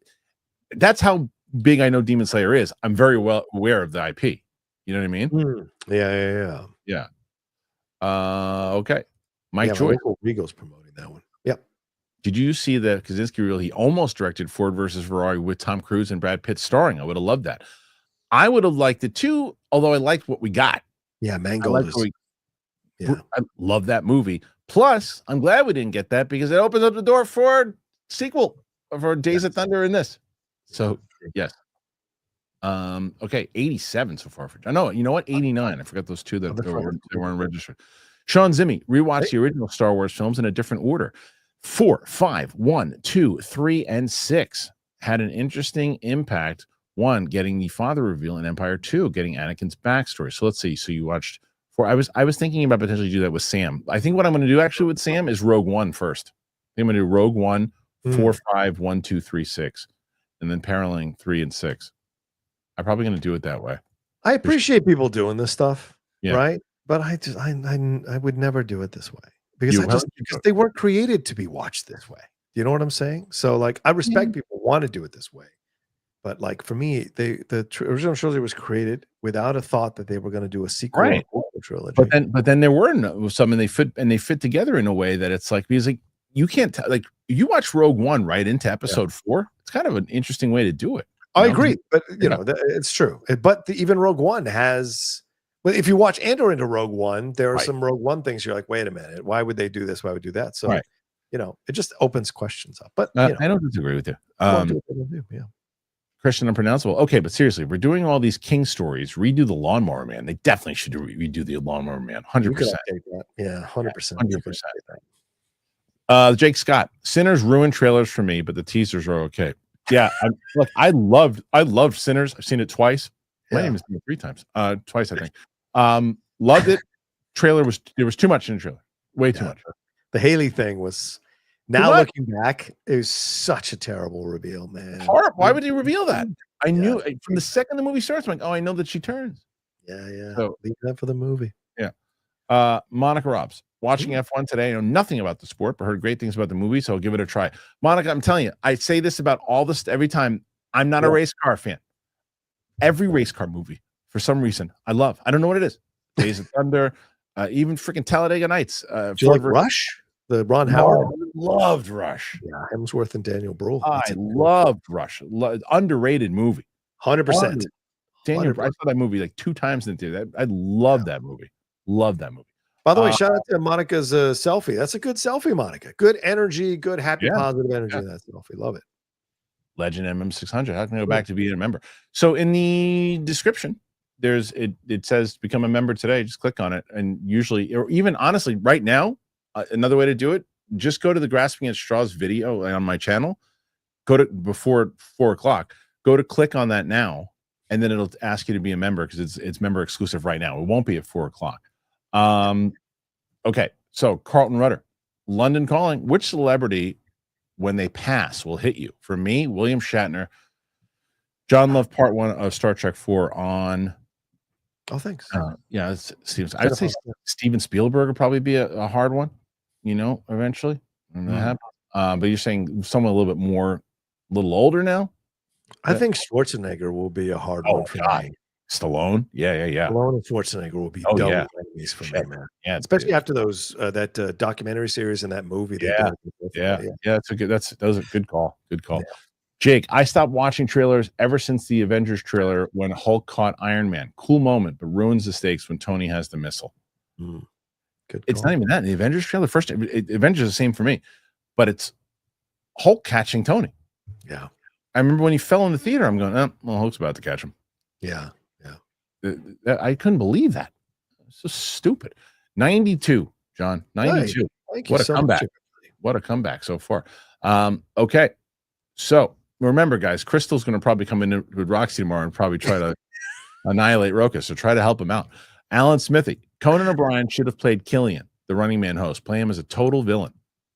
that's how big I know Demon Slayer is. I'm very well aware of the IP. You know what I mean? Yeah. Okay. Mike Joy. Rigo's promoting that one. Yep. Did you see the Kaczynski reel? He almost directed Ford versus Ferrari with Tom Cruise and Brad Pitt starring. I would have loved that. I would have liked it too, although I liked what we got. Yeah, Mangold. I love that movie. Plus, I'm glad we didn't get that because it opens up the door for sequel for Days of Thunder in this. So yes. Okay, 87 so far. No, you know what? 89. I forgot those two that they weren't registered. Sean Zimmy rewatched the original Star Wars films in a different order. 4, 5, 1, 2, 3, and 6 had an interesting impact. 1, getting the father reveal in Empire 2, getting Anakin's backstory. So let's see. So you watched 4. I was thinking about potentially do that with Sam. I think what I'm going to do actually with Sam is Rogue One first. I'm going to do Rogue One, 4, 5, 1, 2, 3, 6, and then paralleling 3 and 6. I'm probably going to do it that way. I appreciate people doing this stuff, right? But I would never do it this way because they weren't created to be watched this way. You know what I'm saying? So like, I respect people want to do it this way, but like for me, the original trilogy was created without a thought that they were going to do a sequel to the trilogy. But then there were some, and they fit together in a way that it's like, because like you can't like you watch Rogue One right into Episode 4. It's kind of an interesting way to do it. I agree, but you know it's true. But even Rogue One has. Well, if you watch Andor into Rogue One, there are some Rogue One things you're like, wait a minute, why would they do this? Why would do that? So, you know, it just opens questions up. But I don't disagree with you. Kristian Unpronounceable. Okay, but seriously, we're doing all these King stories. Redo the Lawnmower Man. They definitely should redo the Lawnmower Man. 100%. Yeah, 100%. 100%. Jake Scott. Sinners ruined trailers for me, but the teasers are okay. Yeah, look, I loved Sinners. I've seen it twice. My name is 3 times. Twice, I think. Loved it. There was too much in the trailer. Way too much. The Haley thing was looking back, it was such a terrible reveal, man. Horrible. Why would he reveal that? I knew from the second the movie starts, I'm like, oh, I know that she turns. Yeah. So, leave that for the movie. Yeah. Monica Robs. Watching F1 today. I know nothing about the sport, but heard great things about the movie, so I'll give it a try. Monica, I'm telling you, I say this about all this every time. I'm not a race car fan. Every race car movie, for some reason, I love. I don't know what it is. Days of Thunder, even freaking Talladega Nights. Do you like Rush? The Ron Howard? I loved Rush. Yeah, Hemsworth and Daniel Bruhl. I loved Rush. Underrated movie. 100%. Daniel, I saw that movie like 2 times in the theater. I love that movie. Love that movie. By the way, shout out to Monica's selfie. That's a good selfie, Monica. Good energy, good, happy, positive energy in that selfie. Love it. Legend MM600. How can I go back to being a member? So in the description, it says become a member today. Just click on it. And usually, or even honestly, right now, another way to do it, just go to the Grasping at Straws video on my channel. Go to before 4 o'clock. Go to click on that now, and then it'll ask you to be a member because it's member exclusive right now. It won't be at 4 o'clock. Okay, so Carlton Rudder, London Calling. Which celebrity, when they pass, will hit you? For me, William Shatner. John Love, Part 1 of Star Trek 4 on. Oh, thanks. Yeah, I'd say Steven Spielberg would probably be a hard one. You know, eventually. But you're saying someone a little bit a little older now. I think Schwarzenegger will be a hard one for me. Stallone. Yeah. Stallone and Schwarzenegger will be double enemies for me, man. Yeah, especially after those that documentary series and that movie. Yeah. That was a good call. Good call. Yeah. Jake, I stopped watching trailers ever since the Avengers trailer when Hulk caught Iron Man. Cool moment, but ruins the stakes when Tony has the missile. Good call. It's not even that. The Avengers trailer, Avengers is the same for me, but it's Hulk catching Tony. Yeah. I remember when he fell in the theater, I'm going, well, Hulk's about to catch him. Yeah. I couldn't believe that. It's so stupid. 92, John. 92. What a comeback. What a comeback so far. Okay. So remember, guys, Crystal's going to probably come in with Roxy tomorrow and probably try to annihilate Rocha. So try to help him out. Alan Smithy. Conan O'Brien should have played Killian, the Running Man host. Play him as a total villain.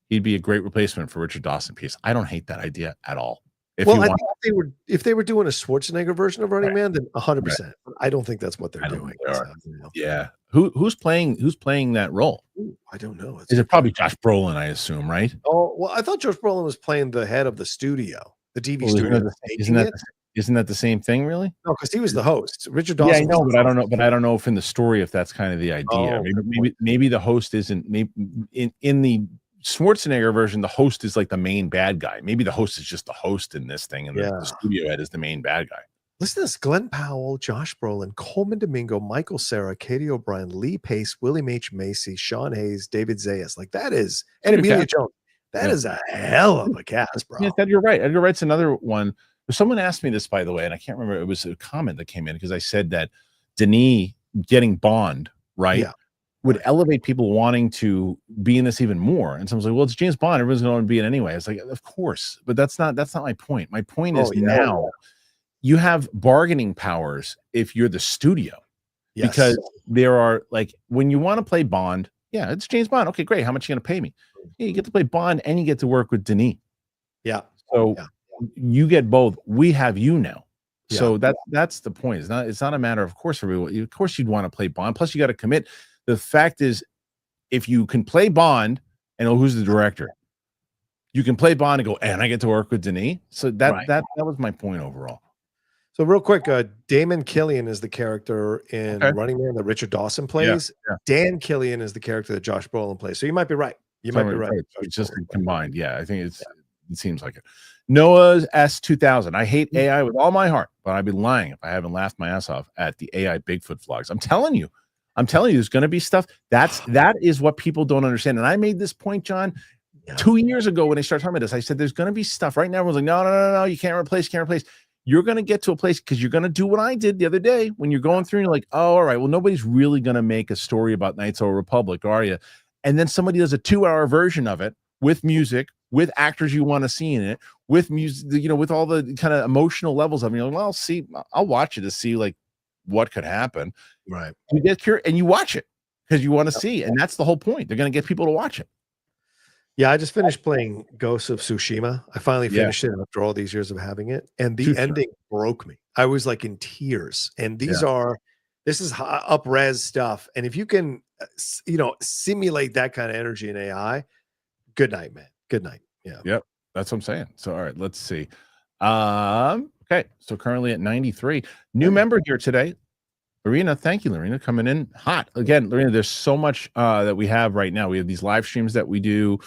He'd be a great replacement for Richard Dawson piece. I don't hate that idea at all. If they were doing a Schwarzenegger version of Running Man, then 100%. Right. I don't think that's what they're doing. Yeah. Who's playing that role? Ooh, I don't know. Is it probably Josh Brolin, I assume, right? Oh, well, I thought Josh Brolin was playing the head of the studio, the TV studio. Isn't that the same thing, really? No, because he was the host. Richard Dawson. Yeah, I know, but I don't know. But I don't know if in the story if that's kind of the idea. Maybe the host isn't. Maybe in the Schwarzenegger version, the host is like the main bad guy. Maybe the host is just the host in this thing, and the studio head is the main bad guy. Listen to this: Glenn Powell, Josh Brolin, Coleman Domingo, Michael Cera, Katie O'Brien, Lee Pace, William H. Macy, Sean Hayes, David Zayas. Like that is, and Emilia Jones. That is a hell of a cast, bro. Yeah, you're right. Edgar Wright's another one. Someone asked me this, by the way, and I can't remember. It was a comment that came in because I said that Denis getting Bond would elevate people wanting to be in this even more. And someone's like, well, it's James Bond. Everyone's going to be in anyway. It's like, of course, but that's not my point. My point is now you have bargaining powers if you're the studio, because there are like, when you want to play Bond, it's James Bond. Okay, great. How much are you going to pay me? Yeah, you get to play Bond and you get to work with Denis. Yeah. So you get both. We have you now. So that's the point. It's not a matter of course for everyone. Of course you'd want to play Bond. Plus you got to commit. The fact is, if you can play Bond and who's the director, you can play Bond and go, and I get to work with Denis. So that was my point overall. So real quick, Damon Killian is the character in Running Man that Richard Dawson plays. Dan Killian is the character that Josh Brolin plays. So you might be right. You might be right. It's just combined. Yeah, I think it seems like it. Noah's S2000. I hate AI with all my heart, but I'd be lying if I haven't laughed my ass off at the AI Bigfoot vlogs. I'm telling you, there's going to be stuff that is what people don't understand. And I made this point, John, 2 years ago when they started talking about this. I said, there's going to be stuff right now. Everyone's like, no, you can't replace. You're going to get to a place because you're going to do what I did the other day when you're going through and you're like, oh, all right, well, nobody's really going to make a story about Knights of the Republic, are you? And then somebody does a 2-hour version of it with music, with actors you want to see in it, with music, with all the kind of emotional levels of it. You're like, well, I'll watch it to see like what could happen. Right. You get curious and you watch it because you want to see. And that's the whole point. They're going to get people to watch it. Yeah, I just finished playing Ghost of Tsushima. I finally finished it after all these years of having it. And the ending broke me. I was like in tears. And this is up-res stuff. And if you can, simulate that kind of energy in AI, good night, man. Good night. Yeah. Yep. That's what I'm saying. So, all right, let's see. Okay. So currently at 93. New member here today. Lorena, thank you, Lorena, coming in hot. Again, Lorena, there's so much that we have right now. We have these live streams that we do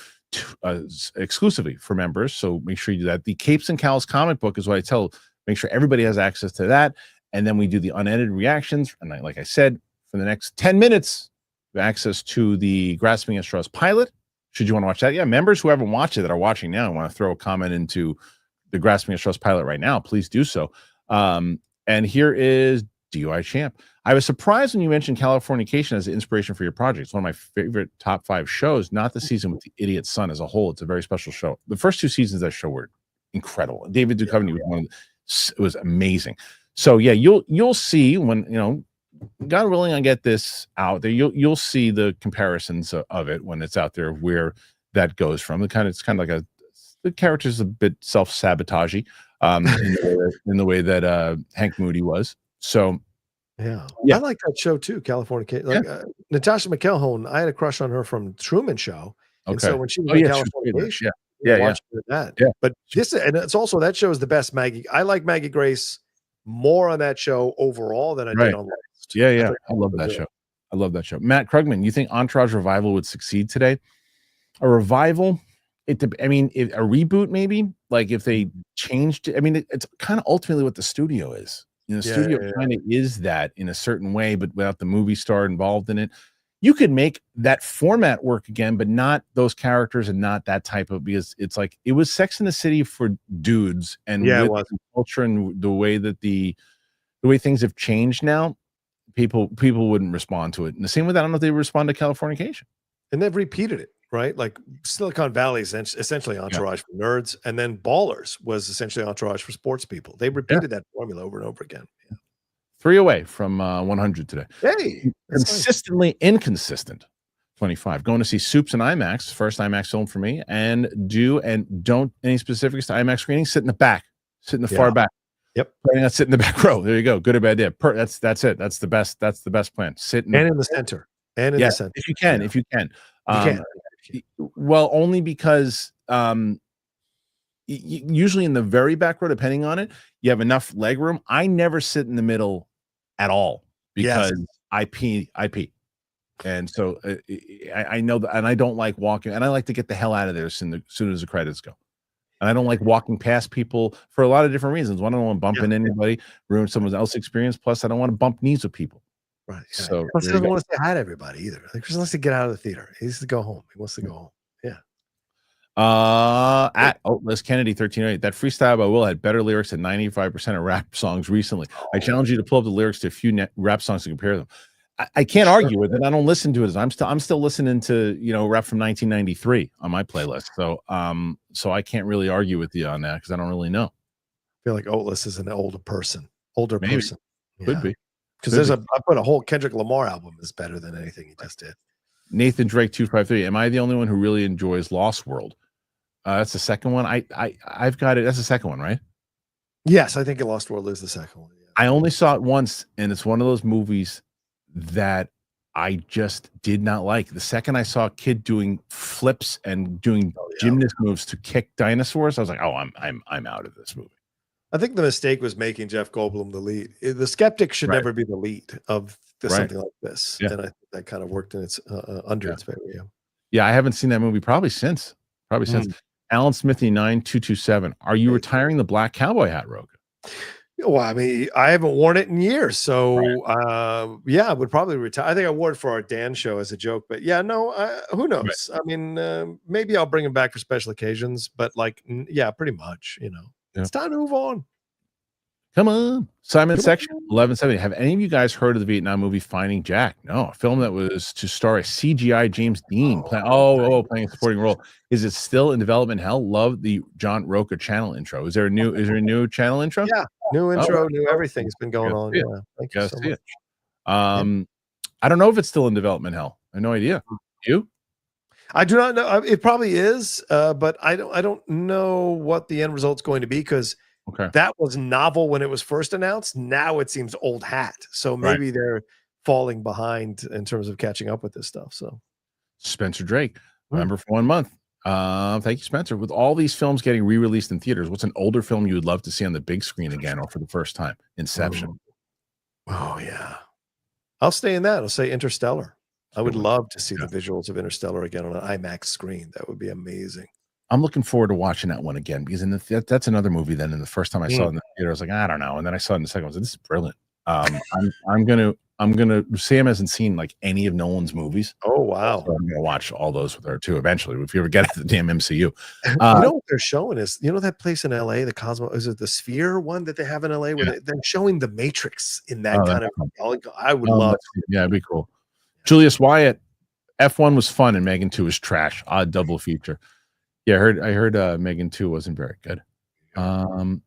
exclusively for members. So make sure you do that. The Capes and Cowls comic book is what I tell. Make sure everybody has access to that. And then we do the unedited reactions. And like I said, for the next 10 minutes, we have access to the Grasping at Straws pilot. Should you want to watch that? Yeah, members who haven't watched it that are watching now and want to throw a comment into the Grasping at Straws pilot right now, please do so. And here is DUI Champ. I was surprised when you mentioned Californication as an inspiration for your project. It's one of my favorite top 5 shows, not the season with the idiot son as a whole. It's a very special show. The first 2 seasons of that show were incredible. David Duchovny was one of it was amazing. So yeah, you'll see when, God willing, I get this out there. You'll see the comparisons of it when it's out there, where that goes from. It's kind of like the character's a bit self-sabotagey in the way that Hank Moody was. So yeah, I like that show too, California. Like Natasha McElhone, I had a crush on her from Truman Show. And so when she was in California, watched that. Yeah. But this, and it's also, that show is the best Maggie. I like Maggie Grace more on that show overall than I did on Lost. Yeah. I love that show. I love that show. Matt Krugman, you think Entourage revival would succeed today? A revival? A reboot maybe? Like if they changed it. I mean, it's kind of ultimately what the studio is. The studio kind of is that in a certain way, but without the movie star involved in it. You could make that format work again, but not those characters and not that type of, because it's like it was Sex in the City for dudes, and with the culture and the way that the way things have changed now, people wouldn't respond to it. And the same with that, I don't know if they respond to Californication. And they've repeated it, right? Like Silicon Valley is essentially Entourage for nerds, and then Ballers was essentially Entourage for sports people. They repeated that formula over and over again. 3 away from 100 today. Hey, consistently inconsistent. 25. Going to see Soups in IMAX, first IMAX film for me, and don't any specifics to IMAX screening. Sit in the back, sit in the far back. Yep, planning on sit in the back row. There you go. Good or bad idea. That's it. That's the best. That's the best plan. Sit in the center. And in the center, if you can. Well, only because usually in the very back row, depending on it, you have enough leg room. I never sit in the middle at all because I pee, and so I know that, and I don't like walking, and I like to get the hell out of there as soon as the credits go. And I don't like walking past people for a lot of different reasons. One, I don't want to bump into anybody, ruin someone else's experience. Plus, I don't want to bump knees with people. Right. Yeah. So plus, he doesn't want to say hi to everybody either. Like, he just wants to get out of the theater. He needs to go home. He wants to go home. Yeah. Les Kennedy 1308. That freestyle by Will had better lyrics than 95% of rap songs recently. I challenge you to pull up the lyrics to a few rap songs to compare them. I can't argue with it. I don't listen to it. I'm still listening to rap from 1993 on my playlist. So I can't really argue with you on that because I don't really know. I feel like Oatless is an older person. Person. Could be. Because I put a whole Kendrick Lamar album is better than anything he just did. Nathan Drake 253. Am I the only one who really enjoys Lost World? That's the second one. I've got it. That's the second one, right? Yes, I think Lost World is the second one. Yeah. I only saw it once, and it's one of those movies that I just did not like. The second I saw a kid doing flips and doing gymnast moves to kick dinosaurs, I was like, "Oh, I'm out of this movie." I think the mistake was making Jeff Goldblum the lead. The skeptic should never be the lead of something like this, and I think that kind of worked in its under its favor. Yeah, I haven't seen that movie probably since. Alan Smithy 9227. Are you retiring the black cowboy hat, Rocha? Well, I mean, I haven't worn it in years, so I would probably retire. I think I wore it for our Dan show as a joke, but who knows? I mean, maybe I'll bring him back for special occasions, but pretty much, it's time to move on. Come on. Simon Section 1170. Have any of you guys heard of the Vietnam movie Finding Jack? No, a film that was to star a CGI James Dean playing a supporting role. Is it still in development hell? Love the John Rocha channel intro. Is there a new channel intro? Yeah, new intro, new everything has been going on. Yeah, thank you so much. I don't know if it's still in development hell. I have no idea. You? I do not know. It probably is, but I don't know what the end result's going to be because that was novel when it was first announced. Now it seems old hat. So maybe they're falling behind in terms of catching up with this stuff. So Spencer Drake, remember for 1 month. Thank you, Spencer. With all these films getting re-released in theaters, what's an older film you would love to see on the big screen again or for the first time? Inception. Oh yeah. I'll stay in that. I'll say Interstellar. I would love to see the visuals of Interstellar again on an IMAX screen. That would be amazing. I'm looking forward to watching that one again because that's another movie. Then in the first time I saw it in the theater, I was like, I don't know, and then I saw it in the second one. I was like, this is brilliant. I'm gonna. Sam hasn't seen like any of Nolan's movies. Oh wow! So I'm gonna watch all those with her too eventually. If you ever get at the damn MCU, you know what they're showing is that place in LA, the Cosmo, is it the Sphere one that they have in LA? Where they're showing the Matrix in that kind of. I would love. Yeah, it'd be cool. Julius Wyatt, F1 was fun and Megan 2 was trash. Odd double feature. Yeah, I heard Megan 2 wasn't very good. All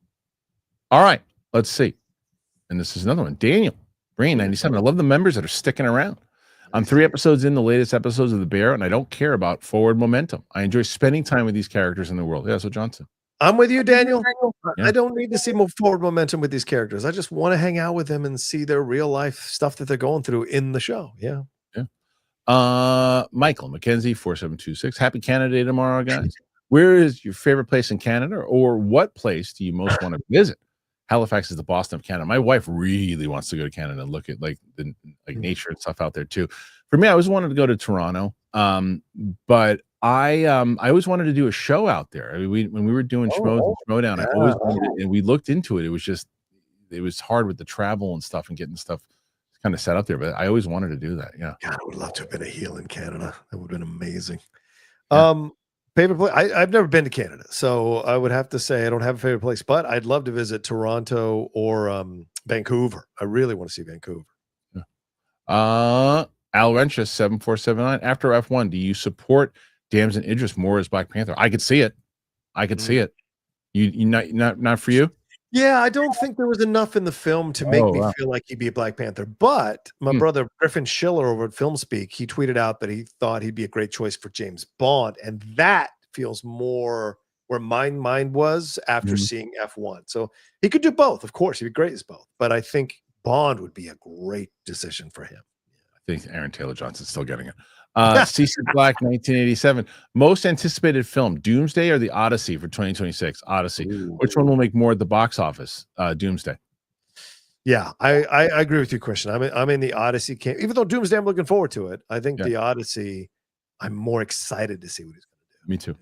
right, let's see. And this is another one. Daniel, Brain 97. I love the members that are sticking around. I'm 3 episodes in the latest episodes of The Bear, and I don't care about forward momentum. I enjoy spending time with these characters in the world. Yeah, so Johnson. I'm with you, Daniel. Yeah. I don't need to see more forward momentum with these characters. I just want to hang out with them and see their real life stuff that they're going through in the show. Yeah. Michael McKenzie 4726. Happy Canada Day tomorrow, guys. Where is your favorite place in Canada, or what place do you most want to visit? Halifax is the Boston of Canada. My wife really wants to go to Canada and look at like the nature and stuff out there too. For me, I always wanted to go to Toronto, but I always wanted to do a show out there. I mean, when we were doing Schmoes and Schmodown, I always wanted it, and we looked into it. It was hard with the travel and stuff and getting stuff kind of set up there, but I always wanted to do that. Yeah. God, I would love to have been a heel in Canada. That would have been amazing. Yeah. Favorite place? I've never been to Canada, so I would have to say I don't have a favorite place, but I'd love to visit Toronto or Vancouver. I really want to see Vancouver. Yeah. Al Rencha 7479. After F1, do you support Damson Idris more as Black Panther? I could see it. See it. You not for you? Yeah, I don't think there was enough in the film to make me feel like he'd be a Black Panther. But my brother Griffin Schiller over at Film Speak, he tweeted out that he thought he'd be a great choice for James Bond, and that feels more where my mind was after seeing F1. So he could do both, of course. He'd be great as both. But I think Bond would be a great decision for him. I think Aaron Taylor Johnson's still getting it. CC Black 1987. Most anticipated film, Doomsday or The Odyssey for 2026? Odyssey. Ooh. Which one will make more at the box office? Doomsday. Yeah, I agree with you, Kristian. I'm in the Odyssey camp. Even though Doomsday, I'm looking forward to it. I think The Odyssey, I'm more excited to see what he's going to do. Me too.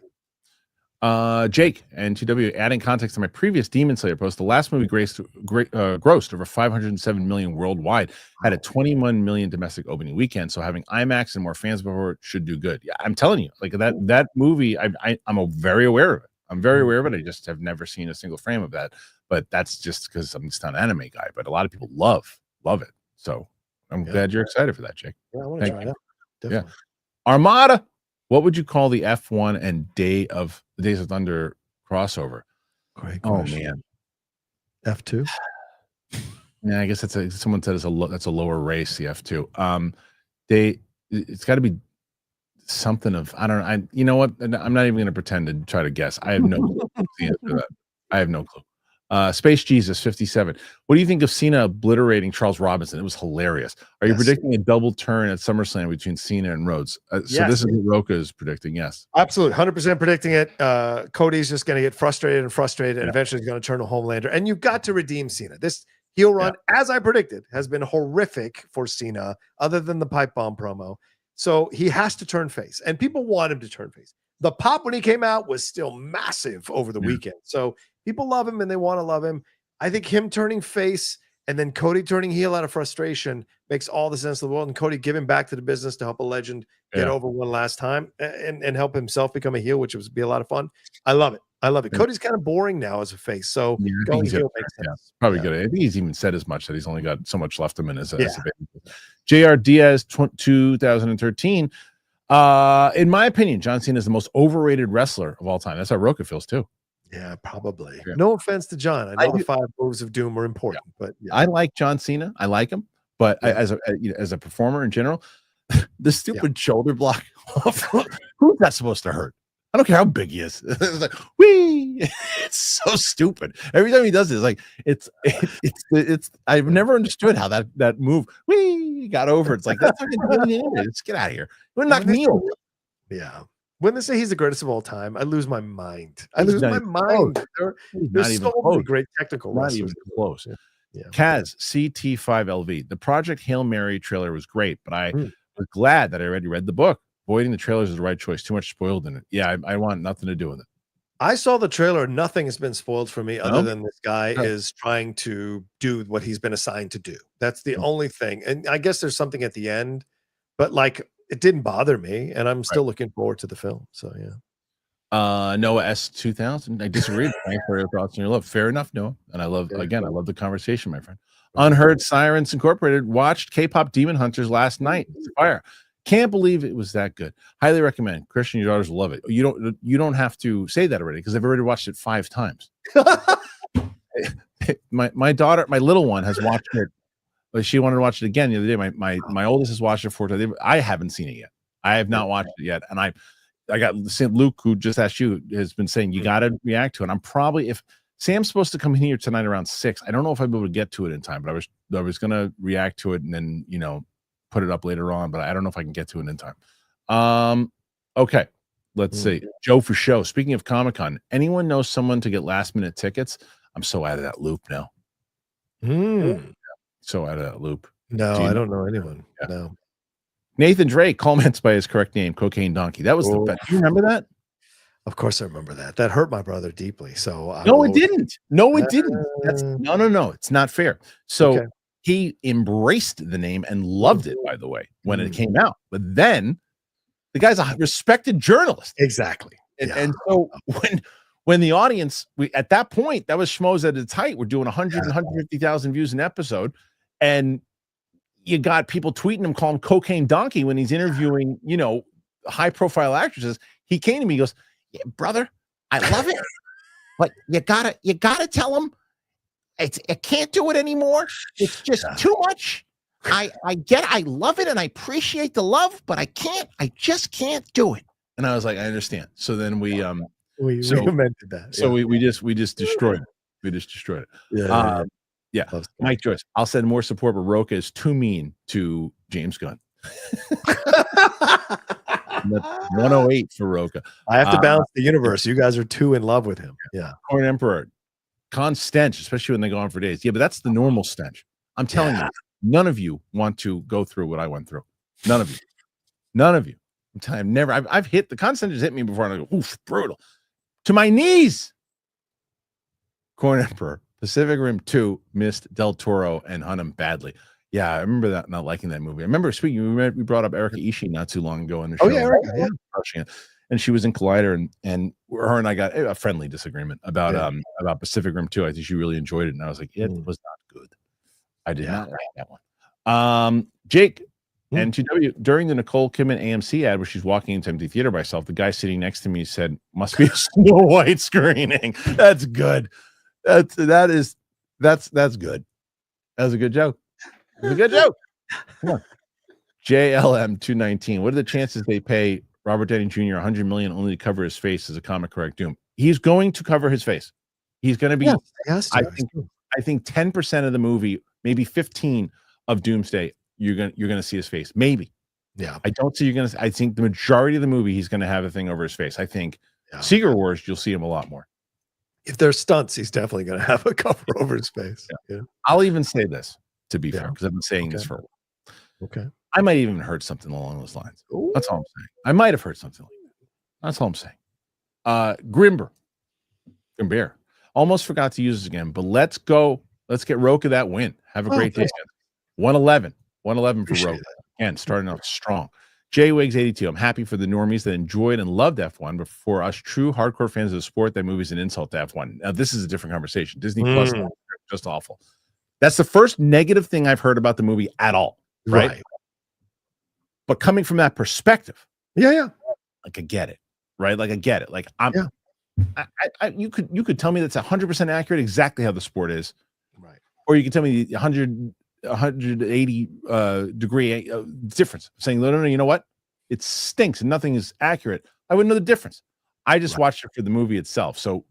Jake and TW, adding context to my previous Demon Slayer post, the last movie grossed over 507 million worldwide, had a 21 million domestic opening weekend. So having IMAX and more fans before it should do good. Yeah, I'm telling you, like that movie, I'm very aware of it. I'm very aware of it. I just have never seen a single frame of that. But that's just because I'm just not an anime guy. But a lot of people love it. So I'm glad you're excited for that, Jake. Yeah, I want to try that. Definitely. Yeah. Armada. What would you call the F1 and Days of Thunder crossover? Great question. Man, F2. Yeah, I guess someone said that's a lower race. The F2. It's got to be something of I don't know. You know what? I'm not even going to pretend to try to guess. I have no clue. The answer to that. I have no clue. Space Jesus 57. What do you think of Cena obliterating Charles Robinson? It was hilarious. Are you predicting a double turn at SummerSlam between Cena and Rhodes? So this is what Rocha is predicting. Yes, absolutely, 100% predicting it. Cody's just going to get frustrated, and eventually he's going to turn to Homelander. And you've got to redeem Cena. This heel run, as I predicted, has been horrific for Cena, other than the pipe bomb promo. So he has to turn face, and people want him to turn face. The pop when he came out was still massive over the weekend. So people love him and they want to love him. I think him turning face and then Cody turning heel out of frustration makes all the sense in the world. And Cody giving back to the business to help a legend get over one last time and help himself become a heel, which would be a lot of fun. I love it. Cody's kind of boring now as a face. So going heel makes sense. Probably good. I think he's even said as much that he's only got so much left of him as a baby. JR Diaz 2013. In my opinion, John Cena is the most overrated wrestler of all time. That's how Rocha feels too. Yeah, probably. Yeah. No offense to John. I know the 5 moves of doom are important, but I like John Cena. I like him, but as a performer in general, the stupid shoulder block. Who's that supposed to hurt? I don't care how big he is. It's like, whee! It's so stupid. Every time he does it, it's like it's. I've never understood how that move whee got over. It's like that's fucking let's get out of here. We're not me over. Yeah. When they say he's the greatest of all time, I lose my mind. There's so many great technical wrestlers. Not even close. Yeah. Kaz CT5LV. The Project Hail Mary trailer was great, but I was glad that I already read the book. Avoiding the trailers is the right choice. Too much spoiled in it. Yeah, I want nothing to do with it. I saw the trailer. Nothing has been spoiled for me other than this guy is trying to do what he's been assigned to do. That's the only thing. And I guess there's something at the end, but like it didn't bother me, and I'm still looking forward to the film. So yeah. Noah S2000. I disagree. Thanks for your thoughts and your love. Fair enough, Noah. And I love the conversation, my friend. Unheard Sirens Incorporated watched K-pop Demon Hunters last night. It's fire. Can't believe it was that good. Highly recommend. Kristian, your daughters will love it. You don't have to say that already because I've already watched it 5 times. my daughter, my little one, has watched it. But she wanted to watch it again the other day. My oldest has watched it 4 times. I haven't seen it yet. I have not watched it yet. And I got Luke, who just asked you, has been saying you got to react to it. I'm probably, if Sam's supposed to come in here tonight around 6, I don't know if I'll be able to get to it in time. But I was gonna react to it and then put it up later on. But I don't know if I can get to it in time. Okay, let's see. Joe for show. Speaking of Comic-Con, anyone know someone to get last minute tickets? I'm so out of that loop now. So out of that loop. No, I don't know anyone. Yeah. No. Nathan Drake comments by his correct name, Cocaine Donkey. That was the best. Do you remember that? Of course I remember that. That hurt my brother deeply. So no, it didn't. No, it didn't. That's no. It's not fair. So he embraced the name and loved it, by the way, when it came out. But then the guy's a respected journalist. Exactly. And so when the audience, at that point, that was Schmoes at its height. We're doing 150,000 views an episode. And you got people tweeting him, calling him Cocaine Donkey when he's interviewing, high profile actresses. He came to me, he goes, "Yeah, brother, I love it. But you gotta tell him I can't do it anymore. It's just too much. I love it and I appreciate the love, but I just can't do it." And I was like, I understand. So then we amended that. So we just destroyed it. We just destroyed it. Yeah. Mike Joyce, I'll send more support, but Rocha is too mean to James Gunn. 108 for Rocha. I have to balance the universe. You guys are too in love with him. Yeah. Corn Emperor, con stench, especially when they go on for days. Yeah, but that's the normal stench. I'm telling you, none of you want to go through what I went through. None of you. None of you. I'm telling you, I've hit the con stench has hit me before, and I go, oof, brutal. To my knees. Corn Emperor, Pacific Rim 2 missed Del Toro and Hunnam badly. Yeah, I remember that, not liking that movie. I remember we brought up Erika Ishii not too long ago in the show. Oh, yeah, Erika, and she was in Collider, and her and I got a friendly disagreement about Pacific Rim 2. I think she really enjoyed it, and I was like, it was not good. I did not like that one. Jake, NTW, during the Nicole Kidman AMC ad where she's walking into empty theater by herself, the guy sitting next to me said, "Must be a Snow White screening." That's good. That's good. That was a good joke. It's a good joke. Come on. JLM 219. What are the chances they pay Robert Downey Jr. $100 million only to cover his face as a comic correct Doom? He's going to cover his face. He's going to be. I think 10% of the movie, maybe 15 of Doomsday, you're gonna see his face. Maybe. Yeah. I don't see I think the majority of the movie he's gonna have a thing over his face. I think Secret Wars, you'll see him a lot more. If there's stunts, he's definitely gonna have a cover over his face. Yeah. I'll even say this, to be fair, because I've been saying this for a while. Okay. I might even heard something along those lines. Ooh. That's all I'm saying. I might have heard something like that. That's all I'm saying. Grimbear. Almost forgot to use this again, but let's go. Let's get Rocha that win. Have a great day. 111 for Rocha. Again, starting off strong. J-Wigs 82. I'm happy for the normies that enjoyed and loved F1, but for us true hardcore fans of the sport, that movie's an insult to F1. Now, this is a different conversation. Disney Plus, just awful. That's the first negative thing I've heard about the movie at all. Right? But coming from that perspective, like I get it, right? Like I get it. Like you could tell me that's 100% accurate, exactly how the sport is, right? Or you could tell me 180 degree difference. Saying no, you know what? It stinks and nothing is accurate. I wouldn't know the difference. I just watched it for the movie itself, so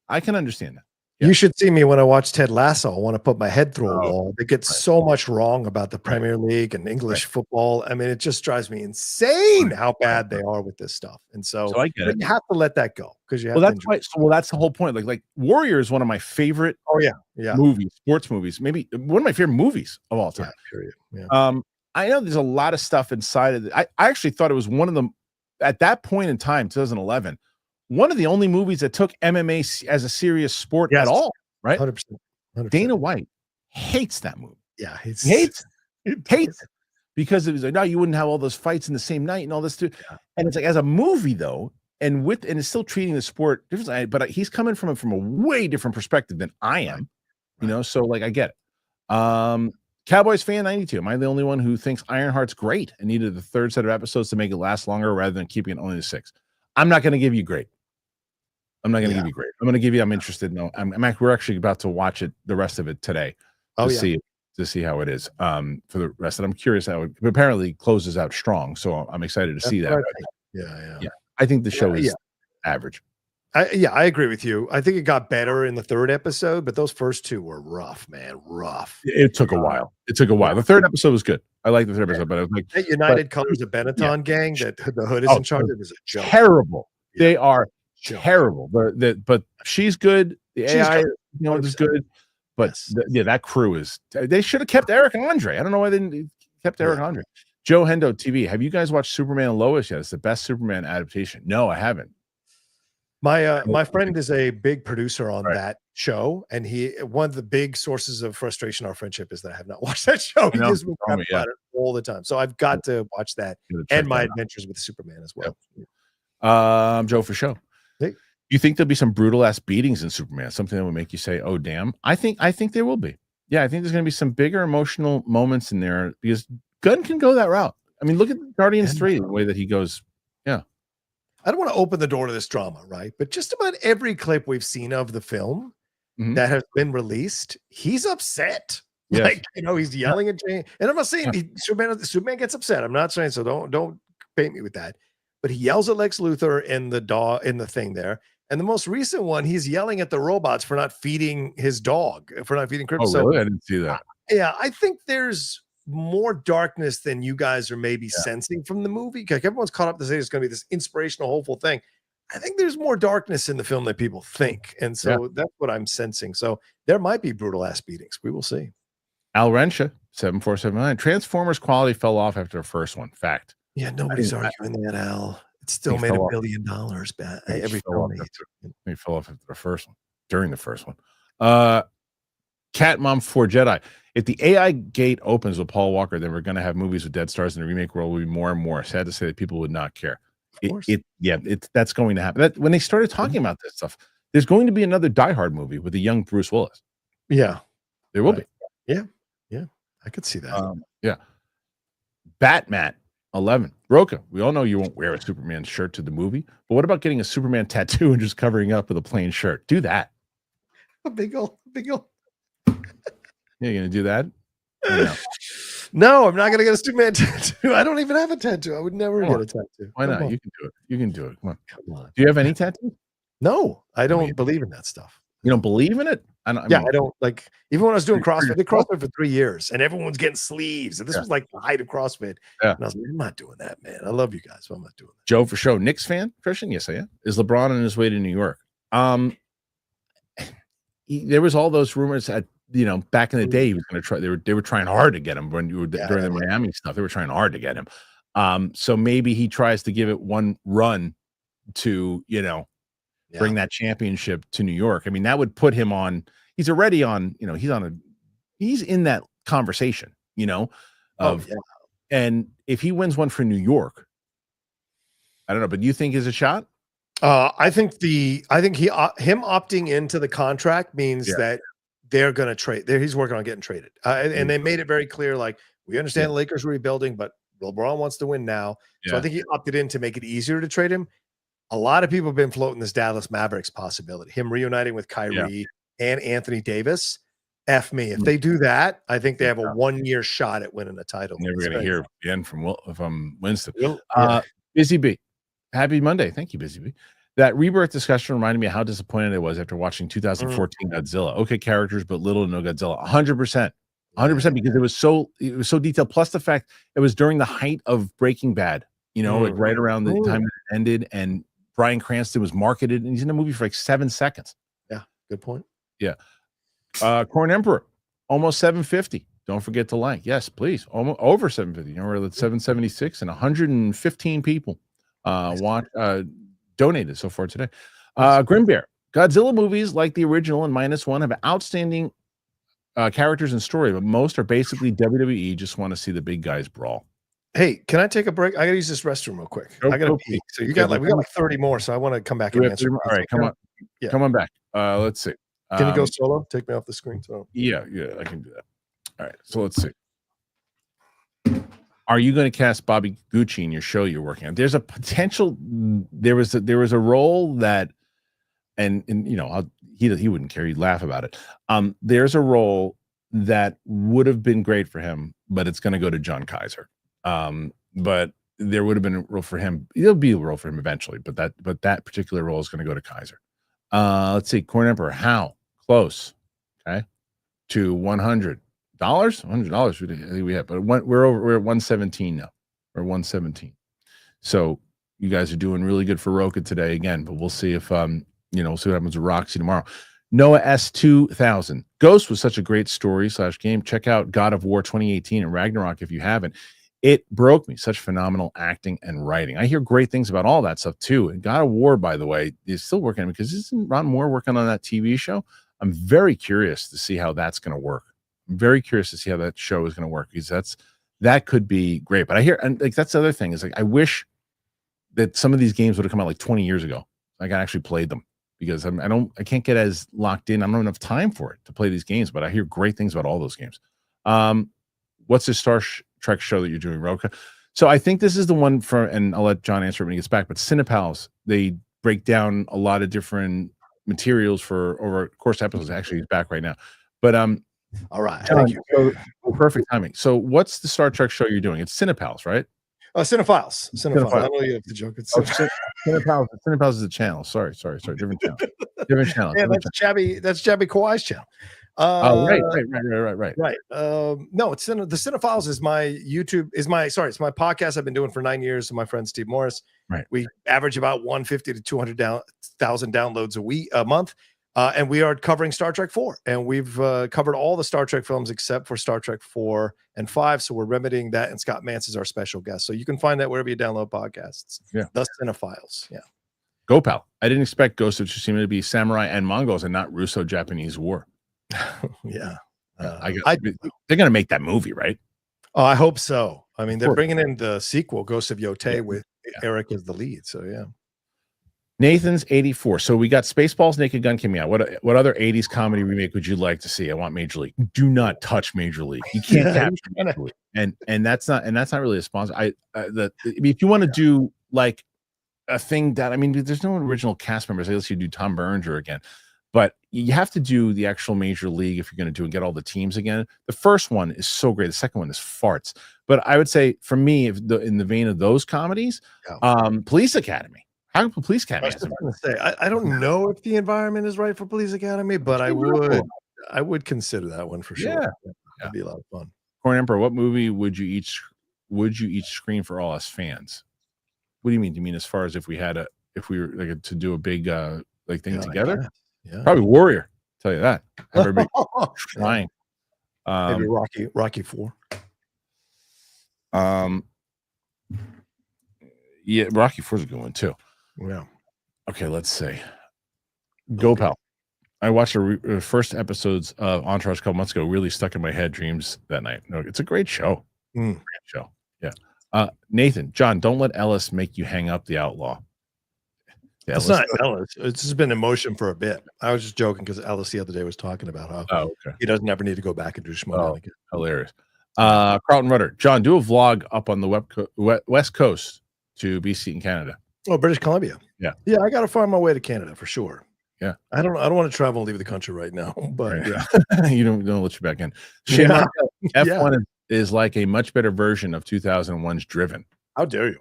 I can understand that. Yeah. You should see me when I watch Ted Lasso. I want to put my head through a wall. They get so much wrong about the Premier League and English football. I mean, it just drives me insane how bad they are with this stuff. And so I get it. You have to let that go because you have that's why. So, that's the whole point. Like Warrior is one of my favorite. Movies, sports movies, maybe one of my favorite movies of all time. I know there's a lot of stuff inside of it. I actually thought it was one of them at that point in time, 2011. One of the only movies that took MMA as a serious sport at all, right? 100%. Dana White hates that movie. Yeah, hates it because it was like, no, you wouldn't have all those fights in the same night and all this too. Yeah. And it's like as a movie though, and it's still treating the sport differently. But he's coming from a way different perspective than I am, you know. So like I get it. Cowboys fan 92. Am I the only one who thinks Ironheart's great and needed the third set of episodes to make it last longer rather than keeping it only to 6? I'm not going to give you great. I'm not going to give you great. I'm going to give you. I'm interested. No, we're actually about to watch it, the rest of it today, to see how it is. For the rest, and I'm curious how it apparently closes out strong. So I'm excited to see that. Yeah. I think the show is average. I agree with you. I think it got better in the third episode, but those first two were rough, man. Rough. It took a while. The third episode was good. I like the third episode, but I was like, that United Colors of Benetton gang that the hood is in charge of is a joke. Terrible. They are terrible. But she's good. The AI, is good. But that crew is. They should have kept Eric Andre. I don't know why they didn't kept Eric Andre. Joe Hendo TV. Have you guys watched Superman and Lois yet? It's the best Superman adaptation. No, I haven't. My friend is a big producer on that show, and one of the big sources of frustration our friendship is that I have not watched that show. He gives me crap about it all the time, so I've got to watch that and My Adventures with Superman as well. Yep. Joe for show. Hey. You think there'll be some brutal ass beatings in Superman? Something that would make you say, "Oh damn"? I think there will be. Yeah, I think there's going to be some bigger emotional moments in there because Gunn can go that route. I mean, look at Guardians 3, the way that he goes. Yeah. I don't want to open the door to this drama, right? But just about every clip we've seen of the film that has been released, he's upset. Yes. Like, he's yelling at Jane. And I'm not saying Superman gets upset. I'm not saying so. Don't paint me with that. But he yells at Lex Luthor in the thing there. And the most recent one, he's yelling at the robots for not feeding his dog, for not feeding Krypton. Oh, really? I didn't see that. Yeah, I think there's more darkness than you guys are maybe sensing from the movie. Like everyone's caught up to say it's going to be this inspirational, hopeful thing. I think there's more darkness in the film than people think, and so that's what I'm sensing. So there might be brutal ass beatings. We will see. Al Rensha 7479. Transformers quality fell off after the first one. Fact. Yeah, nobody's arguing that. Al, it still made $1 billion. Every film he fell off after the first one. During the first one. Cat Mom 4 Jedi. If the AI gate opens with Paul Walker, then we're going to have movies with dead stars, and the remake world will be more and more. Sad to say that people would not care. That's going to happen. When they started talking about this stuff, there's going to be another Die Hard movie with a young Bruce Willis. Yeah, there will be. Yeah, I could see that. Batman 11. Rocha, we all know you won't wear a Superman shirt to the movie, but what about getting a Superman tattoo and just covering up with a plain shirt? Do that. A big old. You're going to do that? No, I'm not going to get a Superman tattoo. I don't even have a tattoo. I would never get a tattoo. Why not? You can do it. You can do it. Come on. Do you have any tattoos? No, I don't believe in that stuff. You don't believe in it? I don't like. Even when I was doing CrossFit, I did CrossFit for 3 years, and everyone's getting sleeves, and this was like the height of CrossFit. Yeah. And I was like, I'm not doing that, man. I love you guys, but I'm not doing that. Joe for show. Knicks fan, Kristian? Yes, I am. Is LeBron on his way to New York? There was all those rumors at back in the day he was going to try. They were trying hard to get him when you were during the Miami stuff. They were trying hard to get him. So maybe he tries to give it one run to bring that championship to New York. I mean, that would put him on. He's already on. He's in that conversation. And if he wins one for New York, I don't know. But do you think is a shot? I think him opting into the contract means that they're going to trade. He's working on getting traded, and they made it very clear. Like, we understand the Lakers are rebuilding, but LeBron wants to win now. So I think he opted in to make it easier to trade him. A lot of people have been floating this Dallas Mavericks possibility, him reuniting with Kyrie and Anthony Davis. F me. If they do that, I think they have a 1-year shot at winning a title. Never going to hear again from Winston. Busy B. Happy Monday. Thank you, Busy B. That Rebirth discussion reminded me of how disappointed I was after watching 2014 Godzilla. Okay, characters, but little to no Godzilla. 100%. 100% because it was so detailed. Plus the fact it was during the height of Breaking Bad, like right around the time it ended, and Bryan Cranston was marketed, and he's in the movie for like 7 seconds. Yeah, good point. Yeah. Corn Emperor, almost 750. Don't forget to like. Yes, please. Almost over 750. We're at 776, and 115 people donated so far today. Grim Bear. Godzilla movies like the original and -1 have outstanding characters and story, but most are basically WWE. Just want to see the big guys brawl. Hey, can I take a break? I gotta use this restroom real quick. I gotta pee. So we got like 30 more, so I want to come back and answer. All right, come on. Yeah. Come on back. Let's see. Can you go solo? Take me off the screen. So yeah, I can do that. All right, so let's see. Are you going to cast Bobby Gucci in your show you're working on? There's a potential. There was a role that, and he wouldn't care. He'd laugh about it. There's a role that would have been great for him, but it's going to go to John Kaiser. But there would have been a role for him. There'll be a role for him eventually, but that particular role is going to go to Kaiser. Let's see. Corn Emperor, how close? Okay, to $100. $100 we have, but we're at 117 now. We're 117. So you guys are doing really good for Rocha today again, but we'll see if we'll see what happens with Roxy tomorrow. Noah S2000. Ghost was such a great story / game. Check out God of War 2018 and Ragnarok if you haven't. It broke me. Such phenomenal acting and writing. I hear great things about all that stuff too. And God of War, by the way, is still working on it because isn't Ron Moore working on that TV show? I'm very curious to see how that's going to work. I'm very curious to see how that show is going to work because that could be great. But I hear, and like that's the other thing is like I wish that some of these games would have come out like 20 years ago. Like I actually played them. Because I can't get as locked in. I don't have enough time for it to play these games, but I hear great things about all those games. What's the Star Trek show that you're doing, Rocha? So I think this is the one and I'll let John answer it when he gets back, but Cinepals, they break down a lot of different materials for over course episodes. Actually, he's back right now. But all right. John, thank you. So, perfect timing. So what's the Star Trek show you're doing? It's Cinepals, right? Cinephiles. I know you have to joke. It's Cinepals. Cinepals is a channel. Sorry. Different channel. Different channel. Yeah, that's Jabby Kawhi's channel. Right. No, it's the Cinephiles is my YouTube it's my podcast I've been doing for 9 years with my friend Steve Morris. Right. We average about 150 to 200,000 downloads a month. And we are covering Star Trek 4, and we've covered all the Star Trek films except for Star Trek 4 and 5. So we're remedying that, and Scott Mance is our special guest. So you can find that wherever you download podcasts. Yeah, the Cinephiles. Yeah, go pal. I didn't expect Ghost of Tsushima to be samurai and Mongols and not Russo-Japanese war. Yeah, they're gonna make that movie, right? Oh, I hope so. I mean, they're bringing in the sequel, Ghost of Yotei, with Eric as the lead. So yeah. Nathan's 84. So we got Spaceballs, Naked Gun coming out. What other 80s comedy remake would you like to see? I want Major League. Do not touch Major League. You can't capture Major League. And that's not really a sponsor. If you want to do like a thing that there's no original cast members. Unless you do Tom Berenger again. But you have to do the actual Major League if you're going to do and get all the teams again. The first one is so great. The second one is farts. But I would say for me, in the vein of those comedies, Police Academy. How can Police Academy? I don't know if the environment is right for Police Academy, but I would consider that one for sure. Yeah. That'd be a lot of fun. Corn Emperor, what movie would you each screen for all us fans? What do you mean? Do you mean as far as if we were like to do a big thing together? Yeah. Probably Warrior. I'll tell you that. Everybody trying. Maybe Rocky 4. Yeah, Rocky 4 is a good one too. Yeah. Okay, let's see. Go pal. I watched the first episodes of Entourage a couple months ago. Really stuck in my head. Dreams that night. No, it's a great show. Great show. Yeah. Nathan, John, don't let Ellis make you hang up the outlaw. That's not Ellis. It's just been in motion for a bit. I was just joking because Ellis the other day was talking about how he doesn't ever need to go back and do Schmo. Hilarious. Carlton Rudder, John, do a vlog up on the West Coast to BC in Canada. Oh, British Columbia. Yeah. I got to find my way to Canada for sure. Yeah. I don't want to travel and leave the country right now, but you don't let you back in. F1 is like a much better version of 2001's Driven. How dare you?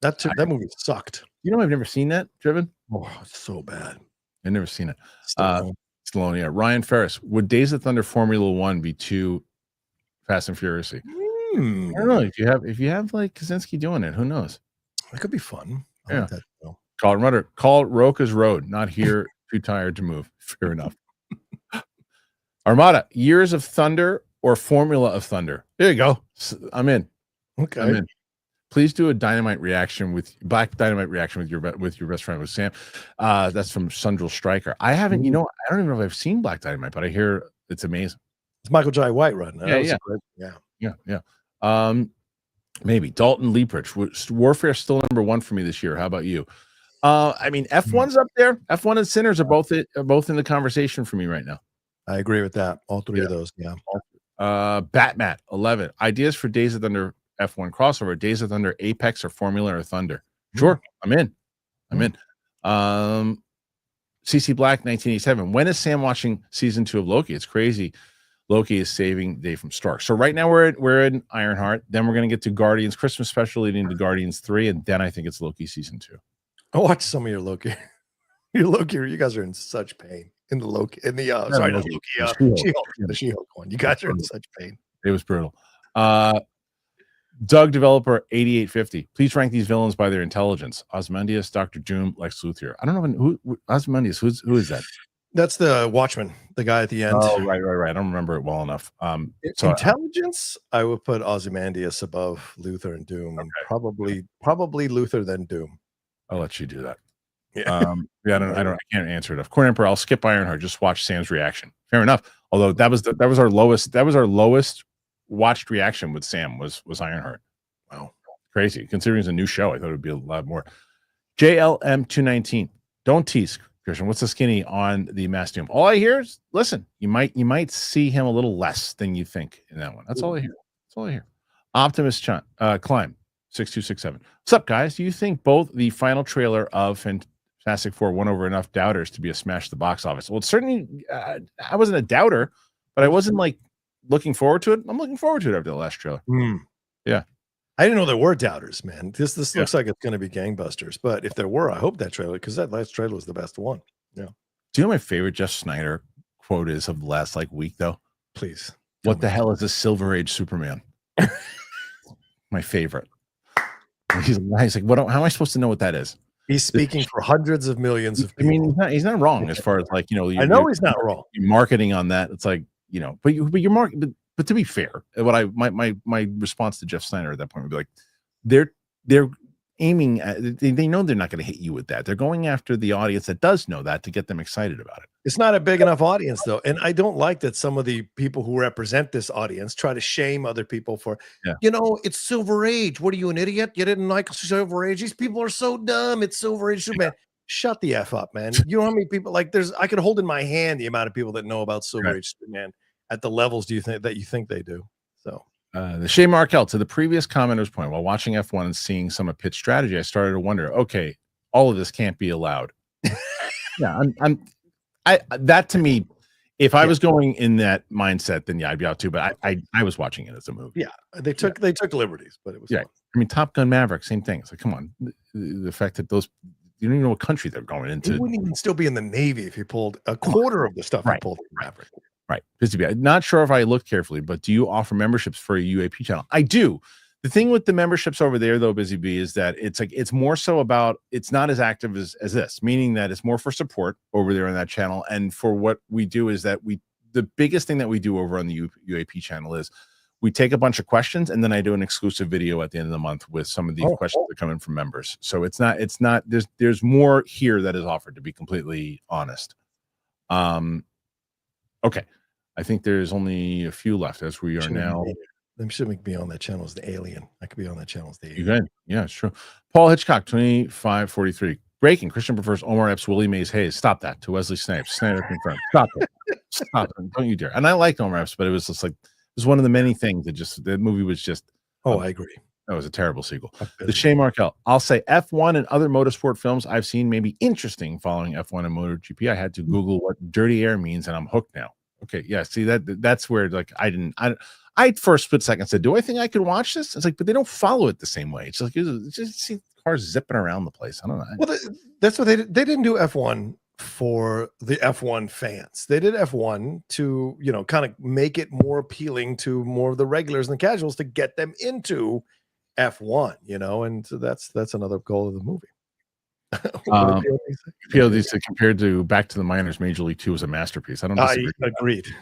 That movie sucked. I've never seen that Driven. Oh, it's so bad. I've never seen it. Stallone, yeah. Ryan Ferris, would Days of Thunder Formula One be too Fast and Furiously? I don't know. If you have like Kaczynski doing it, who knows? It could be fun. Yeah. Call Rudder. Call Rocha's Road. Not here. Too tired to move. Fair enough. Armada. Years of Thunder or Formula of Thunder. There you go. I'm in. Okay. I'm in. Please do a Dynamite reaction with your best friend with Sam. That's from Sundral Striker. I haven't. I don't even know if I've seen Black Dynamite, but I hear it's amazing. It's Michael Jai White running. Yeah. Maybe Dalton Leapridge. Warfare still number one for me this year. How about you? F1's up there. F1 and Sinners are both in the conversation for me right now. I agree with that. All three of those. Yeah. Batmat 11 ideas for Days of Thunder F1 crossover. Days of Thunder Apex or Formula or Thunder. Sure, I'm in. CC Black 1987. When is Sam watching season 2 of Loki? It's crazy. Loki is saving Dave from Stark. So right now we're in Ironheart. Then we're going to get to Guardians Christmas special leading to Guardians 3, and then I think it's Loki season 2. I watched some of your Loki. You guys are in such pain in the Loki. In the the She-Hulk one. You guys are in such pain. It was brutal. Doug Developer 8850. Please rank these villains by their intelligence. Ozymandias, Dr. Doom, Lex Luthor. I don't know who Ozymandias. Who is that? That's the Watchman, the guy at the end. Oh, right. I don't remember it well enough. So intelligence, I would put Ozymandias above Luther and Doom, and probably Luther then Doom. I'll let you do that. Yeah. I can't answer it. Corn Emperor, I'll skip Ironheart. Just watch Sam's reaction. Fair enough. Although that was our lowest watched reaction with Sam was Ironheart. Wow, crazy. Considering it's a new show, I thought it would be a lot more. JLM 219. Don't tease, Kristian. What's the skinny on the Mass Doom? All I hear is, listen, you might see him a little less than you think in that one. That's all I hear. That's all I hear. Optimus Climb 6267. What's up, guys? Do you think both the final trailer of Fantastic Four won over enough doubters to be a smash at the box office? Well, certainly, I wasn't a doubter, but I wasn't like looking forward to it. I'm looking forward to it after the last trailer. Yeah. I didn't know there were doubters, man. This looks like it's going to be gangbusters. But if there were, I hope that trailer, because that last trailer was the best one. Yeah. Do you know my favorite Jeff Snyder quote is of the last week though? Please. What the hell is a Silver Age Superman? My favorite. He's like, what? How am I supposed to know what that is? He's speaking for hundreds of millions of people. I mean, he's not wrong as far as like, you know. I know he's not wrong. Marketing on that, it's like, you know, but you're marketing. But to be fair, my response to Jeff Snyder at that point would be like, they're aiming at, they know they're not going to hit you with that. They're going after the audience that does know that to get them excited about it. It's not a big enough audience though, and I don't like that some of the people who represent this audience try to shame other people for, you know, it's Silver Age. What are you, an idiot? You didn't like Silver Age? These people are so dumb. It's Silver Age Superman. Shut the F up, man. You know how many people I could hold in my hand the amount of people that know about Silver Age Superman at the levels you think they do. So the Shea Markel, to the previous commenter's point, while watching F1 and seeing some of Pitt's strategy, I started to wonder, okay, all of this can't be allowed. Yeah, that to me, if I was going in that mindset, then yeah, I'd be out too. But I was watching it as a movie. Yeah, they took liberties, but it was fun. I mean, Top Gun Maverick, same thing. It's like, come on, the fact that those, you don't even know what country they're going into. You wouldn't even still be in the Navy if you pulled a quarter of the stuff you pulled in Maverick. Right. Not sure if I looked carefully, but do you offer memberships for a UAP channel? I do. The thing with the memberships over there, though, Busy Bee, is that it's more so about, it's not as active as this, meaning that it's more for support over there on that channel. And for what we do is that the biggest thing that we do over on the UAP channel is we take a bunch of questions, and then I do an exclusive video at the end of the month with some of the questions that come in from members. So it's not there's more here that is offered, to be completely honest. Okay. I think there's only a few left as we are now. Them shouldn't be on that channel as the Alien. I could be on that channel as the Alien. You can. Yeah, it's true. Paul Hitchcock, 2543. Breaking. Kristian prefers Omar Epps, Willie Mays Hayes. Stop that. To Wesley Snipes. Snyder confirmed. Stop it. Stop it. Don't you dare. And I liked Omar Epps, but it was just like, it was one of the many things that the movie was just. Oh, I agree. That was a terrible sequel. The Shea Markel. I'll say F1 and other motorsport films I've seen may be interesting following F1 and MotoGP. I had to Google what dirty air means, and I'm hooked now. Okay, yeah. See that's where like I first split second said, do I think I could watch this? It's like, but they don't follow it the same way. It's like it's just see cars zipping around the place. I don't know. Well, that's what they did. They didn't do F1 for the F1 fans. They did F1 to, you know, kind of make it more appealing to more of the regulars and the casuals to get them into F1, you know, and so that's another goal of the movie. PLD said compared to Back to the Minors, Major League 2 was a masterpiece. I don't disagree.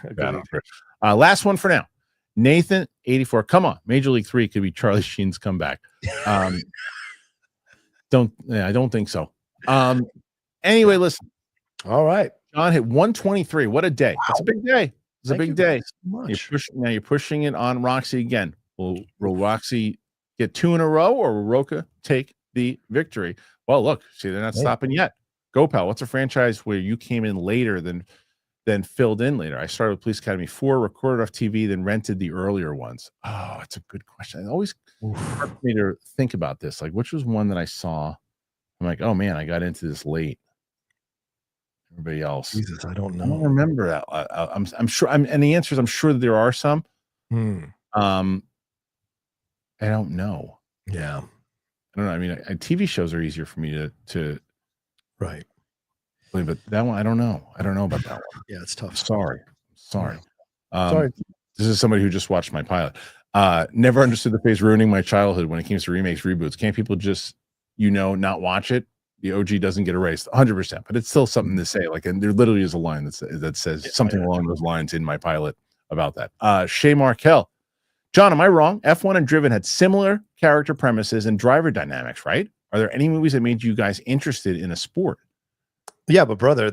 Agreed. Last one for now. Nathan 84. Come on, Major League 3 could be Charlie Sheen's comeback. I don't think so. Anyway, listen. All right. John hit 123. What a day. Wow. That's a big day. It's a big day. So You're pushing it on Roxy again. Will Roxy get 2 in a row, or will Rocha take the victory? Well, look, see, they're not stopping yet. Go, pal. What's a franchise where you came in later than filled in later? I started with Police Academy 4, recorded off TV, then rented the earlier ones. Oh, it's a good question. It always hard for me to think about this. Like, which was one that I saw? I'm like, oh man, I got into this late. Everybody else, Jesus, I don't know. I don't remember that. I'm sure. And the answer is, I'm sure there are some. I don't know. Yeah. I don't know. I mean, TV shows are easier for me to right. But that one, I don't know. I don't know about that one. Yeah, it's tough. Sorry. Sorry. This is somebody who just watched my pilot. Never understood the phase ruining my childhood when it came to remakes, reboots. Can't people just, not watch it? the OG doesn't get erased 100%, but it's still something to say. Like, and there literally is a line that says something along those lines in my pilot about that. Shay Markel, John, am I wrong? F1 and Driven had similar character premises and driver dynamics, right? Are there any movies that made you guys interested in a sport? Yeah, but brother,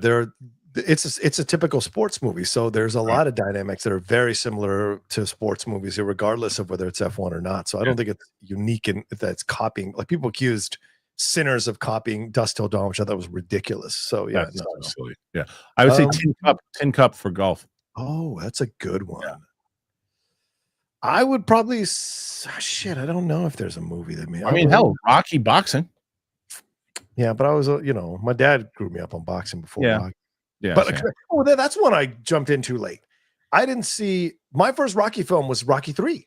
it's a typical sports movie, so there's a lot of dynamics that are very similar to sports movies, regardless of whether it's F1 or not. So I don't think it's unique in that it's copying. Like, people accused Sinners of copying Dust Till Dawn, which I thought was ridiculous. So yeah, that's silly. Yeah, I would say Tin Cup for golf. Oh, that's a good one. Yeah. I would probably shit. I don't know if there's a movie that made. I mean, hell, Rocky boxing. Yeah, but I was, my dad grew me up on boxing before. Yeah, Rocky. Yeah. But that's one I jumped in too late. I didn't see my first Rocky film was Rocky 3,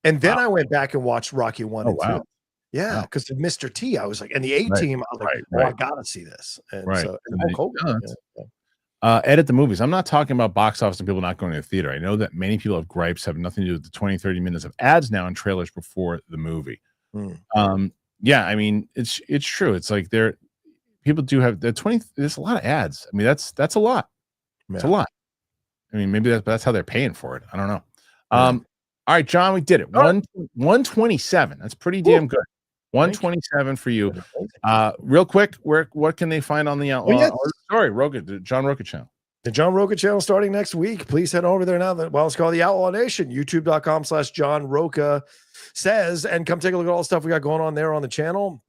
and then I went back and watched Rocky 1 and 2. Yeah, because of Mr. T, I was like, and the A Team, I was like, I gotta see this. And so, edit the movies. I'm not talking about box office and people not going to the theater. I know that many people have gripes, have nothing to do with the 20-30 minutes of ads now and trailers before the movie. Yeah, I mean, it's true. It's like people do have the 20. There's a lot of ads. I mean, that's a lot. It's a lot. I mean, maybe that's how they're paying for it. I don't know. All right, John, we did it. 127. That's pretty damn good. 127 for you. Real quick, what can they find on the the John Rocha channel? The John Rocha channel starting next week. Please head over there now. It's called the Outlaw Nation. YouTube.com/John Rocha says, and come take a look at all the stuff we got going on there on the channel.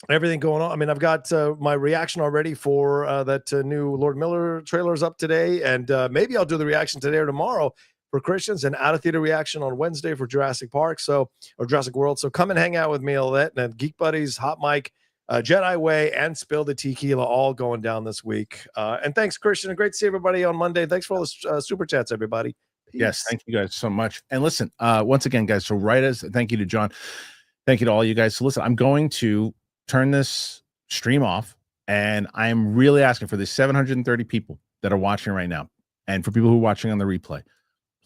Everything going on. I mean, I've got my reaction already for that new Lord Miller trailers up today, and maybe I'll do the reaction today or tomorrow for Kristian's, and out of theater reaction on Wednesday for Jurassic Park, or Jurassic World. So come and hang out with me, and Geek Buddies, Hot Mike, Jedi Way, and Spill the Tequila, all going down this week. And thanks, Kristian. Great to see everybody on Monday. Thanks for all the super chats, everybody. Peace. Yes, thank you guys so much. And listen, once again, guys, so thank you to John. Thank you to all you guys. So listen, I'm going to turn this stream off, and I'm really asking for the 730 people that are watching right now, and for people who are watching on the replay,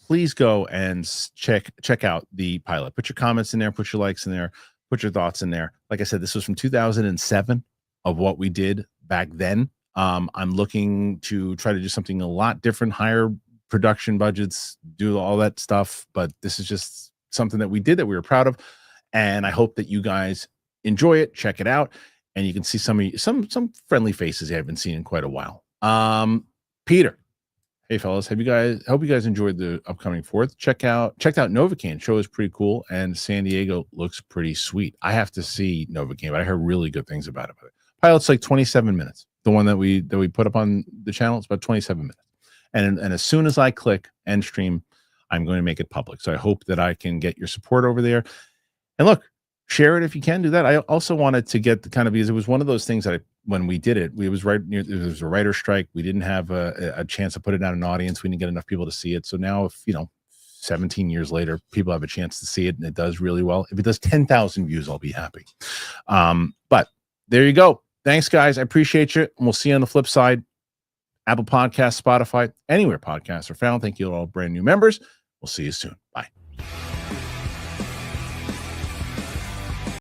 please go and check out the pilot. Put your comments in there, put your likes in there, put your thoughts in there. Like I said, this was from 2007 of what we did back then. I'm looking to try to do something a lot different, higher production budgets, do all that stuff. But this is just something that we did that we were proud of. And I hope that you guys enjoy it, check it out. And you can see some friendly faces I haven't seen in quite a while. Peter. Hey fellas, hope you guys enjoyed the upcoming 4th. Checked out Novocaine. Show is pretty cool, and San Diego looks pretty sweet. I have to see Novocaine, but I heard really good things about it. Pilot's like 27 minutes. The one that we put up on the channel, it's about 27 minutes. And as soon as I click end stream, I'm going to make it public. So I hope that I can get your support over there. And look, share it if you can do that. I also wanted to get because it was one of those things that when we did it, it was right near, there was a writer's strike. We didn't have a chance to put it out in an audience. We didn't get enough people to see it. So now, if 17 years later, people have a chance to see it and it does really well. If it does 10,000 views, I'll be happy. But there you go. Thanks, guys. I appreciate you. And we'll see you on the flip side. Apple Podcasts, Spotify, anywhere podcasts are found. Thank you to all brand new members. We'll see you soon. Bye.